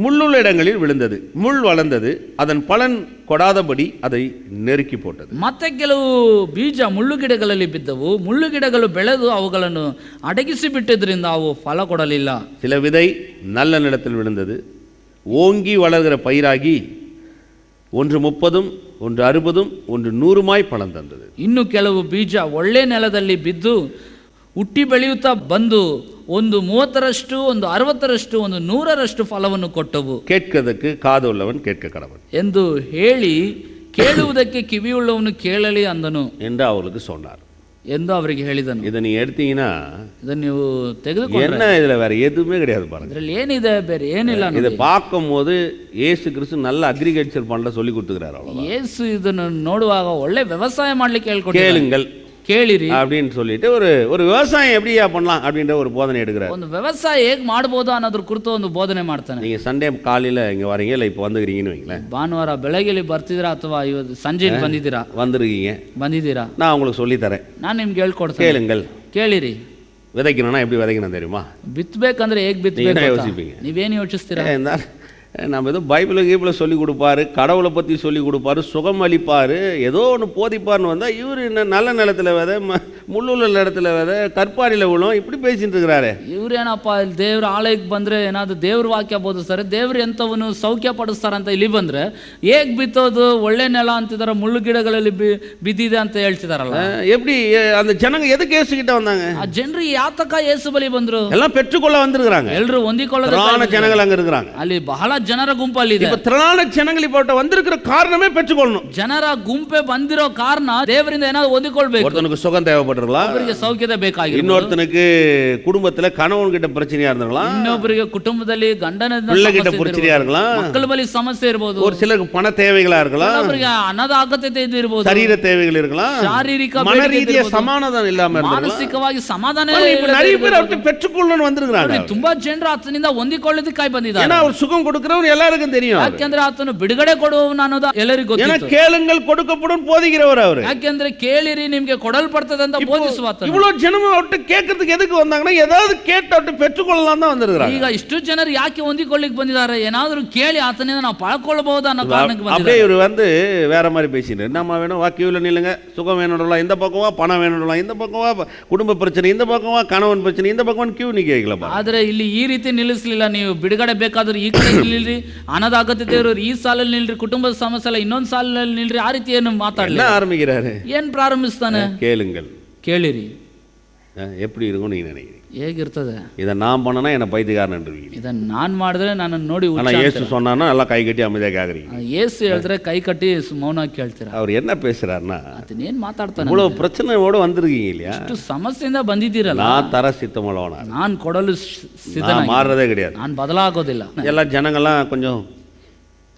முள்ளுள்ள இடங்களில் விழுந்தது, முள் வளர்ந்தது, அதன் பலன் கொடாதபடி அதை நெருக்கி போட்டது. ಮತ್ತೆ ಕೆಲವು ಬೀಜ ಮುಳ್ಳುಗಿಡಗಳಲ್ಲಿ ಬಿದ್ದವು, ಮುಳ್ಳುಗಿಡಗಳು ಬೆಳೆದು ಅವುಗಳನ್ನು ಅಡಗಿಸಿ ಬಿಟ್ಟಿದ್ರಿಂದ ಅವು ಫಲ ಕೊಡಲಿಲ್ಲ. சில விதை நல்ல நிலத்தில் விழுந்தது, ஓங்கி வளர்கிற பயிராகி 1 30, 1 60, 1 100 பலன் தந்தது. ಇನ್ನು ಕೆಲವು ಬೀಜ ಒಳ್ಳೆ ನೆಲದಲ್ಲಿ ಬಿದ್ದು ಹುಟ್ಟಿ ಬೆಳೆಯುತ್ತಾ ಬಂದು 1 30ರಷ್ಟು, 1 60ರಷ್ಟು, 1 100ರಷ್ಟು ಫಲವನ್ನು ಕೊಟ್ಟವು. கேட்கிறதுக்கு காது உள்ளவன் கேட்க கடவன் ಎಂದು ಹೇಳಿ ಕೇಳುವುದಕ್ಕೆ ಕಿವಿಯುಳ್ಳವನು ಕೇಳಲಿ ಅಂದನು என்று அவர்களுக்கு சொன்னார் ಎಂದು ಅವರಿಗೆ ಹೇಳಿದನು. இதை நீ எடுத்தீங்கன்னா ಇದನ್ನು ನೀವು ತೆಗೆದುಕೊಂಡ್ರೆ என்ன இதுல வேற எதுவுமே கிடையாது பாருங்க. ಇದರಲ್ಲಿ ಏನಿದೆ, ಬೇರೆ ಏನಿಲ್ಲ. இதை பார்க்கும் போது இயேசு கிறிஸ்து நல்ல அக்ரிகல்ச்சர் பண்ண சொல்லி கொடுத்துக்கிறார். ಯೇಸು ಇದನ್ನು ನೋಡುವಾಗ ಒಳ್ಳೆ ವ್ಯವಸಾಯ ಮಾಡ್ಲಿಕ್ಕೆ ಹೇಳ್ಕೊಡ್ತಾರೆ. கேளுங்கள், ಕೇಳಿರಿ அப்படின்னு சொல்லிட்டு ஒரு விவசாயம் எப்படியா பண்ணலாம் அப்படின்ற ஒரு போதனை எடுக்கிறார். ಒಂದು ವ್ಯವಸಾಯ ಹೇಗೆ ಮಾಡಬಹುದು ಅನ್ನೋದ್ರ ಕುರಿತು ಒಂದು ಬೋಧನೆ ಮಾಡ್ತಾನೆ. நீங்க சண்டே காலையில இங்க வரீங்க, இல்ல இப்போ வந்துக்கிறீங்கன்னு வைங்களேன், ಭಾನುವಾರ ಬೆಳಗ್ಗೆ ಬರ್ತಿದ್ದೀರಾ ಅಥವಾ ಇವತ್ತು ಸಂಜೆ ಬಂದಿದ್ದೀರಾ, நான் உங்களுக்கு சொல்லி தரேன், ನಾನು ನಿಮ್ಗೆ ಹೇಳ್ಕೊಡ್ತೇನೆ. கேளுங்கள். ಕೇಳಿರಿ. விதைக்கணும்னா எப்படி விதைக்கணும் தெரியுமா? ಬಿತ್ತಬೇಕಂದ್ರೆ ಹೇಗೆ ಬಿತ್ತಬೇಕು யோசிப்பீங்க, ನೀವೇನು ಯೋಚಿಸ್ತೀರಾ? நம்ம ஏதோ பைபிளை கீபிளை சொல்லி கொடுப்பாரு, கடவுளை பற்றி சொல்லி கொடுப்பாரு, சுகம் அளிப்பார், ஏதோ ஒன்று போதிப்பார்னு வந்தால் இவர் என்ன நல்ல நிலத்தில் விதை, முள்ளுள்ள இடத்துல விதை, கற்பாரியில் விழும், இப்படி பேசிட்டு இருக்கிறாரு. ಇವ್ರೇನಪ್ಪ ಇಲ್ಲಿ ದೇವ್ರ ಆಲಯಕ್ಕೆ ಬಂದರೆ ಏನಾದ್ರು ದೇವ್ರ ವಾಕ್ಯ ಬೋಧಿಸ್ತಾರೆ, ದೇವ್ರು ಎಂಥವನು ಸೌಖ್ಯ ಪಡಿಸ್ತಾರಂತ ಇಲ್ಲಿ ಬಂದರೆ ಹೇಗೆ ಬಿತ್ತೋದು, ಒಳ್ಳೆ ನೆಲ ಅಂತಿದ್ದಾರೆ, ಮುಳ್ಳು ಗಿಡಗಳಲ್ಲಿ ಬಿದ್ದಿದೆ ಅಂತ ಹೇಳ್ತಿದಾರಲ್ಲ. எப்படி அந்த ஜனங்க எதுக்கு இயேசு கிட்ட வந்தாங்க? ಆ ಜನರು ಯಾತಕ ಯೇಸು ಬಳಿ ಬಂದ್ರು? எல்லாம் பெற்றுக்கொள்ள வந்திருக்கிறாங்க. ಎಲ್ಲರೂ ಹೊಂದಿಕೊಳ್ಳೋದು ஜனங்கள் அங்க இருக்கிறாங்க. ಅಲ್ಲಿ ಬಹಳ ಜನರ ಗುಂಪಲ್ಲಿದೆ. இப்ப திரளான ஜனங்கள் இப்ப வந்திருக்கிற காரணமே பெற்றுக்கொள்ளணும். ಜನರ ಗುಂಪೆ ಬಂದಿರೋ ಕಾರಣ ದೇವರಿಂದ ಏನಾದ್ರು ಹೊಂದಿಕೊಳ್ಳಬೇಕು. ஒருத்தனுக்கு சுகம் தேவைப்பட்டிருக்கலாம், ಒಬ್ಬರಿಗೆ ಸೌಖ್ಯತೆ ಬೇಕಾಗಿರಬಹುದು, இன்னொருத்தனுக்கு குடும்பத்துல கணவன் கிட்ட பிரச்சனையா இருந்திருக்கலாம், ಇನ್ನೊಬ್ಬರಿಗೆ ಕುಟುಂಬದಲ್ಲಿ ಗಂಡನ பிள்ளை கிட்ட பிரச்சனையா இருக்கலாம், ಮಕ್ಕಳ ಬಳಿ ಸಮಸ್ಯೆ ಇರಬಹುದು, ஒரு சிலருக்கு பண தேவைகளா இருக்கலாம், ಅವರಿಗೆ ಹಣದ ಅಗತ್ಯತೆ ಇರಬಹುದು, சரீர தேவைகள் இருக்கலாம், ಶಾರೀರಿಕ மன ரீதியா சமாதானம் இல்லாம இருக்கலாம், ಮಾನಸಿಕವಾಗಿ ಸಮಾಧಾನ நிறைய பேர் அவர்கிட்ட பெற்றுக்கொள்ளணும் வந்திருக்காங்க. ತುಂಬಾ ಜನರು ಆತನಿಂದ ಹೊಂದಿಕೊಳ್ಳೋದಕ್ಕಾಗಿ ಬಂದಿದ್ದಾರೆ. ஏன்னா அவர் சுகம் கொடுக்கிறவர் எல்லாருக்கும் தெரியும். ಯಾಕೆಂದ್ರೆ ಆತನು ಬಿಡುಗಡೆ ಕೊಡುವವನು ಅನ್ನೋದು ಎಲ್ಲರಿಗೂ ಗೊತ್ತಿತ್ತು. கேளுங்கள் கொடுக்கப்படும் போதிக்கிறவர் அவர். ಯಾಕೆಂದ್ರೆ ಕೇಳಿರಿ ನಿಮಗೆ ಕೊಡಲ್ಪಡ್ತದೆ ಅಂತ ಬೋಧಿಸುವ ಆತನು. இவ்வளவு ஜனம் அவர்கிட்ட கேட்கிறதுக்கு எதுக்கு வந்தாங்கன்னா ஏதாவது கேட்டு அவர்கிட்ட பெற்றுக்கொள்ளலாம் தான் வந்திருக்காங்க. ಈಗ ಇಷ್ಟು ಜನರು ಯಾಕೆ ಹೊಂದಿಕೊಳ್ಳಿಕ್ಕೆ ಬಂದಿದ್ದಾರೆ? ಏನಾದರೂ ಕೇಳಿ ಆತನಿಂದ ನಾವು ಪಡ್ಕೊಳ್ಳಬಹುದು ಅನ್ನೋ ಕಾರಣಕ್ಕೆ ಬಂದಿದ್ದಾರೆ. அப்படியே இவர் வந்து வேற மாதிரி பேசிட்டு என்னம்மா வேணும், வாக்கியூல நில்லுங்க, சுகம் வேணும்லாம் இந்த பக்கமா, பணம் வேணும்லாம் இந்த பக்கமா, குடும்ப பிரச்சனை இந்த பக்கமா, கணவன் பிரச்சனை இந்த பக்கமா கியூ நிக்கல. ಆದ್ರೆ ಇಲ್ಲಿ ಈ ರೀತಿ ನಿಲ್ಲಿಸಲಿಲ್ಲ. ನೀವು ಬಿಡುಗಡೆ ಬೇಕಾದ್ರೆ ಈ ಕಡೆ ನಿಲ್ರಿ, ಹಣದ ಅಗತ್ಯತೆ ಇರೋರು ಈ ಸಾಲಲ್ಲಿ ನಿಲ್ರಿ, ಕುಟುಂಬದ ಸಮಸ್ಯೆ ಎಲ್ಲ ಇನ್ನೊಂದು ಸಾಲಲ್ಲಿ ನಿಲ್ರಿ, ಆ ರೀತಿ ಏನು ಮಾತಾಡಲಿಲ್ಲ. ಆರಂಭಿக்கிறாரு, ಏನ್ ಪ್ರಾರಂಭಿಸ್ತಾನೆ? கேளுங்கள், ಕೇಳಿರಿ. எப்படி இருக்கும் நீங்க நினைக்கிறீங்க? ಹೇಗಿರ್ತದೆ? இதை நான் பண்ணனா என்ன பைத்தியக்காரன் என்றுவீங்க. ಇದನ್ನ ನಾನು ಮಾಡಿದ್ರೆ ನಾನು ನೋಡಿ ஆனா இயேசு சொன்னானா எல்லாம் கை கட்டி அமைதியா கேக்குறீங்க. ಯೇಸು ಹೇಳಿದ್ರೆ ಕೈ ಕಟ್ಟಿ ಮೌನವಾಗಿ ಕೇಳ್ತೀರಾ. அவர் என்ன பேசுறாருன்னா, ಅದನ್ನ ಏನ್ ಮಾತಾಡ್ತಾನೆ? இவ்வளவு பிரச்சனையோட வந்திருக்கீங்க இல்லையா, ಇಷ್ಟು ಸಮಸ್ಯೆಯಿಂದ ಬಂದಿದ್ದೀರಲ್ಲ, நான் தர சித்தமுள்ளவனா, ನಾನು ಕೊಡಲು ಸಿದ್ಧ, நான் மாறதே கிடையாது, ನಾನು ಬದಲಾಗೋದಿಲ್ಲ. எல்லா ஜனங்கள்லாம் கொஞ்சம்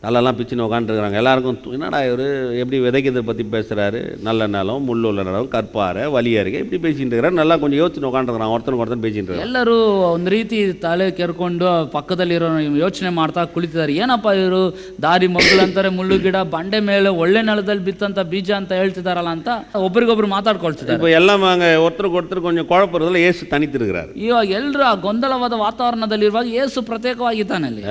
நல்லெல்லாம் பிச்சுன்னு உட்காந்துருக்குறாங்க. எல்லாருக்கும் என்னடா இவர் எப்படி விதைக்கிறதை பற்றி பேசுகிறாரு, நல்ல நிலம், முள்ளுள்ள நிலம், கற்பாறை, வலியா இருக்கு, இப்படி பேசிட்டு இருக்கிறாரு. நல்லா கொஞ்சம் யோசிச்சு உட்காந்துருக்குறான், ஒருத்தன் பேசிட்டு இருக்காரு. ಎಲ್ಲರೂ ಒಂದು ರೀತಿ ತಲೆ ಕೆರ್ಕೊಂಡು ಪಕ್ಕದಲ್ಲಿರೋ ಯೋಚನೆ ಮಾಡ್ತಾ ಕುಳಿತಿದ್ದಾರೆ. ಏನಪ್ಪ ಇವರು ದಾರಿ ಮಗ್ಳು ಅಂತಾರೆ, ಮುಳ್ಳು ಗಿಡ, ಬಂಡೆ ಮೇಲೆ ಒಳ್ಳೆ ನೆಲದಲ್ಲಿ ಬಿತ್ತಂತ ಬೀಜ ಅಂತ ಹೇಳ್ತಿದಾರಲ್ಲ ಅಂತ ಒಬ್ರಿಗೊಬ್ರು ಮಾತಾಡ್ಕೊಳ್ತಿದ್ದಾರೆ. இப்போ எல்லாம் அங்கே ஒருத்தருக்கு கொஞ்சம் குழப்பறதுல இயேசு தனித்திருக்கிறார். ಇವಾಗ ಎಲ್ಲರೂ ಆ ಗೊಂದಲವಾದ ವಾತಾವರಣದಲ್ಲಿರುವಾಗ ಯೇಸು ಪ್ರತ್ಯೇಕವಾಗಿದ್ದಾನೆ ಅಲ್ಲಿ.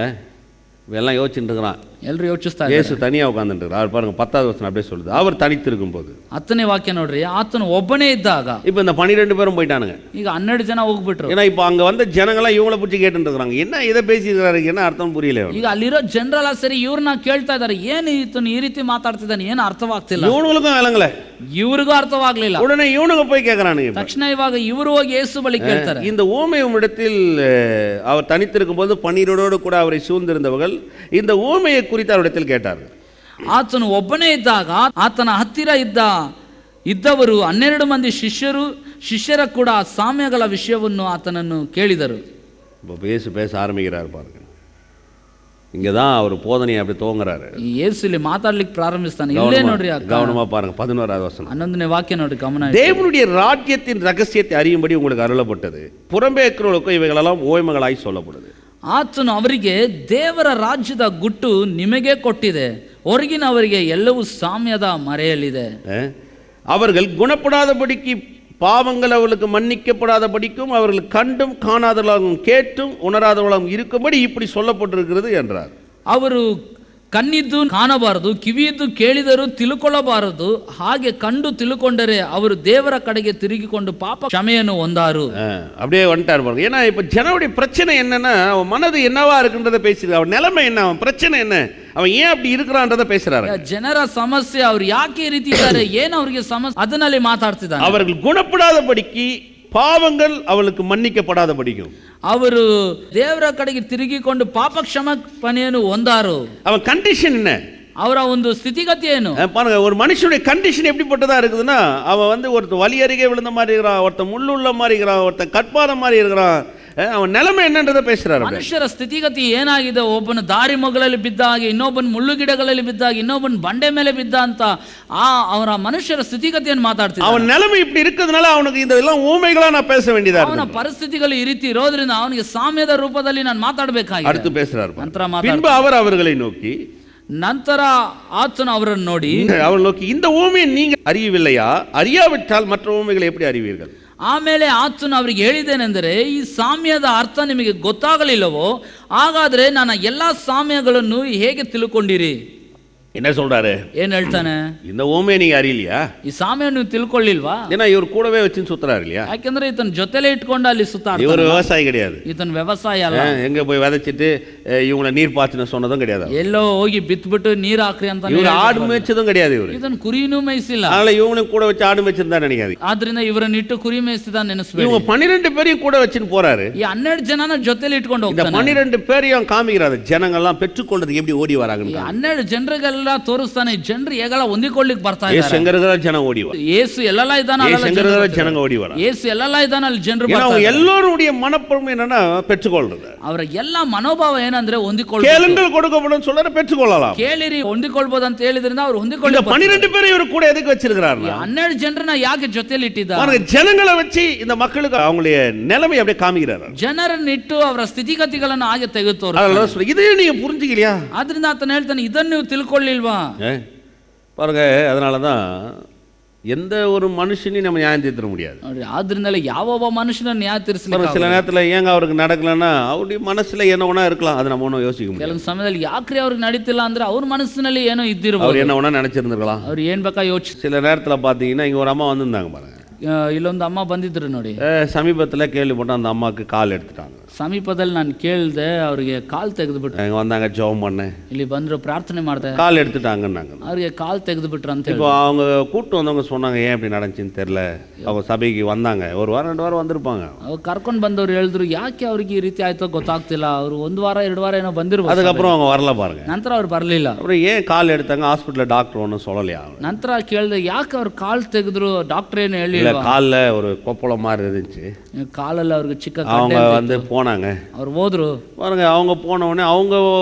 எல்லாம் யோசிச்சுட்டு இருக்கிறான். ಎಲ್ಲರೂ ಯೋಚಿಸ್ತಾರೆ. இயேசு தனியாக உட்காந்துட்டு அவர் பாருங்க 10வது வசனம் அப்படியே சொல்லுது, அவர் தனித்திருக்கும் போது. 10ನೇ ವಾಕ್ಯ ನೋಡ್ರಿ, ಆತನು ಒಬ್ಬನೇ ಇದ್ದಾಗ. இப்போ இந்த 12 பேரும் போயிட்டானுங்க. ಈಗ 12 ಜನ ಹೋಗ್ಬಿಟ್ರು. ஏன்னா இப்போ அங்கே வந்த ஜனங்களாம் இவங்கள பிடிச்சி கேட்டுட்டு இருக்கிறாங்க, என்ன இதை பேசியிருக்கிறாரு, என்ன அர்த்தம் புரியல. ಈಗ ಅಲ್ಲಿರೋ ಜನರೆಲ್ಲ ಸರಿ ಇವ್ರನ್ನ ಕೇಳ್ತಾ ಇದ್ದಾರೆ, ಏನು ಈತನು ಈ ರೀತಿ ಮಾತಾಡ್ತಿದ್ದಾನೆ, ಏನು ಅರ್ಥವಾಗ್ತಿಲ್ಲ. இவனுங்களுக்கும் விளங்கல, ಇವ್ರಿಗೂ ಅರ್ಥವಾಗ್ಲಿಲ್ಲ. உடனே இவனுங்க போய் கேட்கறானுங்க. ತಕ್ಷಣ ಇವಾಗ ಇವರು ಹೋಗಿ ಯೇಸು ಬಳಿ ಕೇಳ್ತಾರೆ. இந்த ஊமை உம்மிடத்தில் அவர் தனித்திருக்கும் போது 12 கூட அவரை சூழ்ந்திருந்தவர்கள் இந்த ஊமையை குறித்து அவரிடத்தில் கேட்டார்கள். ಆತನು ಒಬ್ಬನೇ ಇದ್ದಾಗ ಆತನ ಹತ್ತಿರ ಇದ್ದವರು 12 ಮಂದಿ ಶಿಷ್ಯರ ಕೂಡ ಸಾಮ್ಯಗಳ ವಿಷಯವನ್ನು ಆತನನ್ನು ಕೇಳಿದರು. இயேசு பேச ஆரம்பிக்கிறார் பாருங்க. இங்கதான் அவர் போதனையை அப்படி துவங்குறாரு. ಯೇಸು ಇಲ್ಲಿ ಮಾತಾಡ್ಲಿಕ್ಕೆ ಪ್ರಾರಂಭಿಸ್ತಾನೆ. ಇಲ್ಲೇ ನೋಡ್ರಿ, கவனமா பாருங்க 11வது வசனம். 11ನೇ ವಾಕ್ಯ ನೋಡ್ರಿ, ಗಮನ. தேவனுடைய ராஜ்யத்தின் ரகசியத்தை அறியும்படி உங்களுக்கு அருளப்பட்டது, புறம்பே இருக்கிறவர்களுக்கு இவைகளெல்லாம் ஓய்மங்களாய் சொல்லப்படுது. ಆತನು ಅವರಿಗೆ ದೇವರ ರಾಜ್ಯದ ಗುಟ್ಟು ನಿಮಗೆ ಕೊಟ್ಟಿದೆ, ಹೊರಗಿನವರಿಗೆ ಎಲ್ಲವೂ ಸಾಮ್ಯದ ಮರೆಯಲಿದೆ. அவர்கள் குணப்படாதபடிக்கு பாவங்கள் அவர்களுக்கு மன்னிக்கப்படாதபடிக்கும் அவர்கள் கண்டும் காணாதவர்களாகவும் கேட்டும் உணராதவர்களாகவும் இருக்கும்படி இப்படி சொல்லப்பட்டிருக்கிறது என்றார். ಅವರು ಕಣ್ಣಿದ್ದು ಕಾಣಬಾರದು, ಕಿವಿಯಿದ್ದು ಕೇಳಿದರೂ ತಿಳ್ಕೊಳ್ಳಬಾರದು, ಹಾಗೆ ಕಂಡು ತಿಳ್ಕೊಂಡರೆ ಅವರು ದೇವರ ಕಡೆಗೆ ತಿರುಗಿಕೊಂಡು ಪಾಪ ಕ್ಷಮೆಯನ್ನು ಹೊಂದಾರು. அப்படியே வந்துட்டார் பாருங்க. ஏன்னா இப்ப ஜனவுடைய பிரச்சனை என்னன்னா, அவன் மனது என்னவா இருக்குன்றத பேசுறாரு, அவன் நிலைமை என்ன, அவன் பிரச்சனை என்ன, அவன் ஏன் அப்படி இருக்கிறான்றத பேசுறாரு. ಜನರ ಸಮಸ್ಯೆ, ಅವ್ರು ಯಾಕೆ ಈ ರೀತಿ ಇದ್ದಾರೆ, ಏನು ಅವರಿಗೆ ಸಮಸ್ಯೆ, ಅದನ್ನಲ್ಲಿ ಮಾತಾಡ್ತಿದ್ದಾನೆ. அவர்கள் குணப்படாதபடிக்கு ಪಾಪಗಳು ಅವளுக்கு மன்னிக்கப்படாதபடிக்கும் ಅವರು ದೇವರ ಕಡೆಗೆ ತಿರುಗಿಕೊಂಡು ಪಾಪ ಕ್ಷಮಾಪಣೆಯನ್ನು ಹೊಂದಾರು. அவன் கண்டிஷன் என்ன, ಅವರ ಒಂದು ಸ್ಥಿತಿಗತಿ ಏನು பாருங்க. ஒரு மனுஷனுடைய கண்டிஷன் எப்படிப்பட்டதா இருக்குதுன்னா, அவன் வந்து ஒருத்தர் வலி அருகே விழுந்த மாதிரி இருக்கிறான், ஒருத்தர் முள்ளுள்ள மாதிரி இருக்கிறான், ஒருத்தர் கற்பாத மாதிரி இருக்கிறான். அவன் நிலைமை என்னன்றதை பேசுறாரு. ಮನುಷ್ಯರ ಸ್ಥಿತಿಗತಿ ಏನಾಗಿದೆ, ಒಬ್ಬನು ದಾರಿ ಮಗ್ಗಳಲ್ಲಿ ಬಿದ್ದಾಗೆ, ಇನ್ನೊಬ್ಬನು ಮುಳ್ಳು ಗಿಡಗಳಲ್ಲಿ ಬಿದ್ದಾಗೆ, ಇನ್ನೊಬ್ಬನು ಬಂಡೆ ಮೇಲೆ ಬಿದ್ದ ಅಂತ ಅವರ ಮನುಷ್ಯರ ಸ್ಥಿತಿಗತಿಯನ್ನು ಮಾತಾಡ್ತಿದ್ದ. ಅವನ நிலைமை இப்படி இருக்கிறதுனால அவனுக்கு இதெல்லாம் ஊமைகளா நான் பேச வேண்டியதா இருக்கு. ಅವನ ಪರಿಸ್ಥಿತಿಗಳು ಈ ರೀತಿ ಇರೋದ್ರಿಂದ ಅವನಿಗೆ ಸಾಮ್ಯದ ರೂಪದಲ್ಲಿ ನಾನು ಮಾತಾಡಬೇಕಾಗಿದೆ. அடுத்து பேசுறாரு. ನಂತರ பின்பு அவர் அவர்களை நோக்கி, ನಂತರ ಆತನು ಅವರನ್ನು ನೋಡಿ அவர் நோக்கி, இந்த ஊமையை நீங்க அறியவில்லையா, அறியாவிட்டால் மற்ற ஊமைகளை எப்படி அறிவீர்கள். ಆಮೇಲೆ ಆತನು ಅವರಿಗೆ ಹೇಳಿದ್ದೇನೆಂದರೆ, ಈ ಸಾಮ್ಯದ ಅರ್ಥ ನಿಮಗೆ ಗೊತ್ತಾಗಲಿಲ್ಲವೋ? ಹಾಗಾದ್ರೆ ನಾನು ಎಲ್ಲಾ ಸಾಮ್ಯಗಳನ್ನು ಹೇಗೆ ತಿಳ್ಕೊಂಡಿರಿ? என்ன சொல்றாரு? ಏನ್ ಹೇಳ್ತಾನೆ? இந்த ஓமையை நீங்க அறியலையா? ಈ ಸಾಮ್ಯ ನೀವು ತಿಳ್ಕೊಳ್ಳಿಲ್ವಾ? ஏன்னா இவர் கூடவே வச்சு சுத்துறாரு இல்லையா? ಯಾಕಂದ್ರೆ ಈತನ ಜೊತೆಲೇ ಇಟ್ಕೊಂಡು ಅಲ್ಲಿ ಸುತ್ತಾಡ್ತಾನೆ. இவர் விவசாயி கிடையாது. ಈತನ ವ್ಯವಸಾಯ ಅಲ್ಲ. எங்க போய் விதைச்சிட்டு இவங்களை நீர் பாய்ச்சின சொன்னதும் கிடையாது. ಎಲ್ಲೋ ಹೋಗಿ ಬಿತ್ಬಿಟ್ಟು ನೀರ್ ಹಾಕ್ರಿ ಅಂತ. இவர் ஆடு மேய்ச்சதும் கிடையாது. இவர் ಇದನ್ನ ಕುರಿನೂ ಮೇಯಿಸಿಲ್ಲ. அதனால இவங்களும் கூட வச்சு ஆடு மேய்ச்சிருந்தா நினைக்காது. ಆದ್ರಿಂದ ಇವರನ್ನ ಇಟ್ಟು ಕುರಿ ಮೇಯಿಸಿದ ನೆನೆಸ್ಬೇಡಿ. இவங்க 12 பேரையும் கூட வச்சுட்டு போறாரு. ಈ 12 ಜನನ ಜೊತೆಲಿ ಇಟ್ಕೊಂಡು இந்த ಹೋಗ್ತಾನೆ. 12 பேரையும் காமிக்கிறாரு. ஜனங்கள்லாம் பெற்றுக்கொள்றதுக்கு எப்படி ஓடி வராங்கன்னு. 12 ಜನರಿಗೆಲ್ಲ ತೋರಿಸ್ತಾನೆ, ಜನರು ಹೇಗೆಲ್ಲ ಹೊಂದಿಕೊಳ್ಳಿಕ್ಕೆ ಬರ್ತಾ ಇದ್ದಾರೆ. ಯೇಸು ಹೆಂಗಿರಗರ ಜನ ಓಡಿ ವರ. ಯೇಸು ಎಲ್ಲೆಲ್ಲ ಇದ್ದಾನೆ ಯೇಸು ಹೆಂಗಿರಗರ ಜನங்க ಓಡಿ ವರ. ಯೇಸು ಎಲ್ಲೆಲ್ಲ ಇದ್ದಾನೆ ಅಲ್ಲಿ ಜನರು ಬರ್ತಾರೆ. அவங்க எல்லாருடைய மனப்பொருமை என்னன்னா பெற்றுக்கொள்றது. ಅವರ ಎಲ್ಲ ಮನೋಭಾವ ಏನಂದ್ರೆ ಹೊಂದಿಕೊಳ್ಳೋದು. கேளுங்கள் கொடுக்கப்படும் சொல்றாரு, பெற்றுக்கொள்ளலாம். ಕೇಳಿರಿ ಹೊಂದಿಕೊಳ್ಳಬಹುದು ಅಂತ ಹೇಳಿದ್ರಿಂದ ಅವರು ಹೊಂದಿಕೊಳ್ಳಿ. 12 பேரை இவர் கூட எதுக்கு வச்சிருக்காரு? 12 ಜನರನ್ನ ಯಾಕೆ ಜೊತೆಲಿ ಇಟ್ಟಿದ್ದಾರೆ? பாருங்க, ஜனங்களை வச்சு இந்த மக்களுக்கு அவங்களுடைய நிலைமை அப்படியே காமிக்கிறாரு. ಜನರನ್ನ ಇಟ್ಟು ಅವರ ಸ್ಥಿತಿಗತಿಗಳನ್ನು ಹಾಗೆ ತೆಗೆದು ತೋರಿಸ್ತಾರೆ. இதே நீங்க புரிஞ்சுக்கலையா? ಆದ್ರಿಂದ ಆತನ ಹೇಳ್ತಾನೆ, ಇದನ್ನು ನೀವು ತಿಳ್ಕೊಳ್ಳಿಲ್ವಾ? பாருங்க, அதனால தான் எந்த ஒரு மனுஷனையும் நம்ம நியாயம் தீர்த்த முடியாது. ஆದ್ರಿಂದಲೇ ಯಾವ ಮನುಷ್ಯನ ನ್ಯಾಯ ತೀರಿಸಲಿಕ್ಕೆ சில நேரத்தில் ஏங்க அவருக்கு நடக்கலன்னா அவருடைய மனசுல என்ன ஒண்ணா இருக்கலாம், அது நம்ம ஒன்றும் யோசிக்க முடியாது. ಕೆಲವು ಸಮಯದಲ್ಲಿ ಯಾಕ್ರಿ ಅವ್ರಿಗೆ ನಡೀತಿಲ್ಲ ಅಂದ್ರೆ ಅವ್ರ ಮನಸ್ಸಿನಲ್ಲಿ ಏನೋ ಇದ್ದಿರಬಹುದು. அவர் என்ன ஒண்ணா நினைச்சிருந்திருக்கலாம். ಅವ್ರು ಏನ್ ಬೇಕಾ ಯೋಚಿಸಿ. சில நேரத்தில் பார்த்தீங்கன்னா இங்க ஒரு அம்மா வந்திருந்தாங்க பாருங்க. ಇಲ್ಲೊಂದು ಅಮ್ಮ ಬಂದಿದ್ರು ನೋಡಿ. சமீபத்தில் கேள்விப்பட்ட அந்த அம்மாவுக்கு கால் எடுத்துட்டாங்க. ಸಮೀಪದಲ್ಲಿ ನಾನು ಕೇಳಿದೆ, ಅವರಿಗೆ ಕಾಲ್ ತೆಗೆದುಬಿಟ್ರು. இங்கே வந்தாங்க, ஜெபம் பண்ணேன், ಇಲ್ಲಿ ಬಂದ್ರು, ಪ್ರಾರ್ಥನೆ ಮಾಡಿದೆ, கால் எடுத்துட்டாங்கன்னாங்க. ಅವ್ರಿಗೆ ಕಾಲ್ ತೆಗೆದುಬಿಟ್ರು ಅಂತ. இப்போ அவங்க கூட்டு வந்தவங்க சொன்னாங்க, ஏன் இப்படி நடந்துச்சுன்னு தெரியல. அவங்க சபைக்கு வந்தாங்க, ஒரு வாரம் 2 வாரம் வந்திருப்பாங்க. ಅವ್ರು ಕರ್ಕೊಂಡು ಬಂದವ್ರು ಹೇಳಿದ್ರು, ಯಾಕೆ ಅವ್ರಿಗೆ ಈ ರೀತಿ ಆಯ್ತೋ ಗೊತ್ತಾಗ್ತಿಲ್ಲ, ಅವರು 1 ವಾರ 2 ವಾರ ಏನೋ ಬಂದಿರ್ಬೋದು. அதுக்கப்புறம் அவங்க வரல பாருங்க. ನಂತರ ಅವ್ರು ಬರಲಿಲ್ಲ. அப்புறம் ஏன் கால் எடுத்தாங்க? ஹாஸ்பிட்டலில் டாக்டர் ஒன்றும் சொல்லலையா? ನಂತರ ಕೇಳಿದೆ, ಯಾಕೆ ಅವ್ರು ಕಾಲ್ ತೆಗೆದ್ರು, ಡಾಕ್ಟರ್ ಏನು ಹೇಳಿಲ್ಲ. காலில் ஒரு கொப்பளம் மாதிரி இருந்துச்சு, ಕಾಲಲ್ಲಿ ಅವ್ರಿಗೆ ಚಿಕ್ಕ. அவங்க வந்து போனாங்க, ಅವ್ರು ಹೋದ್ರು பாருங்க. அவங்க போன உடனே அவங்க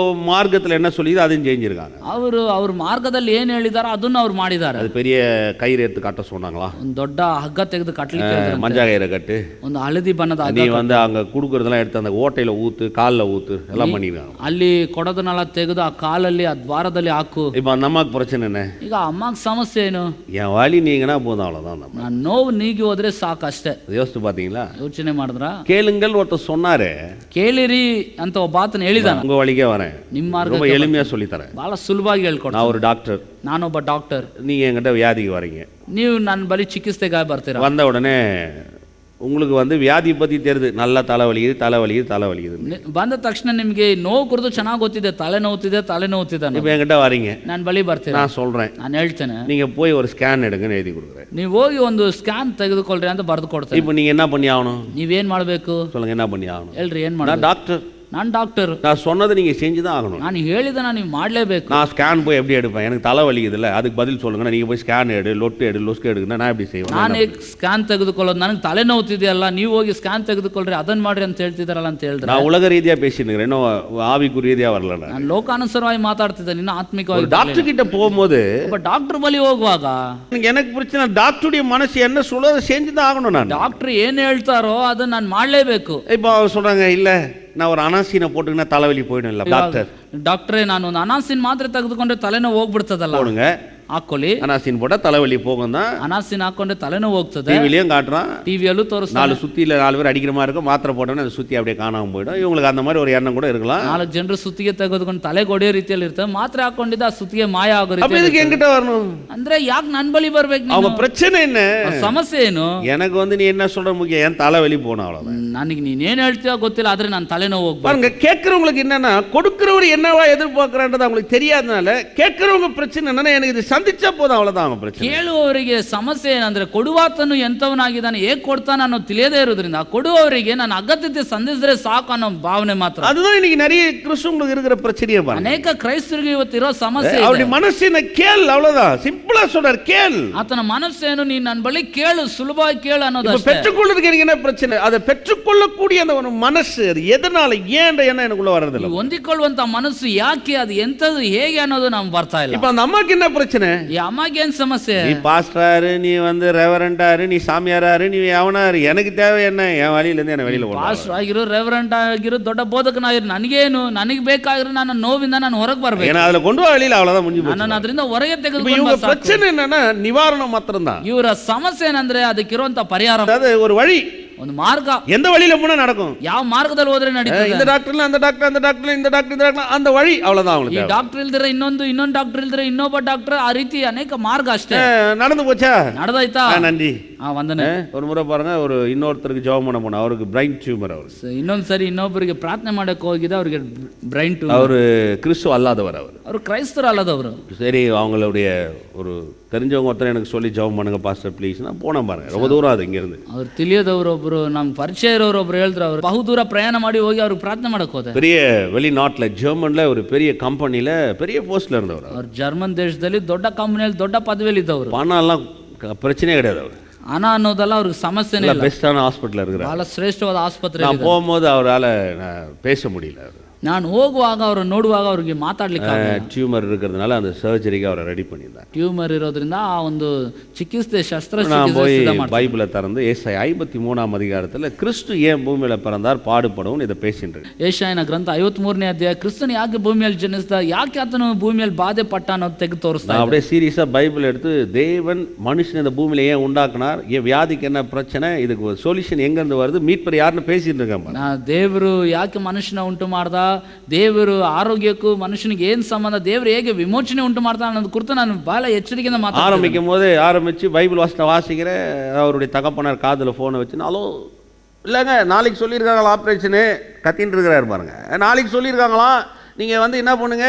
மார்க்கத்தில் என்ன சொல்லிது அதையும் செஞ்சிருக்காங்க. ಅವ್ರ ಮಾರ್ಗದಲ್ಲಿ ಏನ್ ಹೇಳಿದಾರೋ ಅದನ್ನ ಅವ್ರು ಮಾಡಿದ್ದಾರೆ. அது பெரிய கயிறு எடுத்து கட்ட சொன்னாங்களா? ಒಂದು ದೊಡ್ಡ ಹಗ್ಗ ತೆಗೆದು ಕಟ್ಟಲಿಕ್ಕೆ, மஞ்சள் கயிறை கட்டு, ಒಂದು ಹಳದಿ ಬಣ್ಣದ நீ வந்து அங்க குடுக்கறதெல்லாம் எடுத்து அந்த ஓட்டையில ஊத்து, காலில் ஊத்து, எல்லாம் பண்ணிருக்காங்க. ಅಲ್ಲಿ ಕೊಡೋದನ್ನೆಲ್ಲ ತೆಗೆದು ಆ ಕಾಲಲ್ಲಿ ಆ ದ್ವಾರದಲ್ಲಿ ಹಾಕು. இப்போ அந்த அம்மாவுக்கு பிரச்சனை என்ன? ಈಗ ಅಮ್ಮಗ್ ಸಮಸ್ಯೆ ಏನು? என் வலி நீங்கன்னா போதும், அவ்வளவுதான். ನಾನು ನೋವು ನೀಗಿ ಹೋದ್ರೆ ಸಾಕಷ್ಟೇ. யோசிச்சு பாத்தீங்களா? ಯೋಚನೆ ಮಾಡಿದ್ರ? கேளுங்கள் ஒருத்தர் சொன்னாரு, ಕೇಳಿರಿ ಅಂತ ಒಬ್ಬ ಆತನ ಹೇಳಿದಾನ. உங்க வழிக்கே வரேன், ನಿಮ್ಮ ಮಾರ್ಗ ரொம்ப எளிமையா சொல்லி தரேன். ಬಹಳ ಸುಲಭವಾಗಿ ಹೇಳ್ಕೊಡ್ತೀನಿ. நான் ஒரு டாக்டர், ನಾನೊಬ್ಬ ಡಾಕ್ಟರ್, நீங்க என்கிட்ட வியாதிக்கு வரீங்க, ನೀವು ನನ್ನ ಬಳಿ ಚಿಕಿತ್ಸೆಗಾಗಿ ಬರ್ತೀರಾ. வந்த உடனே உங்களுக்கு வந்து வியாதி பற்றி தெரியுது, நல்லா தலைவலிக்குது தலைவலிக்குது தலைவலிக்குது. ಬಂದ ತಕ್ಷಣ ನಿಮಗೆ ನೋವು ಕುರಿತು ಚೆನ್ನಾಗಿ ಗೊತ್ತಿದೆ, ತಲೆ ನೋವುತ್ತಿದೆ. இப்போ என்கிட்ட வரீங்க, ನಾನು ಬಳಿ ಬರ್ತೀನಿ, நான் சொல்றேன், ನಾನು ಹೇಳ್ತೇನೆ, நீங்க போய் ஒரு ஸ்கேன் எடுங்கன்னு எழுதி கொடுக்குறேன். ನೀವು ಹೋಗಿ ಒಂದು ಸ್ಕ್ಯಾನ್ ತೆಗೆದುಕೊಳ್ಳ್ರಿ ಅಂತ ಬರೆದು ಕೊಡ್ತೇನೆ. இப்போ நீங்க என்ன பண்ணி ஆகணும்? ನೀವೇನ್ ಮಾಡಬೇಕು சொல்லுங்க, என்ன பண்ணி ஆகணும்? ಹೇಳ್ರಿ, ಏನ್ நான் ಮಾಡಬೇಕು? டாக்டர், ನಾನು ಡಾಕ್ಟರ್, நான் சொன்னதை நீங்க செஞ்சு தான் ஆகணும். ನಾನು ಹೇಳಿದನ ನೀವು ಮಾಡಲೇಬೇಕು. நான் ஸ்கேன் போய் எப்படி எடுப்பேன்? எனக்கு தலை வலிக்குதுல்ல, அதுக்கு பதில் சொல்லுங்க. நீங்க போய் ஸ்கேன் எடு, லொட்டு எடு, லொஸ்க்கு எடுக்குன்னா நான் எப்படி செய்வேன்? ನಾನು ಸ್ಕ್ಯಾನ್ ತೆಗೆದುಕೊಳ್ಳೋದು, ನನಗೆ ತಲೆ ನೋವುತ್ತಿದೆಯಲ್ಲ, ನೀವು ಹೋಗಿ ಸ್ಕ್ಯಾನ್ ತೆಗೆದುಕೊಳ್ಳ್ರಿ, ಅದನ್ನ ಮಾಡ್ರಿ ಅಂತ ಹೇಳ್ತಿದಾರಲ್ಲ ಅಂತ ಹೇಳಿದ್ರೆ. நான் உலக ரீதியா பேசினுக்கிறேன், இன்னும் ஆவிக்கு ரீதியா வரல. ನಾನು ಲೋಕಾನುಸಾರವಾಗಿ ಮಾತಾಡ್ತಿದ್ದೆ, ನಿನ್ನ ಆತ್ಮಿಕವಾಗಿ. டாக்டர் கிட்ட போகும்போது, ಒಬ್ಬ ಡಾಕ್ಟರ್ ಬಳಿ ಹೋಗುವಾಗ எனக்கு பிரச்சனை, டாக்டருடைய மனசு என்ன சொல்ல அதை செஞ்சு தான் ஆகணும். நான் ಡಾಕ್ಟರ್ ಏನ್ ಹೇಳ್ತಾರೋ ಅದನ್ನ ನಾನು ಮಾಡ್ಲೇಬೇಕು. இப்போ அவங்க சொல்றாங்க, இல்ல நான் ஒரு அனாசினை போட்டுக்கினா தலைவலி போயிடும். இல்லை டாக்டர், ಡಾಕ್ಟ್ರೇ ನಾನು ಒಂದು ಅನಾಸಿನ್ ಮಾತ್ರೆ ತೆಗೆದುಕೊಂಡ್ರೆ ತಲೆನೋವು ಹೋಗ್ಬಿಡ್ತದಲ್ಲ, போடுங்க, ಹಾಕೊಳ್ಳಿ. அனாசின் போட்டா தலைவலி போகும் தான். ಅನಾಸಿನ್ ಹಾಕೊಂಡ್ರೆ ತಲೆನೋವು ಹೋಗ್ತದೆ. டிவிலையும் காட்டுறான், ಟಿವಿಯಲ್ಲೂ ತೋರಿಸ್ತಾನೆ. 4 சுத்தியில 4 பேர் அடிக்கிற மாதிரி இருக்கும், மாத்திரை போட்டோன்னே அந்த சுத்தி அப்படியே காணாம போயிடும். இவங்களுக்கு அந்த மாதிரி ஒரு எண்ணம் கூட இருக்கலாம். 4 ಜನರು ಸುತ್ತಿಗೆ ತೆಗೆದುಕೊಂಡು ತಲೆ ಕೊಡಿಯೋ ರೀತಿಯಲ್ಲಿ ಇರ್ತವೆ, ಮಾತ್ರೆ ಹಾಕೊಂಡಿದ್ದ ಆ ಸುತ್ತಿಗೆ ಮಾಯ ಆಗೋ அப்ப ರೀತಿ. இதுக்கு என்கிட்ட வரணும்? ಅಂದ್ರೆ ಯಾಕೆ ನನ್ ಬಳಿ ಬರ್ಬೇಕು? அவங்க பிரச்சனை என்ன? ಸಮಸ್ಯೆ ಏನು? எனக்கு வந்து நீ என்ன சொல்ற முக்கியம், என் தலைவலி போன அவ்வளவுதான். ನನಗೆ ನೀನೇನ್ ಹೇಳ್ತೀಯೋ ಗೊತ್ತಿಲ್ಲ, ಆದ್ರೆ ನಾನು ತಲೆನೋವು ಹೋಗ್ಬೇಕು. பாருங்க, கேட்கிறவங்களுக்கு என்னன்னா, கொடுக்கிறவர் என்னவா எதிர்பார்க்கறான்றது அவங்களுக்கு தெரியாதனால, கேட்கிறவங்க பிரச்சனை என்னன்னா, எனக்கு இது சந்திச்சா போதும், அவ்வளவுதான் அவங்க பிரச்சனை. ಕೇಳುವವರಿಗೆ ಸಮಸ್ಯೆ ಏನಂದ್ರೆ, ಕೊಡುವಾತನು ಎಂತವನಾಗಿದ್ದಾನೆ, ಹೇಗೆ ಕೊಡ್ತಾನೆ ಅನ್ನೋ ತಿಳಿಯದೇ ಇರೋದ್ರಿಂದ, ಕೊಡುವವರಿಗೆ ನಾನು ಅಗತ್ಯತೆ ಸಂಧಿಸಿದ್ರೆ ಸಾಕು ಅನ್ನೋ ಭಾವನೆ ಮಾತ್ರ. அதுதான் இன்னைக்கு நிறைய கிறிஸ்தவங்களுக்கு இருக்கிற பிரச்சனையே பாருங்க. ಅನೇಕ ಕ್ರೈಸ್ತರಿಗೆ ಇವತ್ತಿರೋ ಸಮಸ್ಯೆ அவருடைய மனசின கேள், அவ்வளவுதான். சிம்பிளா சொல்றார், கேள். ಆತನ ಮನಸ್ಸೇನು, ನೀನು ನನ್ನ ಬಳಿ ಕೇಳು, ಸುಲಭವಾಗಿ ಕೇಳು ಅನ್ನೋದು. பெற்றுக்கொள்றதுக்கு எனக்கு என்ன பிரச்சனை? அதை பெற்றுக்கொள்ளக்கூடிய அந்த ஒரு மனசு, அது எதனால, ஏன் என்ன எனக்குள்ள வர்றது இல்லை. ಹೊಂದಿಕೊಳ್ಳುವಂತ ಮನಸ್ಸು ಯಾಕೆ, ಅದು ಎಂತದ್ದು, ಹೇಗೆ ಅನ್ನೋದು ನಮ್ಗೆ ಬರ್ತಾ ಇಲ್ಲ. இப்ப அந்த அம்மாக்கு என்ன பிரச்சனை? ಈ ಅಮ್ಮಗೆ ಏನ್ ಸಮಸ್ಯೆ? நீ பாஸ்டராரு, நீ வந்து ரெவரண்டாரு, நீ சாமியாராரு, நீ எவனாரு, எனக்கு தேவை என்ன? என் வழியிலேருந்து என்ன வெளியில போகணும். ಪಾಸ್ಟರ್ ಆಗಿರು, ರೆವರೆಂಟ್ ಆಗಿರು, ದೊಡ್ಡ ಬೋಧಕನಾಗಿರು, ನನಗೇನು? ನನಗೆ ಬೇಕಾಗಿರೋ ನನ್ನ ನೋವಿಂದ ನಾನು ಹೊರಗೆ ಬರ್ಬೇಕು. ஏன்னா அதுல கொண்டு வா வெளியில, அவ்வளவுதான் முடிஞ்சு போச்சு. ನನ್ನನ್ನು ಅದರಿಂದ ಹೊರಗೆ இப்ப ತೆಗೆದುಕೊಂಡು இவங்க ಬಾ ಸಾಕು. பிரச்சனை என்னன்னா நிவாரணம் மாத்திரம்தான். ಇವರ ಸಮಸ್ಯೆ ಏನಂದ್ರೆ ಅದಕ್ಕಿರುವಂತ ಪರಿಹಾರ அதாவது ஒரு வழி, ಒಂದು ಮಾರ್ಗ. எந்த வழியில போனா நடக்கும்? ಯಾವ ಮಾರ್ಗದಲ್ಲಿ ಹೋದ್ರೆ ನಡೀತದೆ? இந்த டாக்டர்ல அந்த டாக்டர், அந்த டாக்டர்ல இந்த டாக்டர், இந்த டாக்டர், அந்த வழி அவ்வளவுதான் ಈ அவங்களுக்கு. ಡಾಕ್ಟರ್ ಇಲ್ದಿರ ಇನ್ನೊಂದು ಡಾಕ್ಟರ್ ಇಲ್ದಿರ ಇನ್ನೊಬ್ಬ ಡಾಕ್ಟರ್, ಆ ರೀತಿ ಅನೇಕ ಮಾರ್ಗ ಅಷ್ಟೇ. நடந்து போச்சா? ನಡೆದಾಯ್ತಾ? நன்றி. ವಂದನೆ. ஒரு முறை பாருங்க, ஒரு இன்னொருத்தருக்கு ஜெபம் பண்ண போன, அவருக்கு பிரைன் டியூமர். அவருக்கு ಇನ್ನೊಂದು ಸರಿ ಇನ್ನೊಬ್ಬರಿಗೆ ಪ್ರಾರ್ಥನೆ ಮಾಡಕ್ಕೆ ಹೋಗಿದ್ದೆ, ಅವ್ರಿಗೆ ಬ್ರೈನ್ ಟ್ಯೂಮರ್. அவரு கிறிஸ்துவ அல்லாதவர். ಅವರು ಕ್ರೈಸ್ತರು ಅಲ್ಲದವರು. சரி, அவங்களுடைய ஒரு தெரிஞ்சவங்க ஒருத்தர் எனக்கு சொல்லி ஜெபம் பண்ணுங்க பாஸ்டர் ப்ளீஸ். நான் போனேன் பாருங்க, ரொம்ப தூரம் அது இங்கிருந்து. ಅವ್ರು ತಿಳಿಯದವರು ಒಬ್ರು, ನಮ್ಗೆ ಪರಿಚಯ ಇರೋರು ಒಬ್ರು ಹೇಳಿದ್ರು, ಅವ್ರು ಬಹು ದೂರ ಪ್ರಯಾಣ ಮಾಡಿ ಹೋಗಿ ಅವ್ರಿಗೆ ಪ್ರಾರ್ಥನೆ ಮಾಡಕ್ ಹೋದೆ. பெரிய வெளிநாட்டுல ஜெர்மன்ல ஒரு பெரிய கம்பெனில பெரிய போஸ்ட்ல இருந்தவர். ಅವ್ರು ಜರ್ಮನ್ ದೇಶದಲ್ಲಿ ದೊಡ್ಡ ಕಂಪನಿಯಲ್ಲಿ ದೊಡ್ಡ ಪದವಿಯಲ್ಲಿ ಇದ್ದವರು. பணம் எல்லாம் பிரச்சனையே கிடையாது. அவர் ಹಣ ಅನ್ನೋದಲ್ಲ ಅವ್ರಿಗೆ ಸಮಸ್ಯೆನೇ ಇಲ್ಲ. பெஸ்டான ஹாஸ்பிட்டல் இருக்கிறார். ಬಹಳ ಶ್ರೇಷ್ಠವಾದ ಆಸ್ಪತ್ರೆ. நான் போகும்போது அவரால் பேச முடியல. ನಾನು ಹೋಗುವಾಗ ಅವ್ರು ನೋಡುವಾಗ ಅವ್ರಿಗೆ ಮಾತಾಡ್ಲಿಕ್ಕೆ டியூமர் இருக்கிறதுனால அந்த சர்ஜரிக்கு அவரை ரெடி பண்ணியிருந்தார். ಟ್ಯೂಮರ್ ಇರೋದ್ರಿಂದ ಆ ಒಂದು ಚಿಕಿತ್ಸೆ நான் ಶಸ್ತ್ರಚಿಕಿತ್ಸೆ போய் ಸಿದ್ಧ ಮಾಡ್ತಾರೆ. பைபிளை திறந்து ஏசாயா 53ஆம் அதிகாரத்தில் கிறிஸ்து ஏன் பூமியில பிறந்தார், பாடுபடவும் இதை பேசிட்டு. ಏಷಾಯನ ಗ್ರಂಥ 53ನೇ ಅಧ್ಯಾಯ, ಕ್ರಿಸ್ತನು ಯಾಕೆ ಭೂಮಿಯಲ್ಲಿ ಜನಿಸಿದ, ಯಾಕೆ ಆತನು ಭೂಮಿಯಲ್ಲಿ ಬಾಧೆ ಪಟ್ಟ ಅನ್ನೋದು ತೆಗೆದು ತೋರಿಸ್ತಾ நான் அப்படியே சீரியஸா பைபிள் எடுத்து தேவன் மனுஷன் இந்த பூமியில ஏன் உண்டாக்குனார், ஏன் வியாதிக்கு என்ன பிரச்சனை, இதுக்கு சொல்யூஷன் எங்க இருந்து வருது, மீட்பர் யாருன்னு பேசிட்டு இருக்கேன். ದೇವರು ಯಾಕೆ ಮನುಷ್ಯನ ಉಂಟು ಮಾಡ್ದ, ದೇವರು ಆರೋಗ್ಯಕ್ಕೂ ಮನುಷ್ಯನಿಗೆ ಏನ್ ಸಂಬಂಧ, ದೇವರು ಹೇಗೆ ವಿಮೋಚನೆ ಉಂಟು ಮಾಡ್ತಾ ಅನ್ನೋದು ಕುರಿತು ನಾನು ಬಹಳ ಎಚ್ಚರಿಕೆಯಿಂದ ஆரம்பிக்கும் போது ஆரம்பிச்சு பைபிள் வாசனை வாசிக்கிறேன். அவருடைய தகப்பனார் காதுல போனை வச்சு, ஹலோ இல்லைங்க நாளைக்கு சொல்லியிருக்காங்களா ஆப்ரேஷனு, கத்தின்னு இருக்கிறாரு பாருங்க. நாளைக்கு சொல்லியிருக்காங்களா, நீங்கள் வந்து என்ன பண்ணுங்க,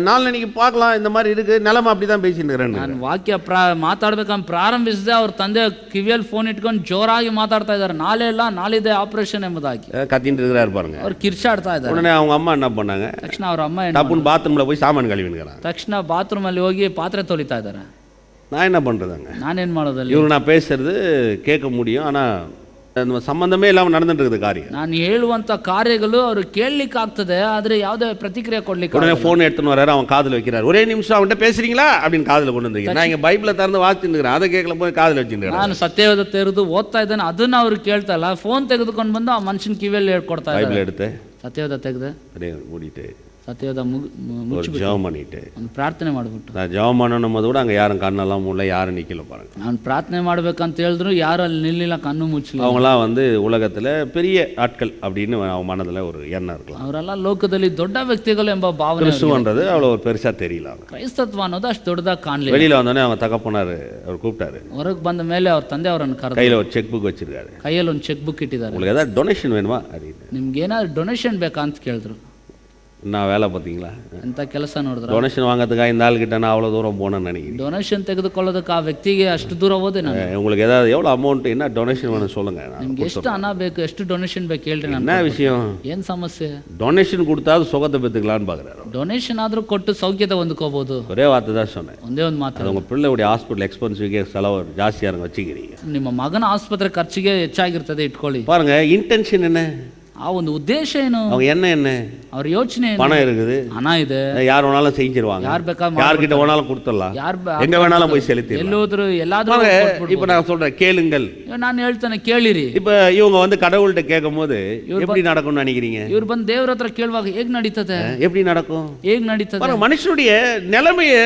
நாளைக்கு பார்க்கலாம், இந்த மாதிரி இருக்கு நிலைமை, அப்படி தான் பேசிட்டு இருக்கிறேன். ನಾನು ವಾಕ್ಯ ಮಾತಾಡ್ಬೇಕಂತ ಪ್ರಾರಂಭಿಸಿದೆ, ಅವ್ರ ತಂದೆ ಕಿವಿಯಲ್ಲಿ ಫೋನ್ ಇಟ್ಕೊಂಡು ಜೋರಾಗಿ ಮಾತಾಡ್ತಾ ಇದ್ದಾರೆ, ನಾಳೆ ಇಲ್ಲ ನಾಳಿದೆ ಆಪರೇಷನ್ ಎಂಬುದಾಗಿ கத்தின்னு இருக்கிறாரு பாருங்க. ಅವ್ರು ಕಿರ್ಚಾಡ್ತಾ ಇದ್ದಾರೆ. உடனே அவங்க அம்மா என்ன பண்ணாங்க, ತಕ್ಷಣ ಅವ್ರ ಅಮ್ಮ டப்புன்னு பாத்ரூம்ல போய் சாமான் கழுவினுங்கிறாங்க. ತಕ್ಷಣ ಬಾತ್ರೂಮ್ ಅಲ್ಲಿ ಹೋಗಿ ಪಾತ್ರೆ ತೊಳಿತಾ ಇದ್ದಾರೆ. நான் என்ன பண்றதுங்க, ನಾನೇನ್ ಮಾಡೋದಲ್ಲಿ? இவங்க நான் பேசுறது கேட்க முடியும், ஆனா ಸಂಬಂಧமே ಇல்லாமல் நடந்துட்டு இருக்குது காரியம். ನಾನು ಹೇಳುವಂತ ಕಾರ್ಯಗಳು ಅವರು ಕೇಳಲಿಕ್ಕೆ ಆಗ್ತದೆ, ಆದ್ರೆ ಯಾವುದೇ ಪ್ರತಿಕ್ರಿಯೆ ಕೊಡ್ಲಿಕ್ಕೆ. உடனே ஃபோன் எடுத்துன்னு வராரு, அவன் காதில் வைக்கிறார். ஒரே நிமிஷம் அவன்கிட்ட பேசுறீங்களா அப்படின்னு காதில் கொண்டு வந்துருக்கேன். நான் இங்கே பைபிளை திறந்து வாசிச்சுட்டு இருக்கிறேன், அதை கேட்கல போய் காதில் வச்சுட்டு ನಾನು ಸತ್ಯವೇದ ತೆರೆದು ಓದ್ತಾ ಇದ್ದೇನೆ, ಅದನ್ನ ಅವ್ರು ಕೇಳ್ತಾ ಇಲ್ಲ, ಫೋನ್ ತೆಗೆದುಕೊಂಡು ಬಂದು ಆ ಮನುಷ್ಯನ ಕಿವಿಯಲ್ಲಿ ಹೇಳ್ಕೊಡ್ತಾ ಇದ್ದಾರೆ. பைபிள் எடுத்து ಸತ್ಯವೇದ ತೆಗೆದು அப்படியே மூடிட்டு ಸತ್ಯವೇದ ஒரு ஜெபம் பண்ணிட்டு ಒಂದು ಪ್ರಾರ್ಥನೆ ಮಾಡಿಬಿಟ್ಟು, நான் ஜெபம் பண்ணணும் போது கூட அங்கே யாரும் கண்ணெல்லாம் மூடல, யாரும் நிற்கல பாருங்க. ನಾನು ಪ್ರಾರ್ಥನೆ ಮಾಡ್ಬೇಕಂತ ಹೇಳಿದ್ರು யாரும் ಅಲ್ಲಿ ನಿಲ್ಲಿಲ್ಲ, ಕಣ್ಣು ಮುಚ್ಚಲಿಲ್ಲ. அவங்களாம் வந்து உலகத்தில் பெரிய ஆட்கள் அப்படின்னு அவன் மனதில் ஒரு எண்ணம் இருக்கலாம். ಅವರೆಲ್ಲ ಲೋಕದಲ್ಲಿ ದೊಡ್ಡ ವ್ಯಕ್ತಿಗಳು ಎಂಬ ಭಾವನೆ. கிறிஸ்துவன்றது அவ்வளோ ஒரு பெருசாக தெரியல. அவங்க ಕ್ರೈಸ್ತತ್ವ ಅನ್ನೋದು ಅಷ್ಟು ದೊಡ್ಡದಾಗಿ ಕಾಣಲಿಲ್ಲ. வெளியில் வந்தோடனே அவங்க தகப்பனார் அவர் கூப்பிட்டாரு. ಹೊರಗೆ ಬಂದ ಮೇಲೆ ಅವ್ರ ತಂದೆ ಅವರನ್ನು ಕರೆದು கையில் ஒரு செக் புக் வச்சிருக்காரு. ಕೈಯಲ್ಲಿ ಒಂದು ಚೆಕ್ ಬುಕ್ ಇಟ್ಟಿದ್ದಾರೆ. உங்களுக்கு ஏதாவது டொனேஷன் வேணுமா அப்படின்னு. ನಿಮ್ಗೆ ಏನಾದ್ರು ಡೊನೇಷನ್ ಬೇಕಾ ಅಂತ ಕೇಳಿದ್ರು. நான் வேலை பார்த்தீங்களா, ಅಂತ ಕೆಲಸ ನೋಡಿದ್ರು. டொனேஷன் வாங்கிறதுக்காக இந்த ஆள்கிட்ட நான் அவ்வளோ தூரம் போனேன்னு நினைக்கிறேன். ಡೊನೇಷನ್ ತೆಗೆದುಕೊಳ್ಳೋದಕ್ಕೆ ಆ ವ್ಯಕ್ತಿಗೆ ಅಷ್ಟು ದೂರ ಹೋದೆ ನಾನು. உங்களுக்கு ஏதாவது எவ்வளோ அமௌண்ட், என்ன டொனேஷன் வேணும் சொல்லுங்க. ನಿಮ್ಗೆ ಎಷ್ಟು ಹಣ ಬೇಕು, ಎಷ್ಟು ಡೊನೇಷನ್ ಬೇಕು ಹೇಳ್ರಿ. என்ன விஷயம், ಏನ್ ಸಮಸ್ಯೆ? டொனேஷன் கொடுத்தா சுகத்தை பெற்றுக்கலான்னு பார்க்குறாரு. ಡೊನೇಷನ್ ಆದ್ರೂ ಕೊಟ್ಟು ಸೌಖ್ಯತೆ ಹೊಂದ್ಕೋಬಹುದು. ஒரே வார்த்தை தான் சொன்னேன். ಒಂದೇ ಒಂದು ಮಾತು, உங்கள் பிள்ளையுடைய ஹாஸ்பிட்டல் எக்ஸ்பென்சிவ்ಗೆ செலவு ஜாஸ்தியாக இருங்க வச்சுக்கிறீங்க. ನಿಮ್ಮ ಮಗನ ಆಸ್ಪತ್ರೆ ಖರ್ಚಿಗೆ ಹೆಚ್ಚಾಗಿರ್ತದೆ ಇಟ್ಕೊಳ್ಳಿ. பாருங்க, இன்டென்ஷன் என்ன, ಆ ಒಂದು ಉದ್ದೇಶ ಏನು, அவங்க என்ன ಅವ್ರ ಯೋಚನೆ ಏನು? பணம் இருக்குது, ಹಣ ಇದೆ, யார் வேணாலும் செஞ்சிருவாங்க, ಯಾರ್ ಬೇಕಾದ್ರೂ யார்கிட்ட வேணாலும் கொடுத்துடலாம், எங்க வேணாலும் போய் செலுத்திடலாம். ಎಲ್ಲೋದ್ರು ಎಲ್ಲಾದ್ರೂ இப்போ நான் சொல்றேன் கேளுங்கள். ನಾನು ಹೇಳ್ತಾನೆ ಕೇಳಿರಿ. இப்போ இவங்க வந்து கடவுள்கிட்ட கேட்கும் போது எப்படி நடக்கும்னு நினைக்கிறீங்க? ಇವ್ರು ಬಂದು ದೇವ್ರ ಹತ್ರ ಕೇಳುವಾಗ ಹೇಗ್ ನಡೀತದೆ? எப்படி நடக்கும்? ಹೇಗ್ ನಡೀತದೆ? பாருங்க, மனுஷனுடைய நிலைமையை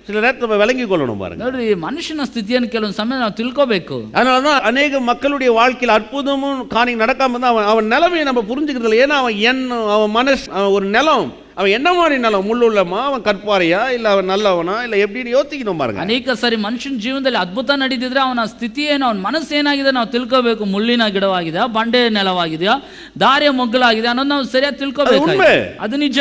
சில நேரத்தில் நம்ம விளங்கி கொள்ளணும். பாருங்க, ನೋಡ್ರಿ, ಮನುಷ್ಯನ ಸ್ಥಿತಿಯನ್ನು ಕೆಲವೊಂದು ಸಮಯ ನಾವು ತಿಳ್ಕೋಬೇಕು. அதனாலதான் அநேக மக்களுடைய வாழ்க்கையில் அற்புதமும் காரியம் நடக்காம இருந்தா அவன் நிலைமையை நம்ம புரிஞ்சுக்கிறது இல்லை. ஏன்னா அவன் எண்ணம், அவன் மனசு, ஒரு நிலம், அவன் என்ன மாதிரி நிலம், முள்ளுள்ளமா, அவன் கற்பாரையா, இல்லை அவன் நல்லவனா, இல்லை எப்படின்னு யோசிக்கணும். பாருங்க, ಅನೇಕ ಸರಿ ಮನುಷ್ಯನ ಜೀವನದಲ್ಲಿ ಅದ್ಭುತ ನಡೀತಿದ್ರೆ ಅವನ ಸ್ಥಿತಿ ಏನು, ಅವನ ಮನಸ್ಸು ಏನಾಗಿದೆ ನಾವು ತಿಳ್ಕೋಬೇಕು. ಮುಳ್ಳಿನ ಗಿಡವಾಗಿದೆಯಾ, ಬಂಡೆ ನೆಲವಾಗಿದೆಯಾ, ದಾರಿಯ ಮೊಗ್ಗಲಾಗಿದೆ ಅನ್ನೋದು ನಾವು ಸರಿಯಾಗಿ ತಿಳ್ಕೋಬೇಕು. ಅದು ನಿಜ.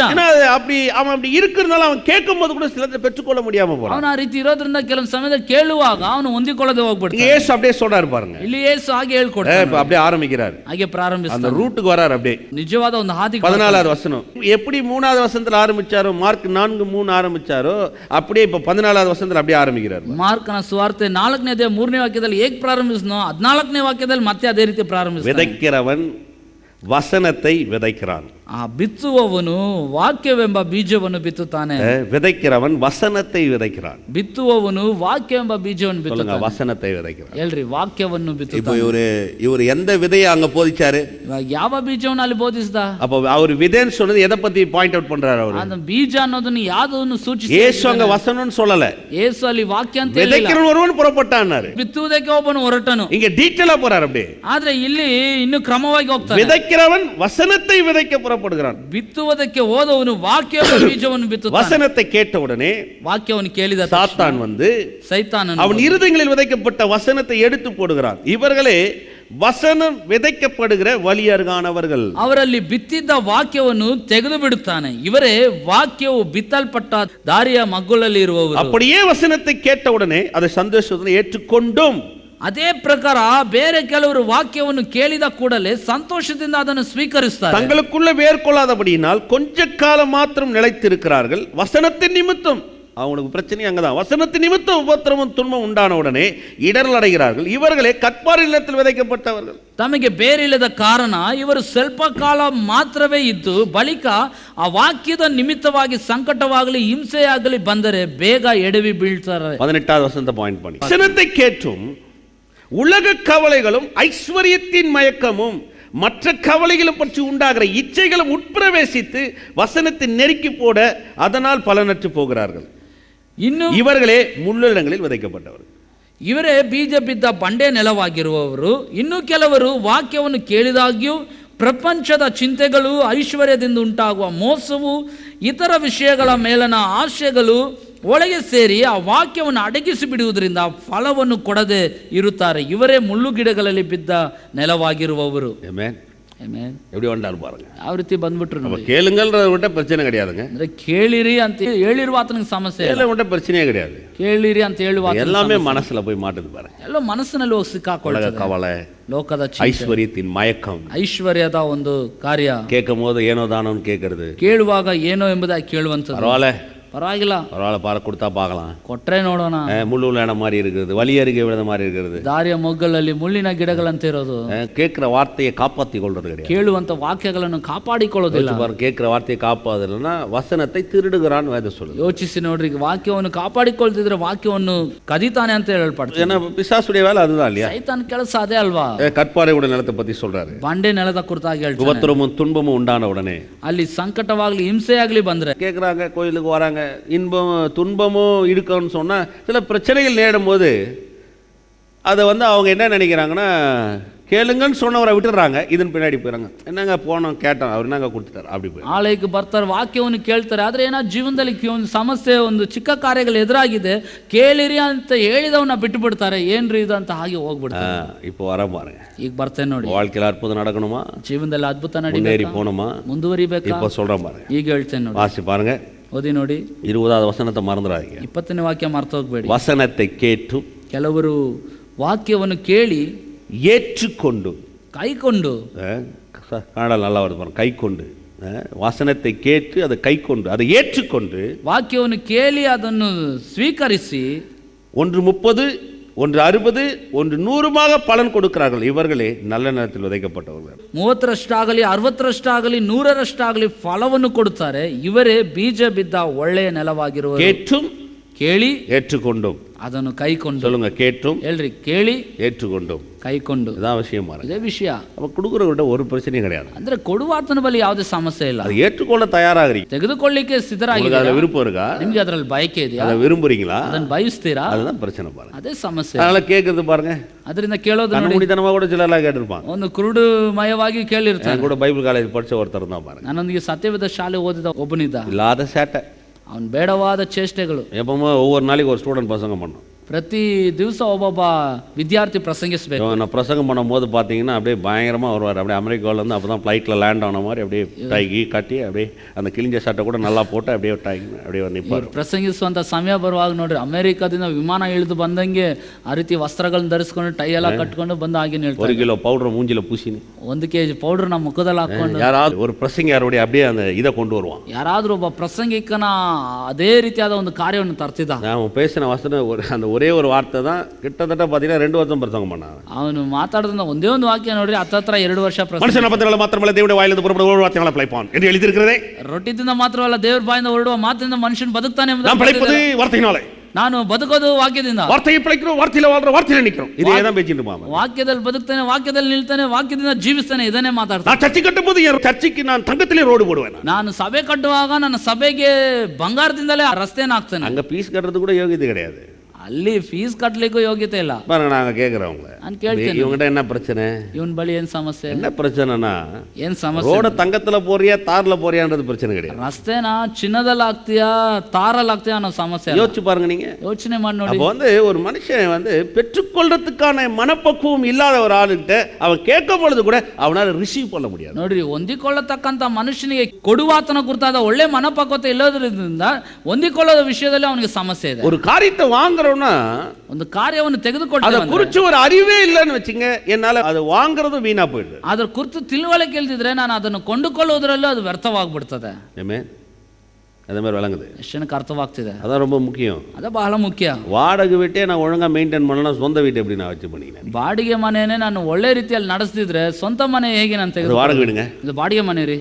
அப்படி அவன் அப்படி இருக்கிறதுனால அவன் கேட்கும் போது கூட சிலத்தை பெற்றுக்கொள்ள முடியாம போறான். ಅವನ ಆ ರೀತಿ ಇರೋದ್ರಿಂದ ಕೆಲವು ಸಮಯದಲ್ಲಿ ಕೇಳುವಾಗ ಅವನು ಹೊಂದಿಕೊಳ್ಳದೆ ಹೋಗ್ಬಿಡ್ತಾನೆ. ಯೇಸು அப்படியே சொல்றாரு பாருங்க. ಇಲ್ಲಿ ಯೇಸು ಹಾಗೆ ಹೇಳ್ಕೊಡ್ತಾನೆ. இப்ப அப்படியே ஆரம்பிக்கிறார், ಹಾಗೆ ಪ್ರಾರಂಭಿಸ್ತಾನೆ, அந்த ரூட்டுக்கு வரார். அப்படியே ನಿಜವಾದ ಒಂದು ಹಾದಿ. 14வது வசனம் எப்படி 3வது வசனத்துல ஆரம்பிச்சாரோ, மார்க் 4:3 ஆரம்பிச்சாரோ, அப்படியே இப்ப 14வது வசனத்துல அப்படியே ஆரம்பிக்கிறார். ಮಾರ್ಕನ ಸುವಾರ್ತೆ 4ನೇ ಅಧ್ಯಾಯ 3ನೇ ವಾಕ್ಯದಲ್ಲಿ ಹೇಗೆ ಪ್ರಾರಂಭಿಸ್ನೋ 14ನೇ ವಾಕ್ಯದಲ್ಲಿ ಮತ್ತೆ ಅದೇ ರೀತಿ ಪ್ರಾರಂಭಿಸ್ತಾನೆ. விதைக்கிறவன் வசனத்தை விதைக்கிறான். ಆ ಬಿತ್ತುವವನು ವಾಕ್ಯವೆಂಬ ಬೀಜವನ್ನು ಬಿತ್ತುತ್ತಾನೆ. விதைக்கிறவன் வசனத்தை விதைக்கிறான். ಬಿತ್ತುವವನು ವಾಕ್ಯವೆಂಬ ಬೀಜವನ್ನು ಬಿತ್ತುತ್ತಾನೆ. வசனத்தை விதைக்கிறான். ಹೇಳ್ರಿ, ವಾಕ್ಯವನ್ನು இப்போ ಬಿತ್ತುತ್ತಾನೆ. இவர் எந்த விதையை அங்க போதிச்சாரு? ಇವಾಗ ಯಾವ ಬೀಜವನ್ನು ಅಲ್ಲಿ ಬೋಧಿಸಿದ? அப்போ அவர் விதைன்னு சொன்னது எதை பத்தி பாயிண்ட் அவுட் பண்றாரு அவரு? அந்த ಬೀಜ ಅನ್ನೋದನ್ನ ಯಾವ್ದನ್ನು ಸೂಚಿಸಿ ಯೇಸು அங்க வசனம்னு சொல்லல. ಯೇಸು ಅಲ್ಲಿ ವಾಕ್ಯ ಅಂತ ಹೇಳಿಲ್ಲ. விதைக்கிறவன் ஒருவன் புறப்பட்டான்னாரு. ಬಿತ್ತುವುದಕ್ಕೆ ಒಬ್ಬನು ಹೊರಟನು. இங்க டீடைலா போறாரு அப்படியே. ಆದ್ರೆ ಇಲ್ಲಿ ಇನ್ನು ಕ್ರಮವಾಗಿ ಹೋಗ್ತಾನೆ. விதைக்கிறவன் வசனத்தை விதைக்க புறப்படுகிறான். ಬಿತ್ತುವುದಕ್ಕೆ ಹೋದವನು ವಾಕ್ಯದ ಬೀಜವನ್ನು ಬಿತ್ತುತ್ತಾನೆ. வசனத்தை கேட்ட உடனே ವಾಕ್ಯವನ್ನು ಕೇಳಿದ சாத்தான் வந்து ಸೈತಾನನು அவன் இருதயங்களில் விதைக்கப்பட்ட வசனத்தை எடுத்து போடுகிறான். இவர்களே வசனம் விதைக்கப்படுகிற வழியருகானவர்கள். ಅವರಲ್ಲಿ ಬಿತ್ತಿದ್ದ ವಾಕ್ಯವನ್ನು ತೆಗೆದು ಬಿಡುತ್ತಾನೆ. ಇವರೇ ವಾಕ್ಯವು ಬಿತ್ತಲ್ಪಟ್ಟ ದಾರಿಯ ಮಗ್ಗುಲಲ್ಲಿ ಇರುವವರು. அப்படியே வசனத்தை கேட்ட உடனே அதை சந்தோஷத்துடன் ஏற்றுக்கொண்டும், ಅದೇ ಪ್ರಕಾರ ಬೇರೆ ಕೆಲವರು ವಾಕ್ಯವನ್ನು ಕೇಳಿದ ಕೂಡಲೇ ಸಂತೋಷದಿಂದ ಅದನ್ನು ಸ್ವೀಕರಿಸ್ತಾರೆ. தங்களுக்குள்ள வேர்கொள்ளாதபடியினால் கொஞ்ச காலம் மாத்திரம் நிலைத்திருக்கிறார்கள். வசனத்தின் நிமித்தம் அவங்களுக்கு பிரச்சனை அங்கதான். வசனத்தின் நிமித்தம் உபத்திரமும் துன்பம் உண்டான உடனே இடரல் அடைகிறார்கள். இவர்களே கற்பார் இல்லத்தில் விதைக்கப்பட்டவர்கள். ತಮಗೆ ಬೇರಿಲ್ಲದ ಕಾರಣ ಇವರು ಸ್ವಲ್ಪ ಕಾಲ ಮಾತ್ರವೇ ಇದ್ದು ಬಳಿಕ ಆ ವಾಕ್ಯದ ನಿಮಿತ್ತವಾಗಿ ಸಂಕಟವಾಗಲಿ ಹಿಂಸೆಯಾಗಲಿ ಬಂದರೆ ಬೇಗ ಎಡವಿ ಬೀಳ್ತಾರೆ. 18வது வசனத்தை பாயிண்ட் பண்ணி, வசனத்தை கேட்டும் உலக கவலைகளும் ஐஸ்வர்யத்தின் மயக்கமும் மற்ற கவலைகளும் பற்றி உண்டாகிற இச்சைகளும் உட்பிரவேசித்து வசனத்தை நெருக்கி போட அதனால் பலனற்று போகிறார்கள். ಇನ್ನು இவர்களே முள்ளிடங்களில் விதைக்கப்பட்டவர்கள். ಇವರೇ ಬೀಜ ಬಿದ್ದ ಬಂಡೆ ನೆಲವಾಗಿರುವವರು. ಇನ್ನು ಕೆಲವರು ವಾಕ್ಯವನ್ನು ಕೇಳಿದಾಗ್ಯೂ ಪ್ರಪಂಚದ ಚಿಂತೆಗಳು, ಐಶ್ವರ್ಯದಿಂದ ಉಂಟಾಗುವ ಮೋಸವು, ಇತರ ವಿಷಯಗಳ ಮೇಲನ ಆಶೆಗಳು ಒಳಗೆ ಸೇರಿ ಆ ವಾಕ್ಯವನ್ನು ಅಡಗಿಸಿ ಬಿಡುವುದರಿಂದ ಫಲವನ್ನು ಕೊಡದೆ ಇರುತ್ತಾರೆ. ಇವರೇ ಮುಳ್ಳು ಗಿಡಗಳಲ್ಲಿ ಬಿದ್ದ ನೆಲವಾಗಿರುವವರು. எப்படி வந்தாரு பாருங்க. ಯಾವ ರೀತಿ ಬಂದ್ಬಿಟ್ರು ನೋಡಿ. கேளுங்கள்ன்றத விட்ட பிரச்சனை கிடையாதுங்க. ಅಂದ್ರೆ ಕೇಳಿರಿ ಅಂತ ಹೇಳಿರುವ ಆತನಿಗೆ ಸಮಸ್ಯೆ ಇಲ್ಲ. விட்ட பிரச்சனையே கிடையாது. ಕೇಳಿರಿ ಅಂತ ಹೇಳುವ எல்லாமே மனசுல போய் மாட்டுது பாருங்க. ಎಲ್ಲ ಮನಸ್ಸಿನಲ್ಲಿ ಹೋಗಿ ಸಿಕ್ಕಾಕೊಳ್ಳುತ್ತದೆ. கவலை, ಲೋಕದ ஐஸ்வர்யத்தின் மயக்கம், ಐಶ್ವರ್ಯದ ಒಂದು ಕಾರ್ಯ. கேட்கும் போது ಏನೋ தானோன்னு கேட்கறது, ಕೇಳುವಾಗ ಏನೋ ಎಂಬುದಾಗಿ ಕೇಳುವಂಥದ್ದು. ಪರವಾಗಿಲ್ಲ, பரவாயில்ல, பார கொடுத்தா பார்க்கலாம், ಕೊಟ್ರೆ ನೋಡೋಣ. முள்ளு விளையாட மாதிரி இருக்கிறது, வலி அருகே விழுந்த மாதிரி இருக்கிறது, ದಾರಿಯ ಮೊಗ್ಗಲಲ್ಲಿ ಮುಳ್ಳಿನ ಗಿಡಗಳಂತ ಇರೋದು. கேட்கிற வார்த்தையை காப்பாற்றி கொள்றது கிடையாது. ಕೇಳುವಂತ ವಾಕ್ಯಗಳನ್ನು ಕಾಪಾಡಿಕೊಳ್ಳೋದಿಲ್ಲ. கேட்கிற வார்த்தையை காப்பாதலைன்னா வசனத்தை திருடுகிறான் வேத சொல்லுது. ಯೋಚಿಸಿ ನೋಡ್ರಿ, ವಾಕ್ಯವನ್ನು ಕಾಪಾಡಿಕೊಳ್ತಿದ್ರೆ ವಾಕ್ಯವನ್ನು ಕದಿತಾನೆ ಅಂತ ಹೇಳಲ್ಪಡ್ತಾರೆ. ஏன்னா பிசாசுடைய வேலை அதுதான் இல்லையா? ಸೈತಾನ್ ಕೆಲಸ ಅದೇ ಅಲ್ವಾ? கற்பாறை கூட நிலத்தை பத்தி சொல்றாரு. ಬಂಡೆ ನೆಲದ ಕುರಿತಾಗಿ ಹೇಳ್ತಾರೆ. உபத்திரமும் துன்பமும் உண்டான உடனே ಅಲ್ಲಿ ಸಂಕಟವಾಗ್ಲಿ ಹಿಂಸೆಯಾಗ್ಲಿ ಬಂದ್ರೆ கேட்குறாங்க, கோயிலுக்கு வராங்க, இன்பம் துன்பமும் இருக்குன்னு சொன்னா சில பிரச்சனைகள் நேடும் போது அதை வந்து அவங்க என்ன நினைக்கிறாங்கன்னா, கேளுங்கன்னு சொன்னவரை விட்டுறாங்க, இதன் பின்னாடி போயிறாங்க. என்னங்க போனோம் கேட்டோம், அவர் என்னங்க கொடுத்துட்டாரு, அப்படி போய் ಆಲಯಕ್ಕೆ ಬರ್ತಾರೆ, ವಾಕ್ಯವನ್ನು ಕೇಳ್ತಾರೆ. ಆದ್ರೆ ಏನೋ ಜೀವನದಲ್ಲಿ ಒಂದು ಸಮಸ್ಯೆ, ಒಂದು ಚಿಕ್ಕ ಕಾರ್ಯಗಳು ಎದುರಾಗಿದೆ, ಕೇಳಿರಿ ಅಂತ ಹೇಳಿದವನ್ನ ಬಿಟ್ಟು ಬಿಡ್ತಾರೆ. ಏನ್ರಿ ಇದು ಅಂತ ಹಾಗೆ ಹೋಗ್ಬಿಡ್ತಾರೆ. இப்போ வர பாருங்க, ಈಗ ಬರ್ತೇನೆ ನೋಡಿ. வாழ்க்கையில் அற்புதம் நடக்கணுமா, ಜೀವನದಲ್ಲಿ ಅದ್ಭುತ முன்னேறி ನಡೀಬೇಕು, போகணுமா, ಮುಂದುವರಿಬೇಕಾ, இப்போ சொல்றேன் பாருங்க. ಈಗ ಹೇಳ್ತೇನೆ ನೋಡಿ. வாசி பாருங்க, ಓದಿ ನೋಡಿ. 20வது வசனத்தை மறந்துடாதீங்க. 20ನೇ ವಾಕ್ಯ ಮರ್ತು ಹೋಗ್ಬೇಡಿ. வசனத்தை கேட்டு ಕೆಲವರು ವಾಕ್ಯವನ್ನು ಕೇಳಿ ஏற்றுக்கொண்டு, ಕೈಕೊಂಡು, கன்னடா நல்லா வருது பாருங்க, கைக்கொண்டு, வசனத்தை கேட்டு அதை கைக்கொண்டு அதை ஏற்றுக்கொண்டு ವಾಕ್ಯವನ್ನು ಕೇಳಿ ಅದನ್ನು ಸ್ವೀಕರಿಸಿ 130, 160, 100 பலன் கொடுக்கிறார்கள். இவர்களே நல்ல நேரத்தில் விதைக்கப்பட்டவர்கள். 30ರಷ್ಟಾಗಲಿ 60ರಷ್ಟಾಗಲಿ 100ರಷ್ಟಾಗಲಿ ಫಲವನ್ನು ಕೊಡುತ್ತಾರೆ. ಇವರೇ ಬೀಜ ಬಿದ್ದ ಒಳ್ಳೆಯ ನೆಲವಾಗಿರುವರು. கேட்டும் ಕೇಳಿ ஏற்றுக்கொண்டும். ಅದನ್ನು ಕೈಕೊಂಡು. சொல்லுங்க, கேட்டும் ಹೇಳ್ರಿ, ಕೇಳಿ ஏற்றுக்கொண்டும். ಕೈಕೊಂಡು. இதான் விஷயம். ಇದೇ ವಿಷಯ. அப்ப கொடுக்குறவர்கிட்ட ஒரு பிரச்சனையும் கிடையாது. ಅಂದ್ರೆ ಕೊಡುವಾತನ ಬಳಿ ಯಾವುದೇ ಸಮಸ್ಯೆ ಇಲ್ಲ. அதை ஏற்றுக்கொள்ள தயாராகிறீங்க, ತೆಗೆದುಕೊಳ್ಳಿಕ್ಕೆ ಸಿದ್ಧರಾಗಿದ್ದೀರಾ? அதுல விருப்பம் இருக்கா? ನಿಮ್ಗೆ ಅದರಲ್ಲಿ ಬಯಕೆ ಇದೆಯಾ? அதை விரும்புறீங்களா? ಅದನ್ನ ಬಯಸ್ತೀರಾ? அதுதான் பிரச்சனை பாருங்க. ಅದೇ ಸಮಸ್ಯೆ. அதனால கேட்கறது பாருங்க, ಅದರಿಂದ ಕೇಳೋದು ನೋಡಿ. கண்மூடித்தனமா கூட சிலர்லாம் கேட்டிருப்பாங்க. ಒಂದು ಕುರುಡುಮಯವಾಗಿ ಕೇಳಿರ್ತಾನೆ. கூட பைபிள் காலேஜ் படிச்ச ஒருத்தர் தான் பாருங்க, ನನ್ನೊಂದಿಗೆ ಸತ್ಯವೇದ ಶಾಲೆ ಓದಿದ ಒಬ್ಬನಿದ್ದ. இல்லாத சேட்டை, ಅವನು ಬೇಡವಾದ ಚೇಷ್ಟೆಗಳು. எப்பவுமே ஒவ்வொரு நாளைக்கு ஒரு ஸ்டூடெண்ட் பிரசங்கம் பண்ணும். ಪ್ರತಿ ದಿವಸ ಒಬ್ಬೊಬ್ಬ ವಿದ್ಯಾರ್ಥಿ ಪ್ರಸಂಗಿಸಬೇಕು. நான் பிரசங்கம் பண்ணும்போது பார்த்தீங்கன்னா அப்படியே பயங்கரமாக வருவார். அப்படியே அமெரிக்காவிலேருந்து அப்போ தான் ஃப்ளைட்டில் லேண்ட் ஆன மாதிரி அப்படியே டைகி கட்டி அப்படியே அந்த கிழிஞ்ச சட்டை கூட நல்லா போட்டு அப்படியே டைகி அப்படியே நிற்பார். ಪ್ರಸಂಗಿಸುವಂಥ ಸಮಯ ಬರುವಾಗ ನೋಡ್ರಿ, ಅಮೆರಿಕದಿಂದ ವಿಮಾನ ಇಳಿದು ಬಂದಂಗೆ ಆ ರೀತಿ ವಸ್ತ್ರಗಳನ್ನ ಧರಿಸ್ಕೊಂಡು ಟೈ ಎಲ್ಲ ಕಟ್ಕೊಂಡು ಬಂದು ಹಾಗೆ ಹೇಳ್ತಾರೆ. 1 கிலோ பவுடர் மூஞ்சில பூசினு 1 kg ಪೌಡರ್ ನಮ್ಮ ಮುಖದಲ್ಲಿ ಹಾಕೊಂಡು யாராவது ஒரு பிரசங்க யாரோடைய அப்படியே அந்த இதை கொண்டு வருவான். ಯಾರಾದ್ರೂ ಒಬ್ಬ ಪ್ರಸಂಗಿಕನ ಅದೇ ರೀತಿಯಾದ ಒಂದು ಕಾರ್ಯವನ್ನು ತರ್ತಿದ್ದ. அவன் பேசின வசனம் அந்த ஒரே ஒரு வார்த்தை தான் கிட்டத்தட்ட பார்த்தீங்கன்னா 2 வருஷம் பிரசங்கம் பண்ணாங்க. ಅವನು ಮಾತಾಡಿದ ಒಂದೇ ಒಂದು ವಾಕ್ಯ ನೋಡ್ರಿ ಹತ್ತತ್ರ 2 ವರ್ಷ மனுஷன் அப்பத்தினால மாத்திரமல்ல தேவனுடைய வாயிலிருந்து புறப்படும் ஒரு வார்த்தையால பிழைப்பான் என்று எழுதியிருக்கிறதே. ರೊಟ್ಟಿ ತಿಂದ ಮಾತ್ರವಲ್ಲ ದೇವರ ಬಾಯಿಂದ ಹೊರಡುವ ಮಾತಿನಿಂದ ಮನುಷ್ಯನು ಬದುಕ್ತಾನೆ ಎಂಬುದಾಗಿ நாம் பிழைப்பது வார்த்தையினாலே. ನಾನು ಬದುಕೋದು ವಾಕ್ಯದಿಂದ. வார்த்தையை பிழைக்கிறோம், வார்த்தையில வாழ்றோம், வார்த்தையில நிக்கிறோம். இதே தான் பேசிட்டு இருப்பாங்க. ವಾಕ್ಯದಲ್ಲಿ ಬದುಕ್ತಾನೆ, ವಾಕ್ಯದಲ್ಲಿ ನಿಲ್ತಾನೆ, ವಾಕ್ಯದಿಂದ ಜೀವಿಸ್ತಾನೆ, ಇದನ್ನೇ ಮಾತಾಡ್ತಾನೆ. நான் சர்ச்சை கட்டும்போது என் சர்ச்சைக்கு நான் தங்கத்திலே ரோடு போடுவேன். ನಾನು ಸಭೆ ಕಟ್ಟುವಾಗ ನನ್ನ ಸಭೆಗೆ ಬಂಗಾರದಿಂದಲೇ ರಸ್ತೆನ ಹಾಕ್ತಾನೆ. அங்க பீஸ் கட்டுறது கூட யோகியதை கிடையாது. ಅಲ್ಲಿ ಫೀಸ್ ಕಟ್ಟಲಿಕ್ಕೂ ಯೋಗ್ಯತೆ ಇಲ್ಲ. பாருங்க, நாங்க கேக்குறவங்க, ನಾನು ಕೇಳ್ತೇನೆ, இவங்கிட்ட என்ன பிரச்சனை, ಇವನ್ ಬಳಿ ಏನ್ ಸಮಸ್ಯೆ, என்ன பிரச்சனைனா ಏನ್ ಸಮಸ್ಯೆ, ரோட தங்கத்துல போறியா தார்ல போறியான்றது பிரச்சனை கிடையாது. ರಸ್ತೆನ ಚಿನ್ನದಲ್ಲಿ ಹಾಕ್ತೀಯಾ ತಾರಲ್ಲಿ ಹಾಕ್ತೀಯಾ ಅನ್ನೋ ಸಮಸ್ಯೆ. யோசிச்சு பாருங்க, நீங்க ಯೋಚನೆ ಮಾಡಿ ನೋಡಿ. அப்ப ஒரு மனுஷன் பெற்றுக்கொள்றதுக்கான மனப்பக்குவம் இல்லாத ஒரு ஆளுகிட்ட அவன் கேட்கும் பொழுது கூட அவனால ரிசீவ் பண்ண முடியாது. ನೋಡ್ರಿ, ಹೊಂದಿಕೊಳ್ಳತಕ್ಕಂತ ಮನುಷ್ಯನಿಗೆ ಕೊಡುವಾತನ ಕುರಿತಾದ ಒಳ್ಳೆ ಮನಪಕ್ವತೆ ಇಲ್ಲದ್ರಿಂದ ಹೊಂದಿಕೊಳ್ಳೋದ ವಿಷಯದಲ್ಲಿ ಅವನಿಗೆ ಸಮಸ್ಯೆ ಇದೆ. ஒரு காரியத்தை வாங்குறோம்னா ಒಂದು ಕಾರ್ಯವನ್ನು ಅದ ತೆಗೆದುಕೊಳ್ಳೋದು ಕುರಿತು ஒரு அறிவே இல்லைன்னு வச்சுங்க, என்னால அது வாங்குறது வீணா போயிடுது. ಅದರ ಕುರಿತು ತಿಳುವಳಿಕೆ ಇಲ್ದಿದ್ರೆ ನಾನು ಅದನ್ನು ಕೊಂಡುಕೊಳ್ಳೋದ್ರಲ್ಲೂ ಅದು ವ್ಯರ್ಥವಾಗ್ಬಿಡ್ತದೆ. அதே மாதிரி விளங்குது. ಎಷ್ಟು ಜನಕ್ಕೆ ಅರ್ಥವಾಗ್ತಿದೆ? அதான் ரொம்ப முக்கியம். ಅದು ಬಹಳ ಮುಖ್ಯ. வாடகை வீட்டே நான் ஒழுங்கா மெயின்டைன் பண்ணலாம், சொந்த வீட்டை எப்படி நான் வச்சு பண்ணிக்கிறேன்? ಬಾಡಿಗೆ ಮನೆಯೇ ನಾನು ಒಳ್ಳೆ ರೀತಿಯಲ್ಲಿ ನಡೆಸ್ತಿದ್ರೆ ಸ್ವಂತ ಮನೆ ಹೇಗೆ ನಾನು ತೆಗೆದು? வாடகை வீடுங்க, ಇದು ಬಾಡಿಗೆ ಮನೆ ರೀ.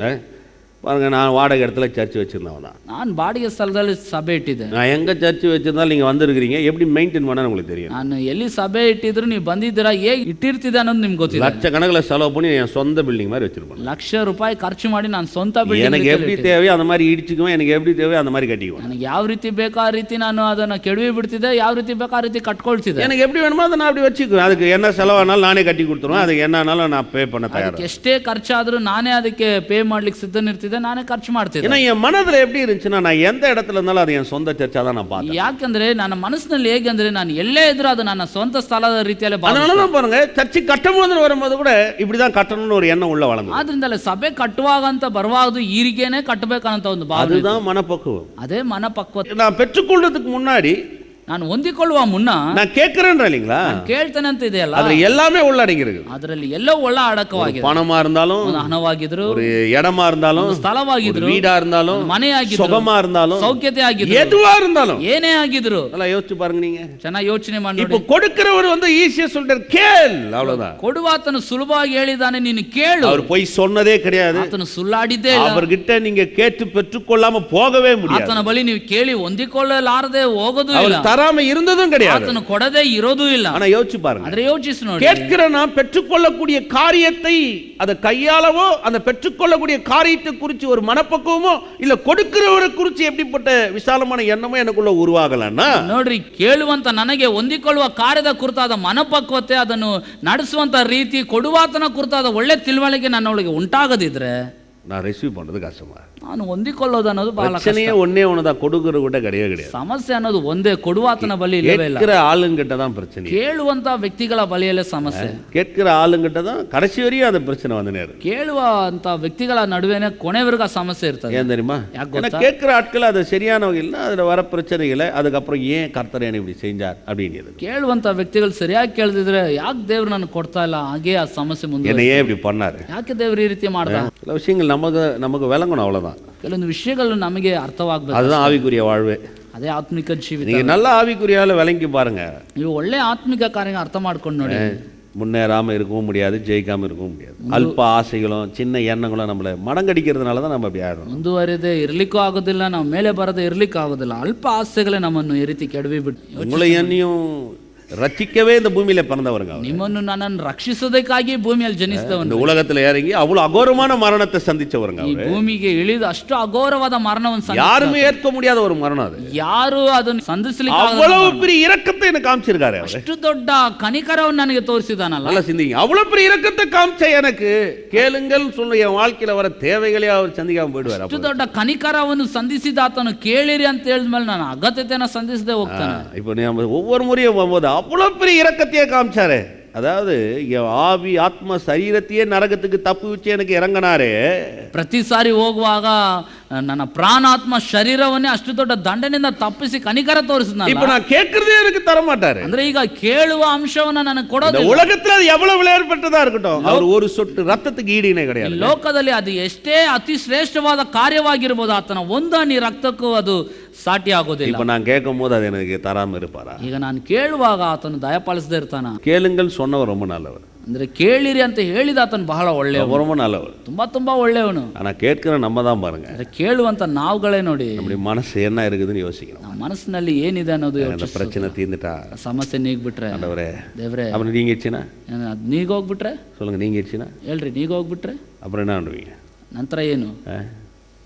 பாருங்க, நான் வாடகை இடத்துல சர்ச் வச்சிருந்தவன் தான். ನಾನು ಬಾಡಿಗೆ ಸ್ಥಳದಲ್ಲಿ ಸಭೆ ಇಟ್ಟಿದ್ದೆ. நான் எங்க சர்ச் வச்சிருந்தாலும் நீங்க வந்திருக்கிறீங்க, எப்படி மெயின்டைன் பண்ண உங்களுக்கு தெரியும். ನಾನು ಎಲ್ಲಿ ಸಭೆ ಇಟ್ಟಿದ್ರು ನೀವು ಬಂದಿದ್ದೀರಾ, ಹೇಗೆ ಇಟ್ಟಿರ್ತಿದ್ದೆ ಅನ್ನೋದು ನಿಮ್ಗೆ ಗೊತ್ತಿದೆ. லட்சக்கணக்கில் செலவு பண்ணி என் சொந்த பில்டிங் மாதிரி வச்சிருப்பேன். ₹1,00,000 ಖರ್ಚು ಮಾಡಿ ನಾನು ಸ್ವಂತ ಬಿಲ್ಡಿಂಗ್, எனக்கு எப்படி தேவையோ அந்த மாதிரி இடிச்சுக்குவேன், எனக்கு எப்படி தேவையோ அந்த மாதிரி கட்டிக்குவேன். ನನಗೆ ಯಾವ ರೀತಿ ಬೇಕೋ ಆ ರೀತಿ ನಾನು ಅದನ್ನ ಕೆಡವಿ ಬಿಡ್ತಿದ್ದೆ, ಯಾವ ರೀತಿ ಬೇಕೋ ಆ ರೀತಿ ಕಟ್ಕೊಳ್ತಿದ್ದೆ. எனக்கு எப்படி வேணுமோ அதை நான் அப்படி வச்சுக்குவேன். அதுக்கு என்ன செலவானாலும் நானே கட்டி கொடுத்துருவேன், அதுக்கு என்னன்னாலும் நான் பே பண்ண தயார். ಎಷ್ಟೇ ಖರ್ಚಾದ್ರೂ ನಾನೇ ಅದಕ್ಕೆ ಪೇ ಮಾಡ್ಲಿಕ್ಕೆ ಸಿದ್ಧನಿರ್ತಿದ್ದೆ, ನಾನೇ ಖರ್ಚು ಮಾಡ್ತಿದ್ದೆ. ஏன்னா என் மனதுல எப்படி இருந்துச்சுன்னா, நான் எந்த இடத்துல இருந்தாலும் அது என் சொந்த சர்ச்சா தான் நான் பார்த்தேன். ಯಾಕಂದ್ರೆ ನನ್ನ ಮನಸ್ಸಿನಲ್ಲಿ ಹೇಗೆ ಅಂದ್ರೆ ನಾನು ಎಲ್ಲೇ ಇದ್ರೂ ಅದು ನನ್ನ ಸ್ವಂತ ಸ್ಥಳದ ರೀತಿಯಲ್ಲಿ அதனாலதான் பாருங்க, சர்ச்சை கட்டும்போது வரும்போது கூட இப்படிதான் கட்டணும்னு ஒரு எண்ணம் உள்ள வளர்ந்து. ಆದ್ರಿಂದಲೇ ಸಭೆ ಕಟ್ಟುವಾಗ ಅಂತ ಬರುವಾಗ ಹೀರಿಗೆನೆ ಕಟ್ಟಬೇಕಂತ ಒಂದು ಭಾವನೆ. அதுதான் மனப்பக்குவம். ಅದೇ ಮನಪಕ್ವತೆ. நான் பெற்றுக்கொள்றதுக்கு முன்னாடி ನಾನು ಹೊಂದಿಕೊಳ್ಳುವ ಮುನ್ನ நான் கேட்கிறேன் இல்லைங்களா, ಕೇಳ್ತೇನೆ ಅಂತ ಇದೆಯಲ್ಲ, அதுல எல்லாமே உள்ளடங்கிருக்கு. ಅದರಲ್ಲಿ ಎಲ್ಲೋ ಒಳ್ಳ ಅಡಕವಾಗಿದೆ. பணமா இருந்தாலும், ಹಣವಾಗಿದ್ರು, ஒரு இடமா இருந்தாலும், ಸ್ಥಳವಾಗಿದ್ರು, வீடா இருந்தாலும், ಮನೆಯಾಗಿದ್ರು, சுகமா இருந்தாலும், ಸೌಖ್ಯತೆ ಆಗಿದ್ರು, எதுவா இருந்தாலும், ಏನೇ ಆಗಿದ್ರು, நல்லா யோசிச்சு பாருங்க. நீங்க ಚೆನ್ನಾಗಿ ಯೋಚನೆ ಮಾಡಿ. இப்போ கொடுக்கிறவர் ஈஸியா சொல்றாரு, கேள், அவ்வளவுதான். ಕೊಡುವಾತನು ಸುಲಭವಾಗಿ ಹೇಳಿದಾನೆ, ನೀನು ಕೇಳು. அவர் போய் சொன்னதே கிடையாது, ಆತನು ಸುಳ್ಳಾಡಿದ್ದೇ ಇಲ್ಲ. அவர்கிட்ட நீங்க கேட்டு பெற்றுக்கொள்ளாம போகவே முடியாது. ಆತನ ಬಳಿ ನೀವು ಕೇಳಿ ಹೊಂದಿಕೊಳ್ಳಲಾರದೆ ಹೋಗೋದು ಇಲ್ಲ. தராம இருந்ததும் கிடையாது, ಆತನು ಕೊಡದೇ ಇರೋದು ಇಲ್ಲ. ஆனா யோசிச்சு பாருங்க, ಆದ್ರೆ ಯೋಚಿಸಿ ನೋಡಿ. கேட்கிற நாம் பெற்றுக்கொள்ளக்கூடிய காரியத்தை அதை கையாளவோ, அந்த பெற்றுக்கொள்ளக்கூடிய காரியத்தை குறித்து ஒரு மனப்பக்குவமோ, இல்ல கொடுக்கிறவரை குறித்து எப்படிப்பட்ட விசாலமான எண்ணமோ எனக்குள்ள உருவாகலன்னா, ನೋಡ್ರಿ, ಕೇಳುವಂತ ನನಗೆ ಹೊಂದಿಕೊಳ್ಳುವ ಕಾರ್ಯದ ಕುರಿತಾದ ಮನಪಕ್ವತೆ, ಅದನ್ನು ನಡೆಸುವಂತ ರೀತಿ, ಕೊಡುವಾತನ ಕುರಿತಾದ ಒಳ್ಳೆ ತಿಳುವಳಿಕೆ ನನ್ನೊಳಗೆ ಉಂಟಾಗದಿದ್ರೆ நான் ரிசீவ் பண்றது கஷ்டமா. ನಾನು ಹೊಂದಿಕೊಳ್ಳೋದು ಅನ್ನೋದು ಬಹಳ ಕಷ್ಟ. பிரச்சனையே ஒண்ணே ஒண்ணுதான், கொடுக்கிற கூட கிடையாது. ಸಮಸ್ಯೆ ಅನ್ನೋದು ಒಂದೇ, ಕೊಡುವಾತನ ಬಳಿ ಇಲ್ಲವೇ ಇಲ್ಲ. கேட்கிற ஆளுங்கிட்ட தான் பிரச்சனை. ಕೇಳುವಂತ ವ್ಯಕ್ತಿಗಳ ಬಳಿಯಲ್ಲೇ ಸಮಸ್ಯೆ. கேட்கிற ஆளுங்கிட்ட தான் கடைசி வரையும் அந்த பிரச்சனை வந்து நேரம். ಕೇಳುವಂತ ವ್ಯಕ್ತಿಗಳ ನಡುವೆನೆ ಕೊನೆವರೆಗೂ ಸಮಸ್ಯೆ ಇರ್ತದೆ. ஏன் தெரியுமா? ஏன்னா கேட்கிற ஆட்கள் அது சரியான வகையில் அதுல வர பிரச்சனைகளை, அதுக்கப்புறம் ஏன் கர்த்தர் என்ன இப்படி செஞ்சார் அப்படின்னு ಕೇಳುವಂತ ವ್ಯಕ್ತಿಗಳು ಸರಿಯಾಗಿ ಕೇಳ್ದಿದ್ರೆ, ಯಾಕೆ ದೇವ್ರು ನನಗೆ ಕೊಡ್ತಾ ಇಲ್ಲ, ಹಾಗೆ ಆ ಸಮಸ್ಯೆ ಮುಂದೆ என்ன ஏன் இப்படி பண்ணாரு, ಯಾಕೆ ದೇವ್ರು ಈ ರೀತಿ ಮಾಡ್ದ. சில விஷயங்கள் நமக்கு விளங்கணும், அவ்வளவுதான். ಕೆಲವೊಂದು ವಿಷಯಗಳು ನಮಗೆ ಅರ್ಥವಾಗಬೇಕು. அதுதான் ஆவிக்குரிய வாழ்வே. ಅದೇ ಆತ್ಮಿಕ ಜೀವಿತ. நீங்க நல்ல ஆவிக்குரியால விளங்கி பாருங்க, ನೀವು ಒಳ್ಳೆ ಆತ್ಮಿಕ ಕಾರ್ಯ ಅರ್ಥ ಮಾಡ್ಕೊಂಡು ನೋಡಿ. முன்னேறாம இருக்கவும் முடியாது, ஜெயிக்காம இருக்கவும் முடியாது. அல்ப ஆசைகளும் சின்ன எண்ணங்களும் நம்மளை மடங்கடிக்கிறதுனால தான் நம்ம அப்படி ஆயிடும். ಮುಂದುವರೆದೇ ಇರ್ಲಿಕ್ಕೂ ಆಗೋದಿಲ್ಲ, ನಾವು ಮೇಲೆ ಬರದೇ ಇರ್ಲಿಕ್ಕೂ ಆಗೋದಿಲ್ಲ. ಅಲ್ಪ ಆಸೆಗಳೇ ನಮ್ಮನ್ನು ಈ ರೀತಿ ಕೆಡವಿ ಬಿಟ್ಟು, உங்களை என்னையும் ரட்சிக்கவே இந்த பூமியில பிறந்தவருங்க. ನಿಮ್ಮನ್ನು ನನ್ನನ್ನು ರಕ್ಷಿಸೋದಕ್ಕಾಗಿ ಭೂಮಿಯಲ್ಲಿ ಜನಿಸಿದವನು. இந்த உலகத்துல இறங்கி அவ்வளவு அகோரமான மரணத்தை சந்திச்சவருங்க. ಈ ಭೂಮಿಗೆ ಇಳಿದು ಅಷ್ಟು ಅಘೋರವಾದ ಮರಣವನ್ನು யாருமே ஏற்க முடியாத ஒரு மரணம் அது. ಯಾರು ಅದನ್ನು ಸಂಧಿಸಲಿಕ್ಕೆ அவ்வளவு பெரிய இரக்கத்தை எனக்கு காமிச்சிருக்காரு. ಅಷ್ಟು ದೊಡ್ಡ ಕನಿಕರವನ್ನು ನನಗೆ ತೋರಿಸಿದಾನಲ್ಲ. நல்லா சிந்திங்க, அவ்வளவு பெரிய இரக்கத்தை காமிச்ச எனக்கு கேளுங்கள் சொல்ல என் வாழ்க்கையில வர தேவைகளே அவர் சந்திக்காம போயிடுவார். ಅಷ್ಟು ದೊಡ್ಡ ಕನಿಕರವನ್ನು ಸಂಧಿಸಿದ ಆತನು ಕೇಳಿರಿ ಅಂತ ಹೇಳಿದ್ಮೇಲೆ ನಾನು ಅಗತ್ಯತೆಯನ್ನು ಸಂಧಿಸದೆ ಹೋಗ್ತಾನೆ. இப்போ நம்ம ஒவ்வொரு முறையும் போகும்போது அவ்வளவு பெரிய இரக்கத்தையே காமிச்சாரு. அதாவது ஆவி ஆத்ம சரீரத்தையே நரகத்துக்கு தப்பு வச்சு எனக்கு இறங்கினாரு. ಪ್ರತಿ ಸಾರಿ ಹೋಗುವಾಗ ನನ್ನ ಪ್ರಾಣಾತ್ಮ ಶರೀರವನ್ನೇ ಅಷ್ಟು ದೊಡ್ಡ ದಂಡನೆಯಿಂದ ತಪ್ಪಿಸಿ ಕನಿಕರ ತೋರಿಸಿದ್ನಲ್ಲ. இப்போ நான் கேட்கிறதே எனக்கு தர மாட்டாரு. ಅಂದ್ರೆ ಈಗ ಕೇಳುವ ಅಂಶವನ್ನ ನನಗೆ ಕೊಡೋದಿಲ್ಲ. உலகத்துல அது எவ்வளவு விளையாடப்பட்டதா இருக்கட்டும், அவர் ஒரு சொட்டு ரத்தத்துக்கு ஈடுನೇ கிடையாது. ಲೋಕದಲ್ಲಿ ಅದು ಎಷ್ಟೇ ಅತಿ ಶ್ರೇಷ್ಠವಾದ ಕಾರ್ಯವಾಗಿರಬಹುದು, ಆತನ ಒಂದು ಹನಿ ರಕ್ತಕ್ಕೂ ಅದು ಸಾಟಿ ಆಗೋದಿಲ್ಲ. இப்போ நான் கேட்கும் போது அது எனக்கு தராமல் இருப்பாரா? ಈಗ ನಾನು ಕೇಳುವಾಗ ಆತನು ದಯಪಾಲಿಸದೇ ಇರ್ತಾನ? கேளுங்கள் சொன்னவர் ரொம்ப நல்லவர், ಅಂದ್ರೆ ಕೇಳಿರಿ ಅಂತ ಹೇಳಿದ ಆತನು ಬಹಳ ಒಳ್ಳೆಯವನು, ரொம்ப நல்லவர். ತುಂಬಾ ಒಳ್ಳೆಯವನು. ஆனால் கேட்கிற நம்ம தான் பாருங்க, ಅಂದ್ರೆ ಕೇಳುವಂತ ನಾವುಗಳೇ ನೋಡಿ நம்முடைய மனசு என்ன இருக்குதுன்னு யோசிக்கணும். ನಮ್ಮ ಮನಸ್ಸಿನಲ್ಲಿ ಏನಿದೆ ಅನ್ನೋದು அந்த பிரச்சனை தீர்ந்துட்டா, ಸಮಸ್ಯೆ ನೀಗ್ಬಿಟ್ರೆ ஆண்டவரே ದೇವ್ರೆ அப்புறம் நீங்கிடுச்சுன்னா ನೀಗೋಗ್ಬಿಟ್ರೆ சொல்லுங்க, நீங்கிடுச்சுன்னா ಹೇಳ್ರಿ ನೀಗೋಗ್ಬಿಟ್ರೆ அப்புறம் என்ன பண்ணுவீங்க? ನಂತರ ಏನು?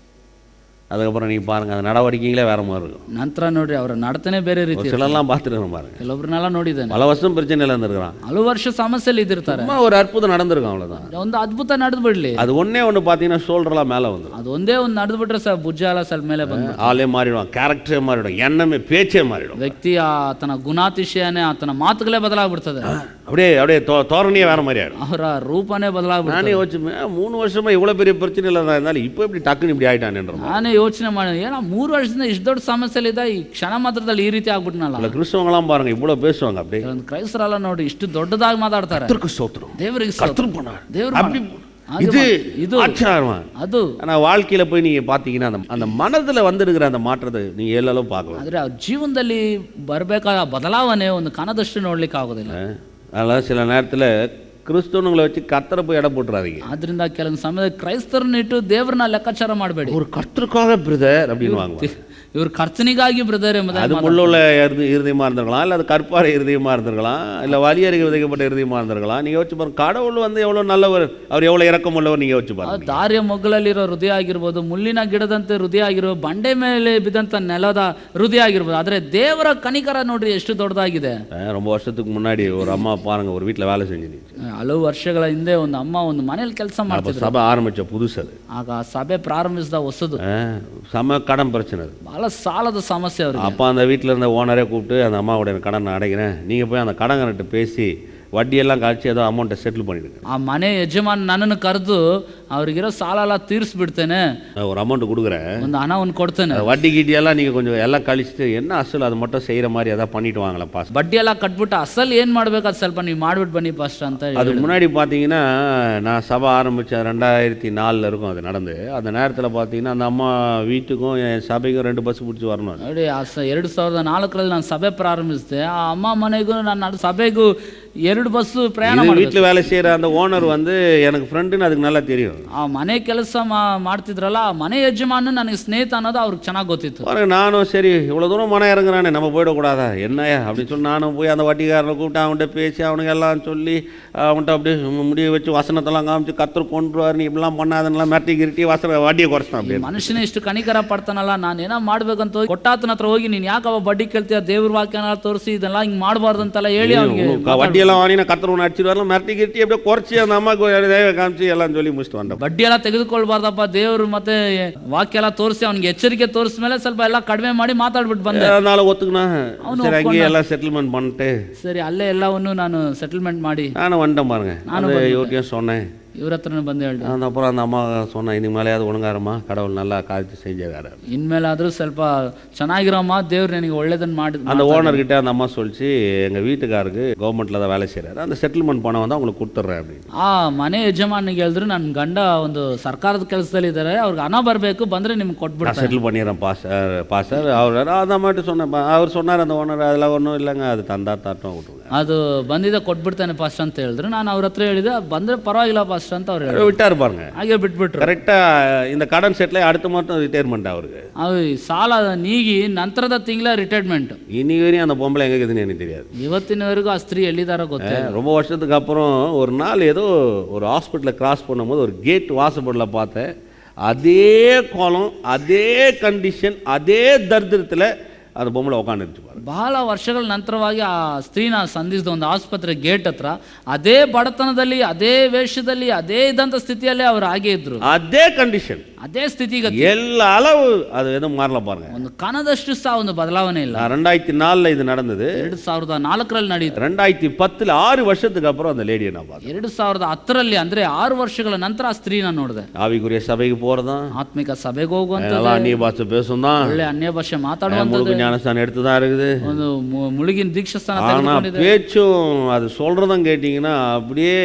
அதுக்கப்புறம் நீங்கள் பாருங்கள், அந்த நடவடிக்கைகளே வேற மாதிரி இருக்கும். ನಂತರ ನೋಡ್ರಿ ಅವರ ನಡತನೆ ಬೇರೆ ರೀತಿ. சிலர்லாம் பார்த்துருக்கோம் பாருங்க, ಕೆಲವೊಬ್ರನ್ನೆಲ್ಲ ನೋಡಿದ್ದೇನೆ, பல வருஷம் பிரச்சனையில் இருந்திருக்கிறான், ಹಲವು ವರ್ಷ ಸಮಸ್ಯೆಯಲ್ಲಿ ಇದ್ದಿರ್ತಾರೆ, சும்மா ஒரு அற்புதம் நடந்திருக்கும், அவ்வளோதான். ಒಂದು ಅದ್ಭುತ ನಡೆದು ಬಿಡ್ಲಿ, அது ஒன்றே ஒன்று பார்த்தீங்கன்னா ஷோல்டர்லாம் மேலே வந்துடும். ಅದು ಒಂದೇ ಒಂದು ನಡೆದು ಬಿಟ್ರೆ ಸರ್ ಭುಜ ಎಲ್ಲ ಸ್ವಲ್ಪ ಮೇಲೆ ಬಂದು ஆளே மாறிடும், கேரக்டரே மாறிடும், எண்ணமே பேச்சே மாறிடும். ವ್ಯಕ್ತಿ ಆತನ ಗುಣಾತಿಶಯನೇ ಆತನ ಮಾತುಗಳೇ ಬದಲಾಗ್ಬಿಡ್ತದೆ, அப்படியே தோரணையே வேற மாதிரி ஆயிடும், ಅವರ ರೂಪನೇ ಬದಲಾಗ್ಬಿಡ್ತದೆ. நானே யோசிச்சேன், 3 வருஷமா இவ்வளோ பெரிய பிரச்சனையில் இருந்தாலும் இப்போ இப்படி டக்குன்னு இப்படி ஆயிட்டானேன்ற. ನಾನೇ ಯೋಚನೆ ಮಾಡಿ, ಏನೋ 3 ವರ್ಷದಿಂದ ಇಷ್ಟು ದೊಡ್ಡ ಸಮಸ್ಯೆಲಿದ್ದ ಈ ಕ್ಷಣ ಮಾತ್ರದಲ್ಲಿ ಈ ರೀತಿ ಆಗ್ಬಿಟ್ನಲ್ಲ. இல்லை கிறிஸ்தவங்களாம் பாருங்க இவ்வளோ பேசுவாங்க, அப்படியே ಒಂದು ಕ್ರೈಸ್ತರೆಲ್ಲ ನೋಡಿ ಇಷ್ಟು ದೊಡ್ಡದಾಗಿ ಮಾತಾಡ್ತಾರೆ, கர்த்தருக்கு ஸ்தோத்திரம், ದೇವರಿಗೆ கர்த்தர் பண்ணார், ದೇವರು அப்படி இது ஆச்சரியமா. ಅದು ஆனால் வாழ்க்கையில் போய் நீங்கள் பார்த்தீங்கன்னா அந்த மனதில் வந்திருக்கிற அந்த மாற்றத்தை நீங்கள் ಎಲ್ಲೆಲ್ಲೋ பார்க்கலாம். ಆದರೆ ಅವ್ರ ಜೀವನದಲ್ಲಿ ಬರಬೇಕಾದ ಬದಲಾವಣೆ ಒಂದು ಕನದಷ್ಟು ನೋಡ್ಲಿಕ್ಕೆ ಆಗೋದಿಲ್ಲ. அதனால் சில நேரத்தில் கிறிஸ்தவங்களை வச்சு கர்த்தரை போய் இடம் போட்டுறாதீங்க. ಆದ್ರಿಂದ ಕೆಲವೊಂದು ಸಮಯದಲ್ಲಿ ಕ್ರೈಸ್ತರನ್ನ ಇಟ್ಟು ದೇವ್ರನ್ನ ಲೆಕ್ಕಾಚಾರ ಮಾಡಬೇಡಿ. ஒரு கர்த்தருக்காக பிரதர் அப்படின்னு வாங்குவாங்க. இவர் கர்த்தனிಗಾಗಿ பிரதர் ಎಂಬುದಾಗಿ அது முள்ளுள்ள இருதயமாக இருந்திருக்கலாம், இல்லை அது கற்பாறை இருதயமாக இருந்திருக்கலாம், இல்லை வலியறிக விதைக்கப்பட்ட இருதயமாக இருந்திருக்கலாம். நீங்கள் யோசிச்சு பாருங்க, கடவுள் வந்து எவ்வளோ நல்லவர், அவர் எவ்வளோ இரக்கம் உள்ளவர், நீங்கள் யோசிச்சு பாருங்க. ದಾರಿಯ ಮೊಗ್ಗಲಲ್ಲಿರೋ ಹೃದಯ ಆಗಿರ್ಬೋದು, ಮುಳ್ಳಿನ ಗಿಡದಂತೆ ಹೃದಯ ಆಗಿರ್ಬೋದು, ಬಂಡೆ ಮೇಲೆ ಬಿದ್ದಂತ ನೆಲದ ಹೃದಯ ಆಗಿರ್ಬೋದು, ಆದರೆ ದೇವರ ಕನಿಕರ ನೋಡ್ರಿ ಎಷ್ಟು ದೊಡ್ಡದಾಗಿದೆ. ரொம்ப வருஷத்துக்கு முன்னாடி ஒரு அம்மா பாருங்க, ஒரு வீட்டில் வேலை செஞ்சுருந்துச்சு. ಹಲವು ವರ್ಷಗಳ ಹಿಂದೆ ಒಂದು ಅಮ್ಮ ಒಂದು ಮನೇಲಿ ಕೆಲಸ ಮಾಡ್ತಿದ್ರು. சபை ஆரம்பிச்ச புதுசு அது. ಆಗ ಸಭೆ ಪ್ರಾರಂಭಿಸಿದ ಹೊಸದು. சம கடன் பிரச்சனை அது. ಬಹಳ ಸಾಲದ ಸಮಸ್ಯೆ ಅವ್ರಿಗೆ. அப்போ அந்த வீட்டில் இருந்த ஓனரே கூப்பிட்டு, அந்த அம்மாவோட கடன் நான் அடைக்கிறேன், நீங்கள் போய் அந்த கடன்காரன்ட்ட பேசி வட்டியெல்லாம் கழிச்சு ஏதோ அமௌண்ட்டை செட்டில் பண்ணிடுங்க. ಆ ಮನೆ ಯಜಮಾನ್ ನನ್ನನ್ನು ಕರೆದು ಅವ್ರಿಗಿರೋ ಸಾಲ ಎಲ್ಲ ತೀರಿಸ್ಬಿಡ್ತೇನೆ, ஒரு அமௌண்ட் கொடுக்குறேன், ಒಂದು ಹಣವನ್ನು ಕೊಡ್ತೇನೆ, வட்டி கீட்டியெல்லாம் நீங்கள் கொஞ்சம் எல்லாம் கழிச்சுட்டு என்ன அசல் அது மட்டும் செய்கிற மாதிரி எதாவது பண்ணிட்டு வாங்கல பாஸ். ಬಡ್ಡಿ ಎಲ್ಲ ಕಟ್ಬಿಟ್ಟು ಅಸಲ್ ಏನು ಮಾಡ್ಬೇಕು ಅದು ಸ್ವಲ್ಪ ನೀವು ಮಾಡ್ಬಿಟ್ಟು ಬನ್ನಿ ಫಸ್ಟ್ ಅಂತ ಹೇಳಿ. அதுக்கு முன்னாடி பார்த்தீங்கன்னா நான் சபை ஆரம்பித்தேன் 2004 இருக்கும் அது நடந்து. அந்த நேரத்தில் பார்த்தீங்கன்னா அந்த அம்மா வீட்டுக்கும் என் சபைக்கும் 2 பஸ் பிடிச்சி வரணும். ನೋಡಿ 2004ರಲ್ಲಿ ನಾನು ಸಭೆ ಪ್ರಾರಂಭಿಸಿದೆ. ಆ ಅಮ್ಮ ಮನೆಗೂ ನನ್ನ ಸಭೆಗೂ 2 ಬಸ್ಸು ಪ್ರಯಾಣ ಮಾಡಿ. வீட்டில் வேலை செய்கிற அந்த ஓனர் வந்து எனக்கு ஃப்ரெண்டுன்னு அதுக்கு நல்லா தெரியும். ಆ ಮನೆ ಕೆಲಸ ಮಾಡ್ತಿದ್ರಲ್ಲ, ಆ ಮನೆ ಯಜಮಾನ ನನಗೆ ಸ್ನೇಹಿತ ಅನ್ನೋದು ಅವ್ರಿಗೆ ಚೆನ್ನಾಗಿ ಗೊತ್ತಿತ್ತು. நானும் சரி இவ்வளோ தூரம் மனம் இறங்குறானே நம்ம போயிடக்கூடாதா என்னையா அப்படின்னு சொல்லி நானும் போய் அந்த வட்டிக்காரனை கூப்பிட்டு அவன்கிட்ட பேசி அவனுக்கு எல்லாம் சொல்லி அவன்கிட்ட அப்படியே முடிய வச்சு வசனத்தெல்லாம் காமிச்சு கர்த்தர் கொண்டுருவார், நீ இப்படிலாம் பண்ணாதன்னெல்லாம் மிரட்டி கிரட்டி வட்டியை குறைச்சான். அப்படி ಮನುಷ್ಯನೇ ಇಷ್ಟು ಕನಿಕರ ಪಡ್ತಾನಲ್ಲ, ನಾನು ಏನೋ ಮಾಡ್ಬೇಕಂತ ಹೋಗಿ ಕೊಟ್ಟಾತನ ಹತ್ರ ಹೋಗಿ ನೀನು ಯಾಕವ ಬಡ್ಡಿ ಕೇಳ್ತೀಯ, ದೇವ್ರ ವಾಕ್ಯನ ತೋರಿಸಿ ಇದೆಲ್ಲ ಹಿಂಗೆ ಮಾಡಬಾರ್ದು ಅಂತೆಲ್ಲ ಹೇಳಿ ಅವನಿಗೆ வட்டியெல்லாம் வாங்கினா கர்த்தர் ஒன்று அடிச்சிருவாரு, மிரட்டி கிரட்டி அப்படியே குறைச்சி அந்த அம்மாவுக்கு தேவை காமிச்சு எல்லாம் சொல்லி முடிச்சுட்டு வந்தேன். ಬಡ್ಡಿ ಎಲ್ಲ ತೆಗೆದುಕೊಳ್ಬಾರ್ದಪ್ಪ, ದೇವ್ರು ಮತ್ತೆ ವಾಕ್ಯ ಎಲ್ಲ ತೋರಿಸಿ ಅವನಿಗೆ ಎಚ್ಚರಿಕೆ ತೋರಿಸ್ಮೇಲೆ ಸ್ವಲ್ಪ ಎಲ್ಲ ಕಡಿಮೆ ಮಾಡಿ ಮಾತಾಡ್ಬಿಟ್ಟು ಬಂದೆ. அதனால ஒத்துக்குனா சரி அங்கேயே எல்லாம் செட்டில்மெண்ட் பண்ணிட்டு ಸರಿ ಅಲ್ಲೇ ಎಲ್ಲವನ್ನು ನಾನು ಸೆಟಲ್ಮೆಂಟ್ ಮಾಡಿ நானும் வந்துட்டேன் பாருங்க. இவருக்கையும் சொன்னேன், ಇವ್ರ ಹತ್ರನೇ ಬಂದು ಹೇಳ್ದೆ. அப்புறம் அந்த அம்மா சொன்னேன், இனி மேலேயாவது ஒழுங்காரம்மா, கடவுள் நல்லா காய்ச்சி செஞ்சாரு, ಇನ್ಮೇಲಾದ್ರೂ ಸ್ವಲ್ಪ ಚೆನ್ನಾಗಿರಮ್ಮ, ದೇವ್ರು ನನಗೆ ಒಳ್ಳೇದನ್ನ ಮಾಡಿ. அந்த ஓனர்கிட்ட அந்த அம்மா சொல்லிச்சு, எங்கள் வீட்டுக்காருக்கு கவர்மெண்ட்டில் தான் வேலை செய்கிறாரு, அந்த செட்டில்மெண்ட் பணம் வந்து அவங்களுக்கு கொடுத்துட்றேன் அப்படின்னு. ಆ ಮನೆ ಯಜಮಾನಿಗೆ ಹೇಳಿದ್ರು, ನನ್ನ ಗಂಡ ಒಂದು ಸರ್ಕಾರದ ಕೆಲಸದಲ್ಲಿ ಇದ್ದಾರೆ, ಅವ್ರಿಗೆ ಹಣ ಬರಬೇಕು, ಬಂದರೆ ನಿಮ್ಗೆ ಕೊಟ್ಬಿಡ್ತಾರೆ, செட்டில் பண்ணிடுறேன் பாஸ்டர் அவர் அந்த மாதிரி சொன்னேன். அவர் சொன்னார் அந்த ஓனர், அதெல்லாம் ஒன்றும் இல்லைங்க, அது தந்தா தாட்டம் விட்டுருங்க, ಅದು ಬಂದಿದೆ ಕೊಟ್ಬಿಡ್ತೇನೆ ಪಾಸ್ಟ್ ಅಂತ ಹೇಳಿದ್ರು. ನಾನು ಅವ್ರ ಹತ್ರ ಹೇಳಿದೆ, ಬಂದರೆ ಪರವಾಗಿಲ್ಲ ಪಾಸ್ಟ್ ಅಂತ ಅವ್ರು ಹೇಳಿ விட்டார் பாருங்க. ಹಾಗೆ ಬಿಟ್ಬಿಟ್ರು. கரெக்டாக இந்த கடன் செட்டில் அடுத்த மட்டும் ரிட்டையர்மெண்ட் அவருக்கு. ಅದು ಸಾಲ ನೀಗಿ ನಂತರದ ತಿಂಗಳ ರಿಟೈರ್ಮೆಂಟ್. இனி வரையும் அந்த பொம்பளை எங்கே இருக்குதுன்னு எனக்கு தெரியாது. ಇವತ್ತಿನವರೆಗೂ ಆ ಸ್ತ್ರೀ ಎಲ್ಲಿದಾರೋ ಗೊತ್ತೇ. ரொம்ப வருஷத்துக்கு அப்புறம் ஒரு நாள் ஏதோ ஒரு ஹாஸ்பிட்டலில் கிராஸ் பண்ணும்போது ஒரு கேட் வாசப்படில் பார்த்தேன், அதே கோலம், அதே கண்டிஷன், அதே தரித்திரத்தில் அந்த பொம்பளை உட்காந்துருச்சு. ಬಹಳ ವರ್ಷಗಳ ನಂತರವಾಗಿ ಆ ಸ್ತ್ರೀನ ಸಂಧಿಸಿದ ಒಂದು ಆಸ್ಪತ್ರೆ ಗೇಟ್ ಹತ್ರ ಅದೇ ಬಡತನದಲ್ಲಿ, ಅದೇ ವೇಷದಲ್ಲಿ, ಅದೇ ಇದ್ದಂಥ ಸ್ಥಿತಿಯಲ್ಲೇ ಅವರು ಹಾಗೆ ಇದ್ರು. அதே கண்டிஷன், ಅದೇ ಸ್ಥಿತಿಗತಿ, எல்லா அளவு அது எதுவும் மாறல பாருங்க. ಒಂದು ಕಣದಷ್ಟು ಸಹ ಒಂದು ಬದಲಾವಣೆ ಇಲ್ಲ. 2004 இது நடந்தது. 2004ರಲ್ಲಿ ನಡೆಯಿತು. 2010 6 வருஷத்துக்கு அப்புறம் அந்த லேடியை நான் பார்த்தேன். 2010ರಲ್ಲಿ ಅಂದ್ರೆ 6 ವರ್ಷಗಳ ನಂತರ ಆ ಸ್ತ್ರೀನ ನೋಡಿದೆ. ஆவிக்குரிய சபைக்கு போறதான், ಆತ್ಮಿಕ ಸಭೆಗೆ ಹೋಗುವಂತ, அந்நிய பாஷை பேசும் தான், ಒಳ್ಳೆ ಅನ್ಯ ಭಾಷೆ ಮಾತಾಡುವಂತದ್ದು, ஞானஸ்தானம் எடுத்து தான் இருக்குது, ಒಂದು ಮುಳುಗಿನ ದೀಕ್ಷಾಸ್ಥಾನ ஆனா ತೆಗೆದುಕೊಂಡಿದೆ. பேச்சும் அது சொல்றதும் கேட்டீங்கன்னா அப்படியே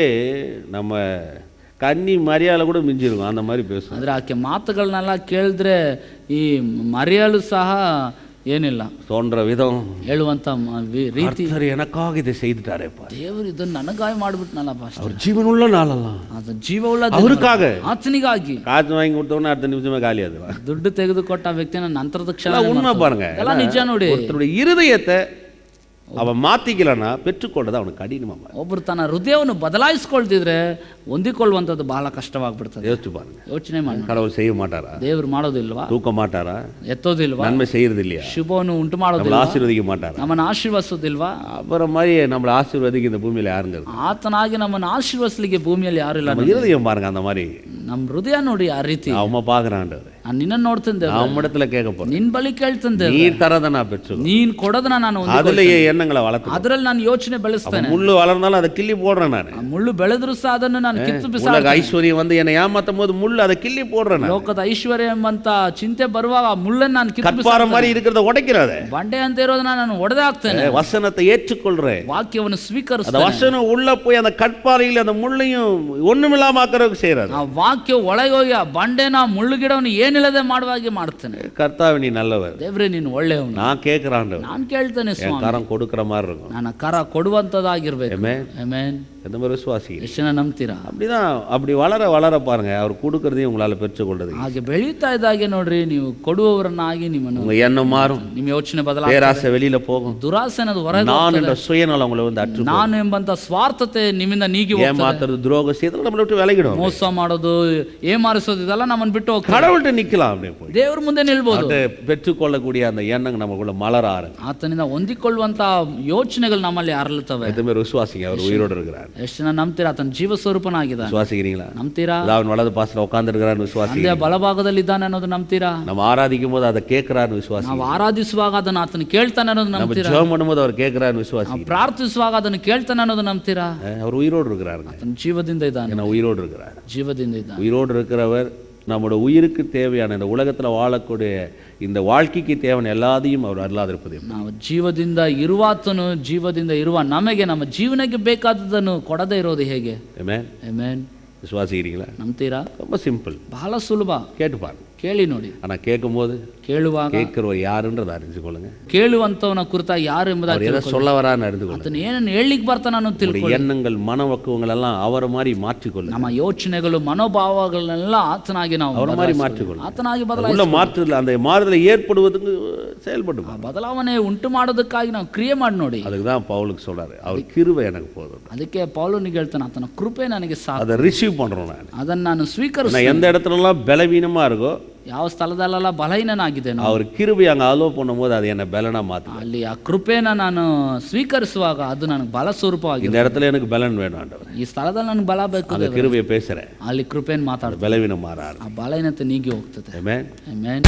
நம்ம கன்னி மரியாதை ಕೂಡ ಮಿಂಚಿருக்கும் அந்த மாதிரி பேசும். ಆದರೆ ಆಕೆ ಮಾತುಗಳನ್ನೆಲ್ಲ ಕೇಳಿದ್ರೆ ಈ ಮರಿಯಲು ಸಹ ಏನಿಲ್ಲ தோன்ற விதம் ಹೇಳುವಂತ ರೀತಿ, கர்த்தர் எனக்காக இதை செய்துட்டாரேப்பா, ದೇವರು ಇದನ್ನ ನನಗಾಗಿ ಮಾಡ್ಬಿಟ್ನಲ್ಲ ಪಾಸ್ಟರ್, அவர் ஜீவனுள்ள நாளெல்லாம் ಅದು ಜೀವವುಳ್ಳ அவருக்காக ಆತನಿಗಾಗಿ. காசு வாங்கி கொடுத்தோன்னே அடுத்த நிமிஷமே காலி அது ದುಡ್ಡು ತೆಗೆದುಕೊಟ್ಟ ವ್ಯಕ್ತಿನ ನಂತರದ ಕ್ಷಣ உண்மை பாருங்க. ಎಲ್ಲ ನಿಜ ನೋಡಿ. ஒருத்தருடைய இருதயத்தை அவன் மாத்திக்கலன்னா பெற்றுக்கொண்டது அவனுக்கு கடினமா. ಒಬ್ಬರು ತನ್ನ ಹೃದಯವನ್ನು ಬದಲಾಯಿಸ್ಕೊಳ್ತಿದ್ರೆ ಹೊಂದಿಕೊಳ್ಳುವಂಥದ್ದು ಬಹಳ ಕಷ್ಟವಾಗ್ಬಿಡ್ತದೆ. யோசிச்சு பாருங்க. ಯೋಚನೆ ಮಾಡಿ, கடவுள் செய்ய மாட்டாரா? ದೇವರು ಮಾಡೋದಿಲ್ವಾ? தூக்க மாட்டாரா? ಎತ್ತೋದಿಲ್ವಾ? நன்மை செய்யறது இல்லையா? ಶುಭವನ್ನು ಉಂಟು நம்மள ಮಾಡೋದಿಲ್ವಾ? ஆசீர்வதிக்க மாட்டாரா? ನಮ್ಮನ್ನು ಆಶೀರ್ವದಿಸೋದಿಲ್ವಾ? அப்புறம் மாதிரி நம்மள ஆசீர்வதிக்க இந்த பூமியில யாருங்க இருக்கு? ಆತನಾಗಿ ನಮ್ಮನ್ನು ಆಶೀರ್ವದಿಸಲಿಕ್ಕೆ ಭೂಮಿಯಲ್ಲಿ ಯಾರು ಇಲ್ಲ. நம்ம இருதயம் பாருங்க அந்த மாதிரி. ನಮ್ಮ ಹೃದಯ ನೋಡಿ ಆ ರೀತಿ. அவன் பாக்குறான், ನಾನು ನಿನ್ನನ್ನು ನೋಡ್ತಿದ್ದೆ, நம்ம இடத்துல கேட்க போறேன், ನಿನ್ ಬಳಿ ಕೇಳ್ತಂದೆ, நீ தரத நான் பெற்று ನೀನ್ ಕೊಡೋದನ್ನ ನಾನು அதுலயே எண்ணங்களை வளர்த்து ಅದರಲ್ಲಿ ನಾನು ಯೋಚನೆ ಬೆಳೆಸ್ತೇನೆ. முள்ளு வளர்ந்தாலும் அதை கிள்ளி போடுறேன் நான். ಆ ಮುಳ್ಳು ಬೆಳೆದ್ರು ಸಹ ಅದನ್ನು ನಾನು ಕಿತ್ತು உலக ಬಿಸಾಡ್ತೇನೆ. ஐஸ்வர்யம் வந்து என்னை ஏமாத்தும் போது முள்ளு அதை கிள்ளி போடுறேன் நான். ಲೋಕದ ಐಶ್ವರ್ಯ ಎಂಬಂತ ಚಿಂತೆ ಬರುವಾಗ ಆ ಮುಳ್ಳನ್ನು ನಾನು ಕಿತ್ತು கற்பாரம் மாதிரி இருக்கிறத உடைக்கிறாத, ಬಂಡೆ ಅಂತ ಇರೋದನ್ನ ನಾನು ಒಡೆದೇ ಹಾಕ್ತೇನೆ. வசனத்தை ஏற்றுக்கொள்றேன், ವಾಕ್ಯವನ್ನು அந்த ಸ್ವೀಕರಿಸ್ತೇನೆ. வசனம் உள்ள போய் அந்த கற்பாறையில் அந்த முள்ளையும் ஒண்ணுமில்லாம ஆக்கிறதுக்கு செய்யறாரு. ಆ ವಾಕ್ಯ ಒಳಗೆ ಹೋಗಿ ಆ ಬಂಡೆನ ಮುಳ್ಳು ಗಿಡವನ್ನು ಏನಿಲ್ಲದೆ ಮಾಡುವಾಗೆ ಮಾಡ್ತೇನೆ. கர்த்தாவே நீ நல்லவர், ದೇವ್ರೆ ನೀನು ಒಳ್ಳೆಯವನು, நான் கேட்கிறான், ನಾನು ಕೇಳ್ತೇನೆ என் ಸ್ವಾಮಿ, கரம் கொடுக்கிற மாதிரி இருக்கும். ನನ್ನ ಕರ ಕೊಡುವಂತದಾಗಿರ್ಬೇಕು. Amen. ಆಮೆನ್. எந்த மாதிரி விசுவாசி ಎಷ್ಟು ಜನ ನಂಬ್ತೀರಾ? அப்படிதான். அப்படி வளர வளர பாருங்க, அவர் கொடுக்கறதையும் உங்களால பெற்றுக்கொள்றது. ಹಾಗೆ ಬೆಳೀತಾ ಇದ್ದಾಗೆ ನೋಡ್ರಿ, ನೀವು ಕೊಡುವವರನ್ನಾಗಿ ನಿಮ್ಮನ್ನು, உங்க எண்ணம் மாறும், ನಿಮ್ಮ ಯೋಚನೆ ಬದಲಾಗ, பேராசை வெளியில போகும், ದುರಾಸೆ ಅನ್ನೋದು ಹೊರಗೆ நான் ಹೋಗ್ತದೆ. என்ற சுயநலம் உங்களை வந்து அற்று ನಾನು ಎಂಬಂತ ಸ್ವಾರ್ಥತೆ ನಿಮ್ಮಿಂದ ನೀಗಿ ಹೋಗ್ತದೆ. ஏமாத்துறது, துரோகம் செய்யறது நம்மளை விட்டு விலகிடும். ಮೋಸ ಮಾಡೋದು, ಏಮಾರಿಸೋದು, ಇದೆಲ್ಲ ನಮ್ಮನ್ನು ಬಿಟ್ಟು ಹೋಗ್ತದೆ. கடவுள்கிட்ட நிக்கலாம், அப்படியே போய் ದೇವ್ರ ಮುಂದೆ ನಿಲ್ಬೋದು. பெற்றுக்கொள்ளக்கூடிய அந்த எண்ணங்கள் நமக்குள்ள மலர ஆரம்பிக்கும். ಆತನಿಂದ ಹೊಂದಿಕೊಳ್ಳುವಂತ ಯೋಚನೆಗಳು ನಮ್ಮಲ್ಲಿ ಅರಳುತ್ತವೆ. எதுவுமே விசுவாசிங்க, அவர் உயிரோடு இருக்கிறார். ಎಷ್ಟು ಜನ ನಂಬ್ತೀರಾ? ಆತನ ಜೀವ ಸ್ವರೂಪನಾಗಿದ್ದಾನೆ. விசுவாசிக்கிறீங்களா? ನಂಬ್ತೀರಾ? அவன் வலது பாசல உட்கார்ந்து இருக்கிறான்னு விசுவாசி. ತಂದೆಯ ಬಲಭಾಗದಲ್ಲಿ ಇದ್ದಾನೆ ಅನ್ನೋದು ನಂಬ್ತೀರಾ? நம்ம ஆராதிக்கும் போது அதை கேட்கிறான்னு விசுவாசி. ನಾವು ಆರಾಧಿಸುವಾಗ ಅದನ್ನು ಆತನ ಕೇಳ್ತಾನೆ ಅನ್ನೋದು நம்ம ನಂಬ್ತೀರಾ? ஜெபம் பண்ணும்போது அவர் கேட்கிறான்னு விசுவாசி. ನಾವು ಪ್ರಾರ್ಥಿಸುವಾಗ ಅದನ್ನು ಕೇಳ್ತಾನೆ ಅನ್ನೋದು ನಂಬ್ತೀರಾ? அவர் உயிரோடு இருக்கிறாருங்க. ಆತನ ಜೀವದಿಂದ ಇದ್ದಾನೆ. ஏன்னா உயிரோடு இருக்கிறார். ಜೀವದಿಂದ ಇದ್ದಾನೆ. உயிரோடு இருக்கிறவர் நம்மளோட உயிருக்கு தேவையான இந்த உலகத்துல வாழக்கூடிய இந்த வாழ்க்கைக்கு தேவையான எல்லாத்தையும் அவர் அருளாதிருப்பது. ನಾವು ಜೀವದಿಂದ ಇರುವಾತನು ಜೀವದಿಂದ ಇರುವ ನಮಗೆ ನಮ್ಮ ಜೀವನಕ್ಕೆ ಬೇಕಾದದನ್ನು ಕೊಡದೇ ಇರೋದು ಹೇಗೆ? ஆமென். ಆಮೆನ್. விசுவாசிக்கிறீங்களா? ನಂಬ್ತೀರಾ? ரொம்ப சிம்பிள். ಬಹಳ ಸುಲಭ. கேட்டு பாருங்க. ಕೇಳಿ ನೋಡಿ. ஆனா கேட்கும் போது ಕೇಳುವಾಗ கேட்கிறவர் யாருன்றதை அறிஞ்சுக்கொள்ளுங்க. ಕೇಳುವಂತವನ ಕುರಿತ ಯಾರು ಎಂಬುದಾಗಿ அவர் எதை சொல்ல வரான்னு அறிந்துக்கொள்ளுங்க. ಆತನ ಏನನ್ನು ಹೇಳಲಿಕ್ಕೆ ಬರ್ತಾನೆ ಅನ್ನೋದು ತಿಳ್ಕೊಳ್ಳಿ. எண்ணங்கள் மனவக்குவங்கள் எல்லாம் அவரை மாதிரி மாற்றிக்கொள்ளுங்க. ನಮ್ಮ ಯೋಚನೆಗಳು ಮನೋಭಾವಗಳನ್ನೆಲ್ಲ ಆತನಾಗಿ ನಾವು அவரை மாதிரி மாற்றிக்கொள்ளுங்க. ಆತನಾಗಿ உள்ள ಬದಲಾಯಿಸಿ மாற்றுதல், அந்த மாறுதலை ஏற்படுவதற்கு செயல்பட்டு ಆ ಬದಲಾವಣೆ ಉಂಟು ಮಾಡೋದಕ್ಕಾಗಿ ನಾವು ಕ್ರಿಯೆ ಮಾಡಿ ನೋಡಿ. அதுக்கு தான் பவுலுக்கு சொல்றாரு, அவர் கிருபை எனக்கு போதும். ಅದಕ್ಕೆ ಪೌಲನಿಗೆ ಹೇಳ್ತಾನೆ, ಆತನ ಕೃಪೆ ನನಗೆ ಸಾಕು. அதை ரிசீவ் பண்றோம். நான் ಅದನ್ನು ನಾನು ಸ್ವೀಕರಿಸ್ತೇನೆ. எந்த இடத்துலலாம் பலவீனமா இருக்கோ, ಯಾವ ಸ್ಥಳದಲ್ಲೆಲ್ಲ ಬಲಹೀನನಾಗಿದ್ದೇನೆ, அவர் கிருபை அங்கே அலோ பண்ணும்போது அது என்ன பலனா மாற்றும். ಅಲ್ಲಿ ಆ ಕೃಪೆನ ನಾನು ಸ್ವೀಕರಿಸುವಾಗ ಅದು ನನಗೆ ಬಲ ಸ್ವರೂಪವಾಗಿದೆ. இந்த இடத்துல எனக்கு பலன் வேணும் ஆண்டவர், ಈ ಸ್ಥಳದಲ್ಲಿ ನನಗೆ ಬಲ ಬೇಕು. அந்த கிருபையை பேசுறேன், ಅಲ್ಲಿ ಕೃಪೆಯನ್ನು ಮಾತಾಡ್ತಾರೆ, பலவீனம் மாறாரு. ಆ ಬಲಹೀನತೆ ನೀಗಿ ಹೋಗ್ತದೆ. ஆமென். ಆಮೆನ್.